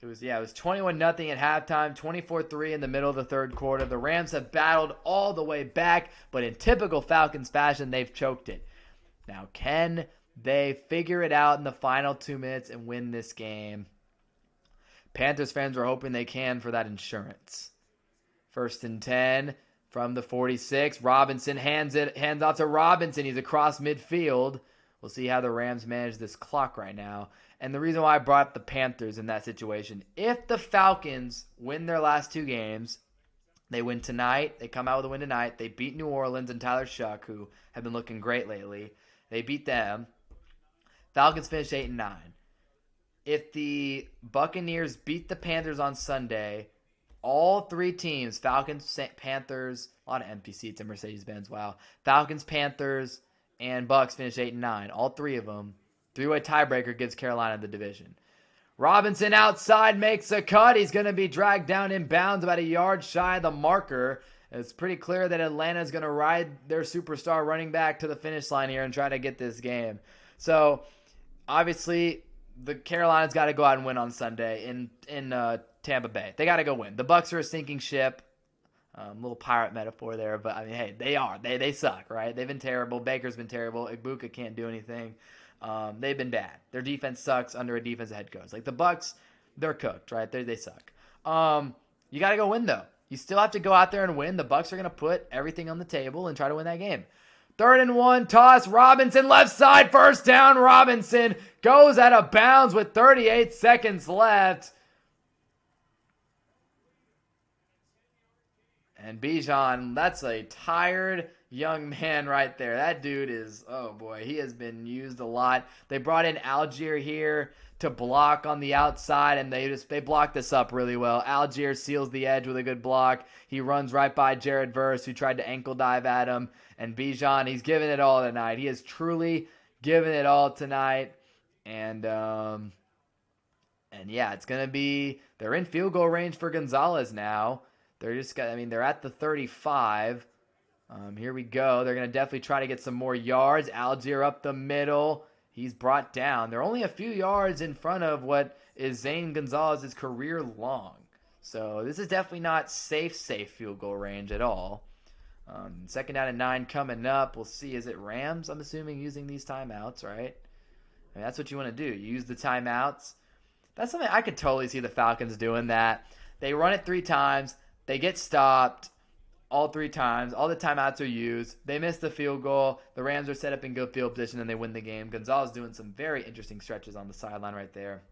It was 21-0 at halftime, 24-3 in the middle of the third quarter. The Rams have battled all the way back, but in typical Falcons fashion, they've choked it. Now, can they figure it out in the final 2 minutes and win this game? Panthers fans are hoping they can for that insurance. 1st and 10 from the 46. Robinson hands off to Robinson. He's across midfield. We'll see how the Rams manage this clock right now. And the reason why I brought up the Panthers in that situation, if the Falcons win their last 2 games, they win tonight. They come out with a win tonight. They beat New Orleans and Tyler Shuck, who have been looking great lately. They beat them. Falcons finish 8-9. If the Buccaneers beat the Panthers on Sunday, all 3 teams, Falcons, Panthers, a lot of empty seats in Mercedes-Benz, wow. Falcons, Panthers, and Bucs finish 8-9. All 3 of them. 3-way tiebreaker gives Carolina the division. Robinson outside makes a cut. He's going to be dragged down in bounds about a yard shy of the marker. It's pretty clear that Atlanta is going to ride their superstar running back to the finish line here and try to get this game. So, obviously, the Carolina's got to go out and win on Sunday in Tampa Bay. They got to go win. The Bucs are a sinking ship. Little pirate metaphor there, but I mean, hey, they are. They suck, right? They've been terrible. Baker's been terrible. Ibuka can't do anything. They've been bad. Their defense sucks under a defensive head coach. Like the Bucks, they're cooked, right? They suck. You got to go win though. You still have to go out there and win. The Bucks are going to put everything on the table and try to win that game. 3rd and 1, toss. Robinson left side, first down. Robinson goes out of bounds with 38 seconds left. And Bijan, that's a tired young man right there. That dude is, oh boy, he has been used a lot. They brought in Algier here to block on the outside, and they blocked this up really well. Algier seals the edge with a good block. He runs right by Jared Verse, who tried to ankle dive at him. And Bijan, he's giving it all tonight. He has truly given it all tonight. And yeah, it's going to be, they're in field goal range for Gonzalez now. They're they're at the 35. Here we go. They're going to definitely try to get some more yards. Algier up the middle. He's brought down. They're only a few yards in front of what is Zane Gonzalez's career long. So this is definitely not safe field goal range at all. 2nd down and 9 coming up. We'll see. Is it Rams? I'm assuming using these timeouts, right? I mean, that's what you want to do. You use the timeouts. That's something I could totally see the Falcons doing that. They run it 3 times. They get stopped all 3 times. All the timeouts are used. They miss the field goal. The Rams are set up in good field position, and they win the game. Gonzalez doing some very interesting stretches on the sideline right there.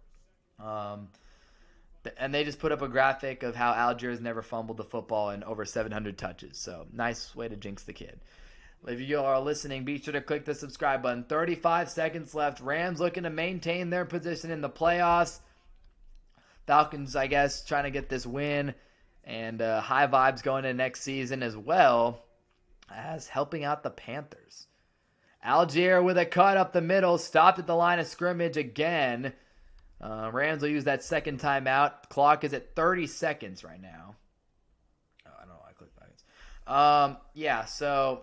And they just put up a graphic of how Algier has never fumbled the football in over 700 touches. So nice way to jinx the kid. If you are listening, be sure to click the subscribe button. 35 seconds left. Rams looking to maintain their position in the playoffs. Falcons, I guess, trying to get this win. And high vibes going into next season as well as helping out the Panthers. Algier with a cut up the middle, stopped at the line of scrimmage again. Rams will use that second timeout. Clock is at 30 seconds right now. Oh, I don't know why I clicked Falcons. Yeah, so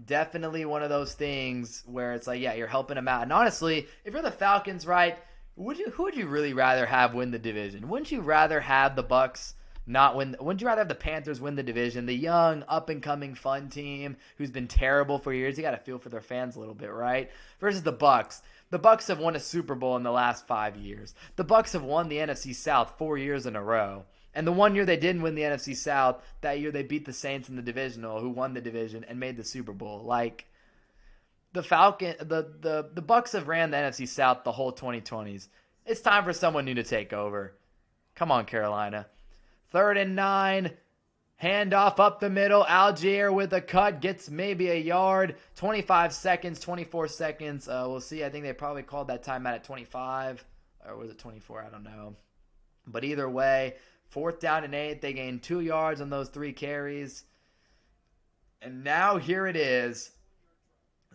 definitely one of those things where it's like, yeah, you're helping them out. And honestly, if you're the Falcons, right, who would you really rather have win the division? Wouldn't you rather have the Bucks not win? Wouldn't you rather have the Panthers win the division? The young, up-and-coming, fun team who's been terrible for years. You got to feel for their fans a little bit, right? Versus the Bucks. The Bucks have won a Super Bowl in the last 5 years. The Bucks have won the NFC South 4 years in a row. And the one year they didn't win the NFC South, that year they beat the Saints in the divisional, who won the division and made the Super Bowl. Like, the Bucks have ran the NFC South the whole 2020s. It's time for someone new to take over. Come on, Carolina. 3rd and 9. Handoff up the middle. Algier with a cut. Gets maybe a yard. 25 seconds, 24 seconds. We'll see. I think they probably called that timeout at 25. Or was it 24? I don't know. But either way, 4th down and 8. They gained 2 yards on those 3 carries. And now here it is.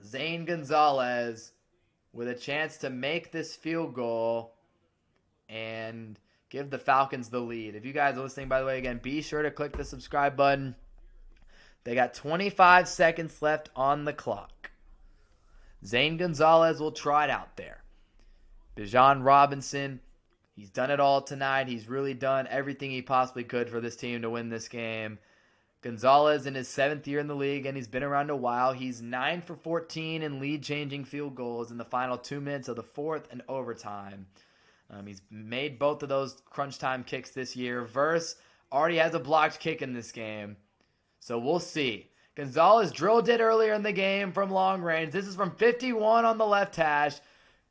Zane Gonzalez with a chance to make this field goal and give the Falcons the lead. If you guys are listening, by the way, again, be sure to click the subscribe button. They got 25 seconds left on the clock. Zane Gonzalez will try it out there. Bijan Robinson, he's done it all tonight. He's really done everything he possibly could for this team to win this game. Gonzalez in his 7th year in the league, and he's been around a while. He's 9 for 14 in lead-changing field goals in the final 2 minutes of the 4th and overtime. He's made both of those crunch time kicks this year. Verse already has a blocked kick in this game. So we'll see. Gonzalez drilled it earlier in the game from long range. This is from 51 on the left hash.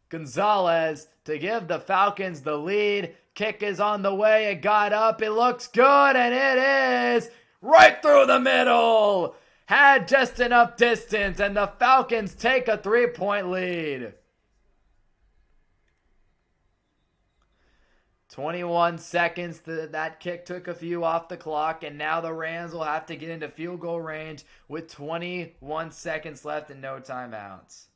Gonzalez to give the Falcons the lead. Kick is on the way. It got up. It looks good, and it is right through the middle. Had just enough distance, and the Falcons take a 3-point lead. 21 seconds. That kick took a few off the clock, and now the Rams will have to get into field goal range with 21 seconds left and no timeouts.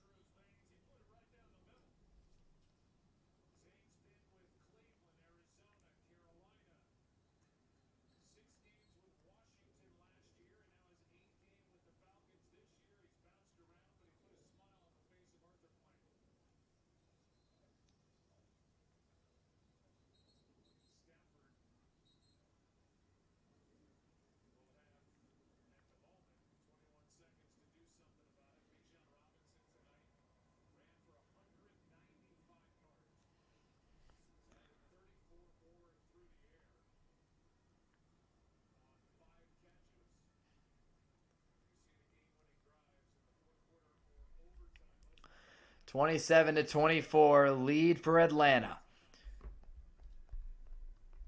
27-24 lead for Atlanta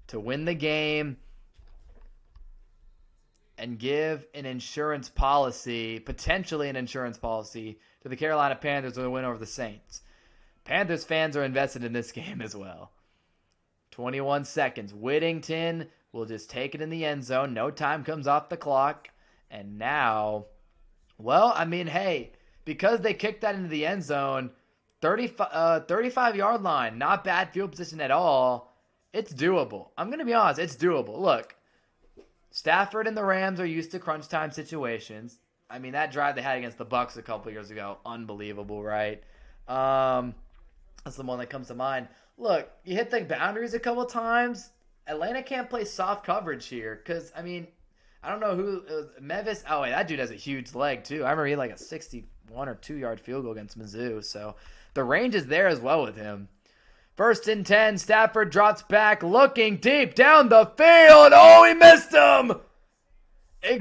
to win the game and give an insurance policy, potentially an insurance policy, to the Carolina Panthers with a win over the Saints. Panthers fans are invested in this game as well. 21 seconds. Whittington will just take it in the end zone. No time comes off the clock. And now, well, I mean, hey, because they kicked that into the end zone, 35-yard line, not bad field position at all. It's doable. I'm going to be honest, it's doable. Look, Stafford and the Rams are used to crunch time situations. I mean, that drive they had against the Bucs a couple years ago, unbelievable, right? That's the one that comes to mind. Look, you hit the boundaries a couple times. Atlanta can't play soft coverage here because, I mean, I don't know who Mevis. Oh, wait, that dude has a huge leg, too. I remember he had like a 61 or 2-yard field goal against Mizzou. So the range is there as well with him. 1st and 10. Stafford drops back, looking deep down the field. Oh, he missed him.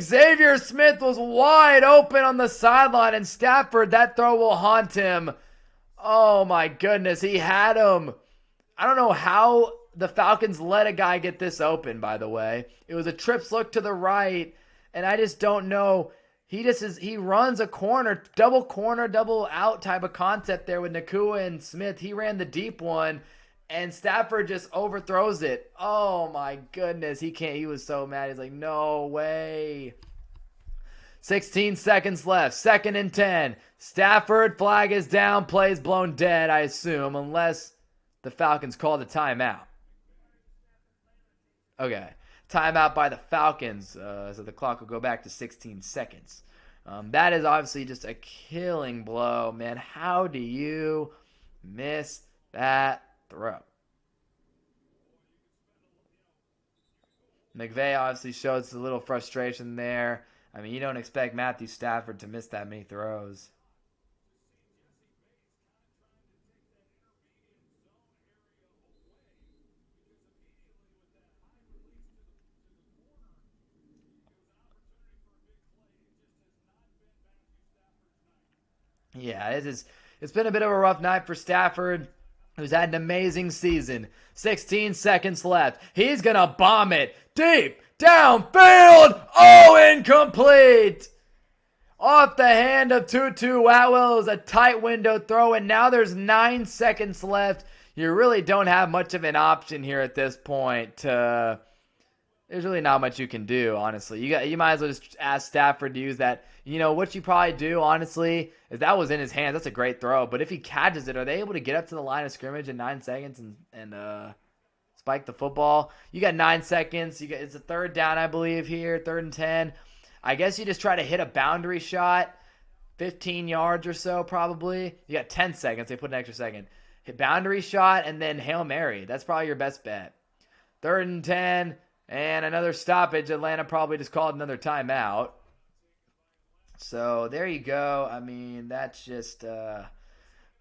Xavier Smith was wide open on the sideline, and Stafford, that throw will haunt him. Oh, my goodness. He had him. I don't know how the Falcons let a guy get this open, by the way. It was a trips look to the right, and I just don't know. He runs a corner, double out type of concept there with Nacua and Smith. He ran the deep one, and Stafford just overthrows it. Oh, my goodness. He was so mad. He's like, no way. 16 seconds left. 2nd and 10. Stafford, flag is down. Play's blown dead, I assume, unless the Falcons called a timeout. Okay. Timeout by the Falcons. So the clock will go back to 16 seconds. That is obviously just a killing blow, man. How do you miss that throw? McVay obviously shows a little frustration there. I mean, you don't expect Matthew Stafford to miss that many throws. Yeah, it's been a bit of a rough night for Stafford, who's had an amazing season. 16 seconds left. He's going to bomb it deep downfield. Oh, incomplete. Off the hand of Tutu Atwell. It was a tight window throw, and now there's 9 seconds left. You really don't have much of an option here at this point. There's really not much you can do, honestly. You might as well just ask Stafford to use that. You know, what you probably do, honestly, is that was in his hands. That's a great throw. But if he catches it, are they able to get up to the line of scrimmage in 9 seconds and spike the football? You got 9 seconds. It's a 3rd down, I believe, here. 3rd and 10. I guess you just try to hit a boundary shot, 15 yards or so probably. You got 10 seconds. They put an extra second. Hit boundary shot and then Hail Mary. That's probably your best bet. 3rd and 10. And another stoppage. Atlanta probably just called another timeout. So there you go. I mean, that's just,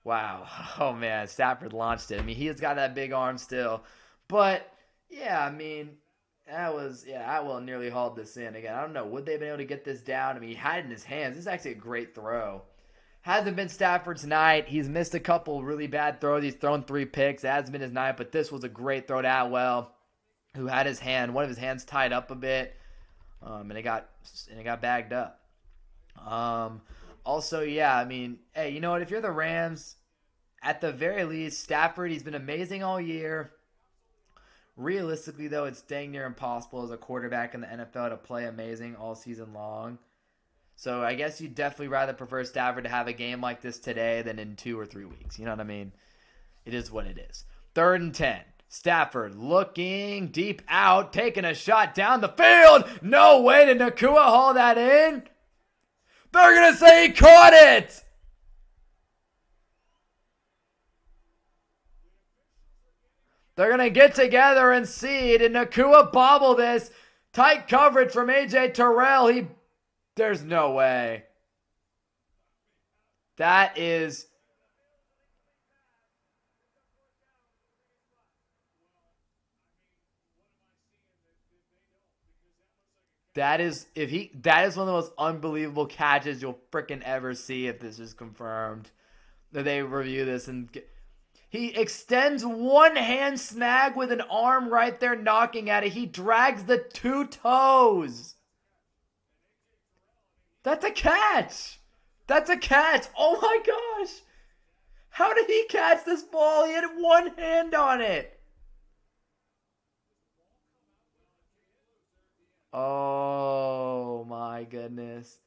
wow. Oh, man, Stafford launched it. I mean, he's got that big arm still. But, yeah, I mean, Atwell nearly hauled this in. Again, I don't know. Would they have been able to get this down? I mean, he had it in his hands. This is actually a great throw. Hasn't been Stafford's night. He's missed a couple really bad throws. He's thrown 3 picks. It hasn't been his night, but this was a great throw to Atwell, who had one of his hands tied up a bit, and it got bagged up. Also, yeah, I mean, hey, you know what? If you're the Rams, at the very least, Stafford, he's been amazing all year. Realistically, though, it's dang near impossible as a quarterback in the NFL to play amazing all season long. So I guess you'd definitely rather prefer Stafford to have a game like this today than in 2 or 3 weeks. You know what I mean? It is what it is. 3rd and 10. Stafford looking deep out, taking a shot down the field. No way did Nacua haul that in. They're going to say he caught it. They're going to get together and see. Did Nacua bobble this? Tight coverage from A.J. Terrell. There's no way. That is... That is one of the most unbelievable catches you'll freaking ever see if this is confirmed. They review this and he extends one hand snag with an arm right there knocking at it. He drags the two toes. That's a catch. That's a catch. Oh my gosh. How did he catch this ball? He had one hand on it. Oh my goodness.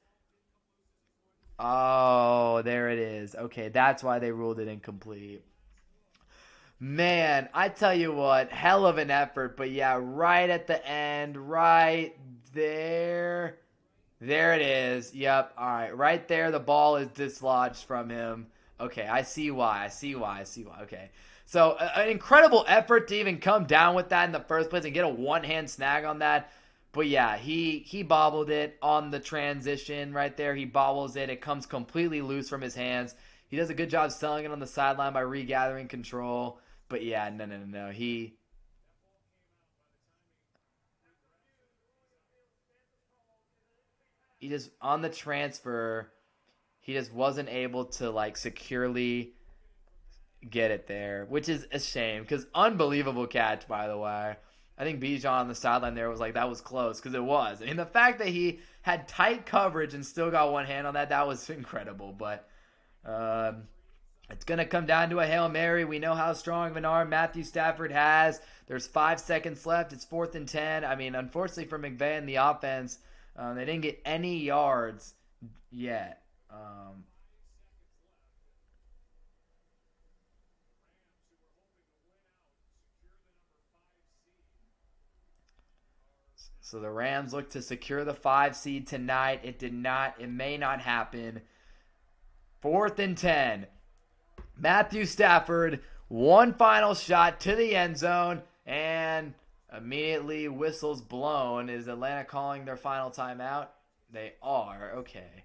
Oh, there it is. Okay, that's why they ruled it incomplete. Man, I tell you what, hell of an effort. But yeah, right at the end, right there. There it is. Yep. All right. Right there, the ball is dislodged from him. Okay, I see why. I see why. I see why. Okay. So, an incredible effort to even come down with that in the first place and get a one-hand snag on that. But yeah, he bobbled it on the transition right there. He bobbles it. It comes completely loose from his hands. He does a good job selling it on the sideline by regathering control. But yeah, no. He just on the transfer, he just wasn't able to like securely get it there, which is a shame because unbelievable catch by the way. I think Bijan on the sideline there was like that was close because it was. I mean the fact that he had tight coverage and still got one hand on that was incredible. But um, it's gonna come down to a Hail Mary. We know how strong of an arm Matthew Stafford has. There's 5 seconds left. It's 4th and 10. I mean unfortunately for McVay and the offense. They didn't get any yards yet. So the Rams look to secure the 5 seed tonight. It did not. It may not happen. 4th and 10. Matthew Stafford, one final shot to the end zone, and immediately whistles blown. Is Atlanta calling their final timeout? They are. Okay.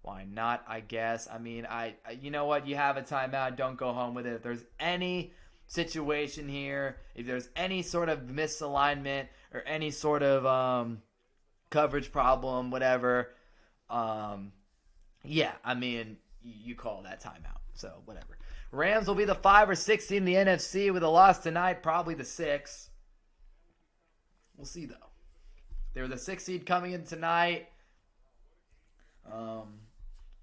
Why not, I guess. I mean, you know what? You have a timeout. Don't go home with it. If there's any situation here, if there's any sort of misalignment or any sort of coverage problem, whatever, yeah, I mean, you call that timeout. So, whatever. Rams will be the 5 or 6 seed in the NFC with a loss tonight, probably the 6. We'll see, though. They were the 6 seed coming in tonight.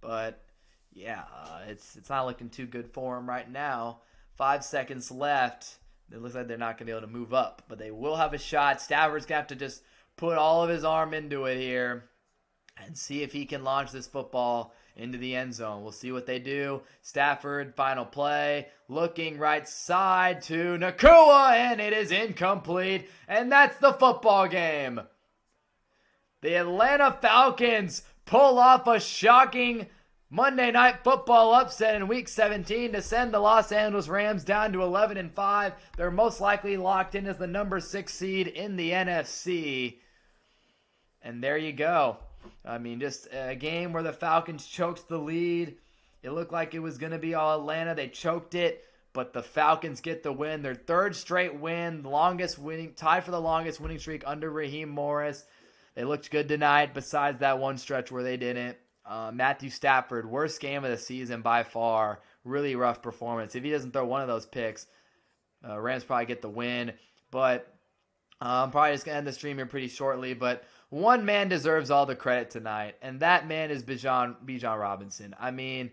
But yeah, it's not looking too good for them right now. 5 seconds left. It looks like they're not going to be able to move up, but they will have a shot. Stafford's going to have to just put all of his arm into it here and see if he can launch this football into the end zone. We'll see what they do. Stafford, final play, looking right side to Nakua, and it is incomplete. And that's the football game. The Atlanta Falcons pull off a shocking Monday Night Football upset in Week 17 to send the Los Angeles Rams down to 11-5. They're most likely locked in as the number 6 seed in the NFC. And there you go. I mean, just a game where the Falcons choked the lead. It looked like it was going to be all Atlanta. They choked it, but the Falcons get the win. Their 3rd straight win, tied for the longest winning streak under Raheem Morris. They looked good tonight, besides that one stretch where they didn't. Matthew Stafford, worst game of the season by far. Really rough performance. If he doesn't throw one of those picks, Rams probably get the win. But I'm probably just going to end the stream here pretty shortly. But one man deserves all the credit tonight, and that man is Bijan Robinson. I mean,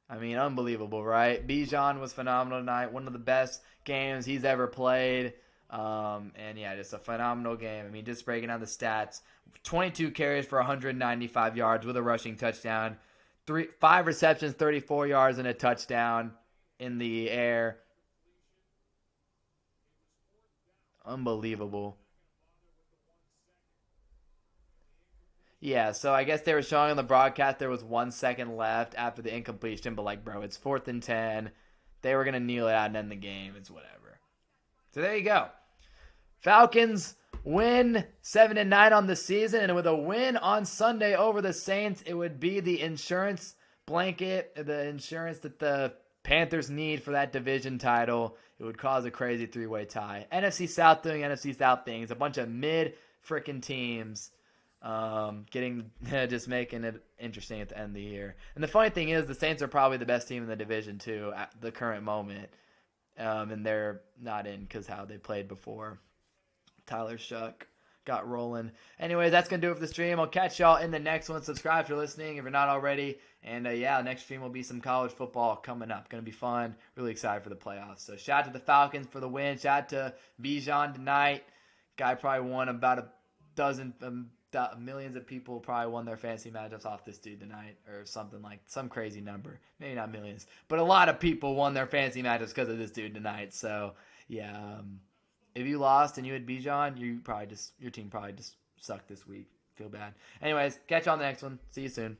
unbelievable, right? Bijan was phenomenal tonight. One of the best games he's ever played. And yeah, just a phenomenal game. I mean, just breaking down the stats. 22 carries for 195 yards with a rushing touchdown. 5 receptions, 34 yards, and a touchdown in the air. Unbelievable. Yeah, so I guess they were showing on the broadcast there was 1 second left after the incompletion, but like, bro, it's 4th and 10. They were going to kneel it out and end the game. It's whatever. So there you go. Falcons win 7-9 on the season, and with a win on Sunday over the Saints, it would be the insurance blanket, the insurance that the Panthers need for that division title. It would cause a crazy 3-way tie. NFC South doing NFC South things. A bunch of mid freaking teams. Getting just making it interesting at the end of the year. And the funny thing is, the Saints are probably the best team in the division too at the current moment, and they're not in because how they played before. Tyler Shuck got rolling. Anyways, that's gonna do it for the stream. I'll catch y'all in the next one. Subscribe if you're listening if you're not already. And yeah, next stream will be some college football coming up. Gonna be fun. Really excited for the playoffs. So shout out to the Falcons for the win. Shout out to Bijan tonight. Guy probably won about a dozen. Millions of people probably won their fantasy matchups off this dude tonight, or something like some crazy number. Maybe not millions, but a lot of people won their fantasy matchups because of this dude tonight. So yeah, if you lost and you had Bijan, your team probably just sucked this week. Feel bad. Anyways, catch you on the next one. See you soon.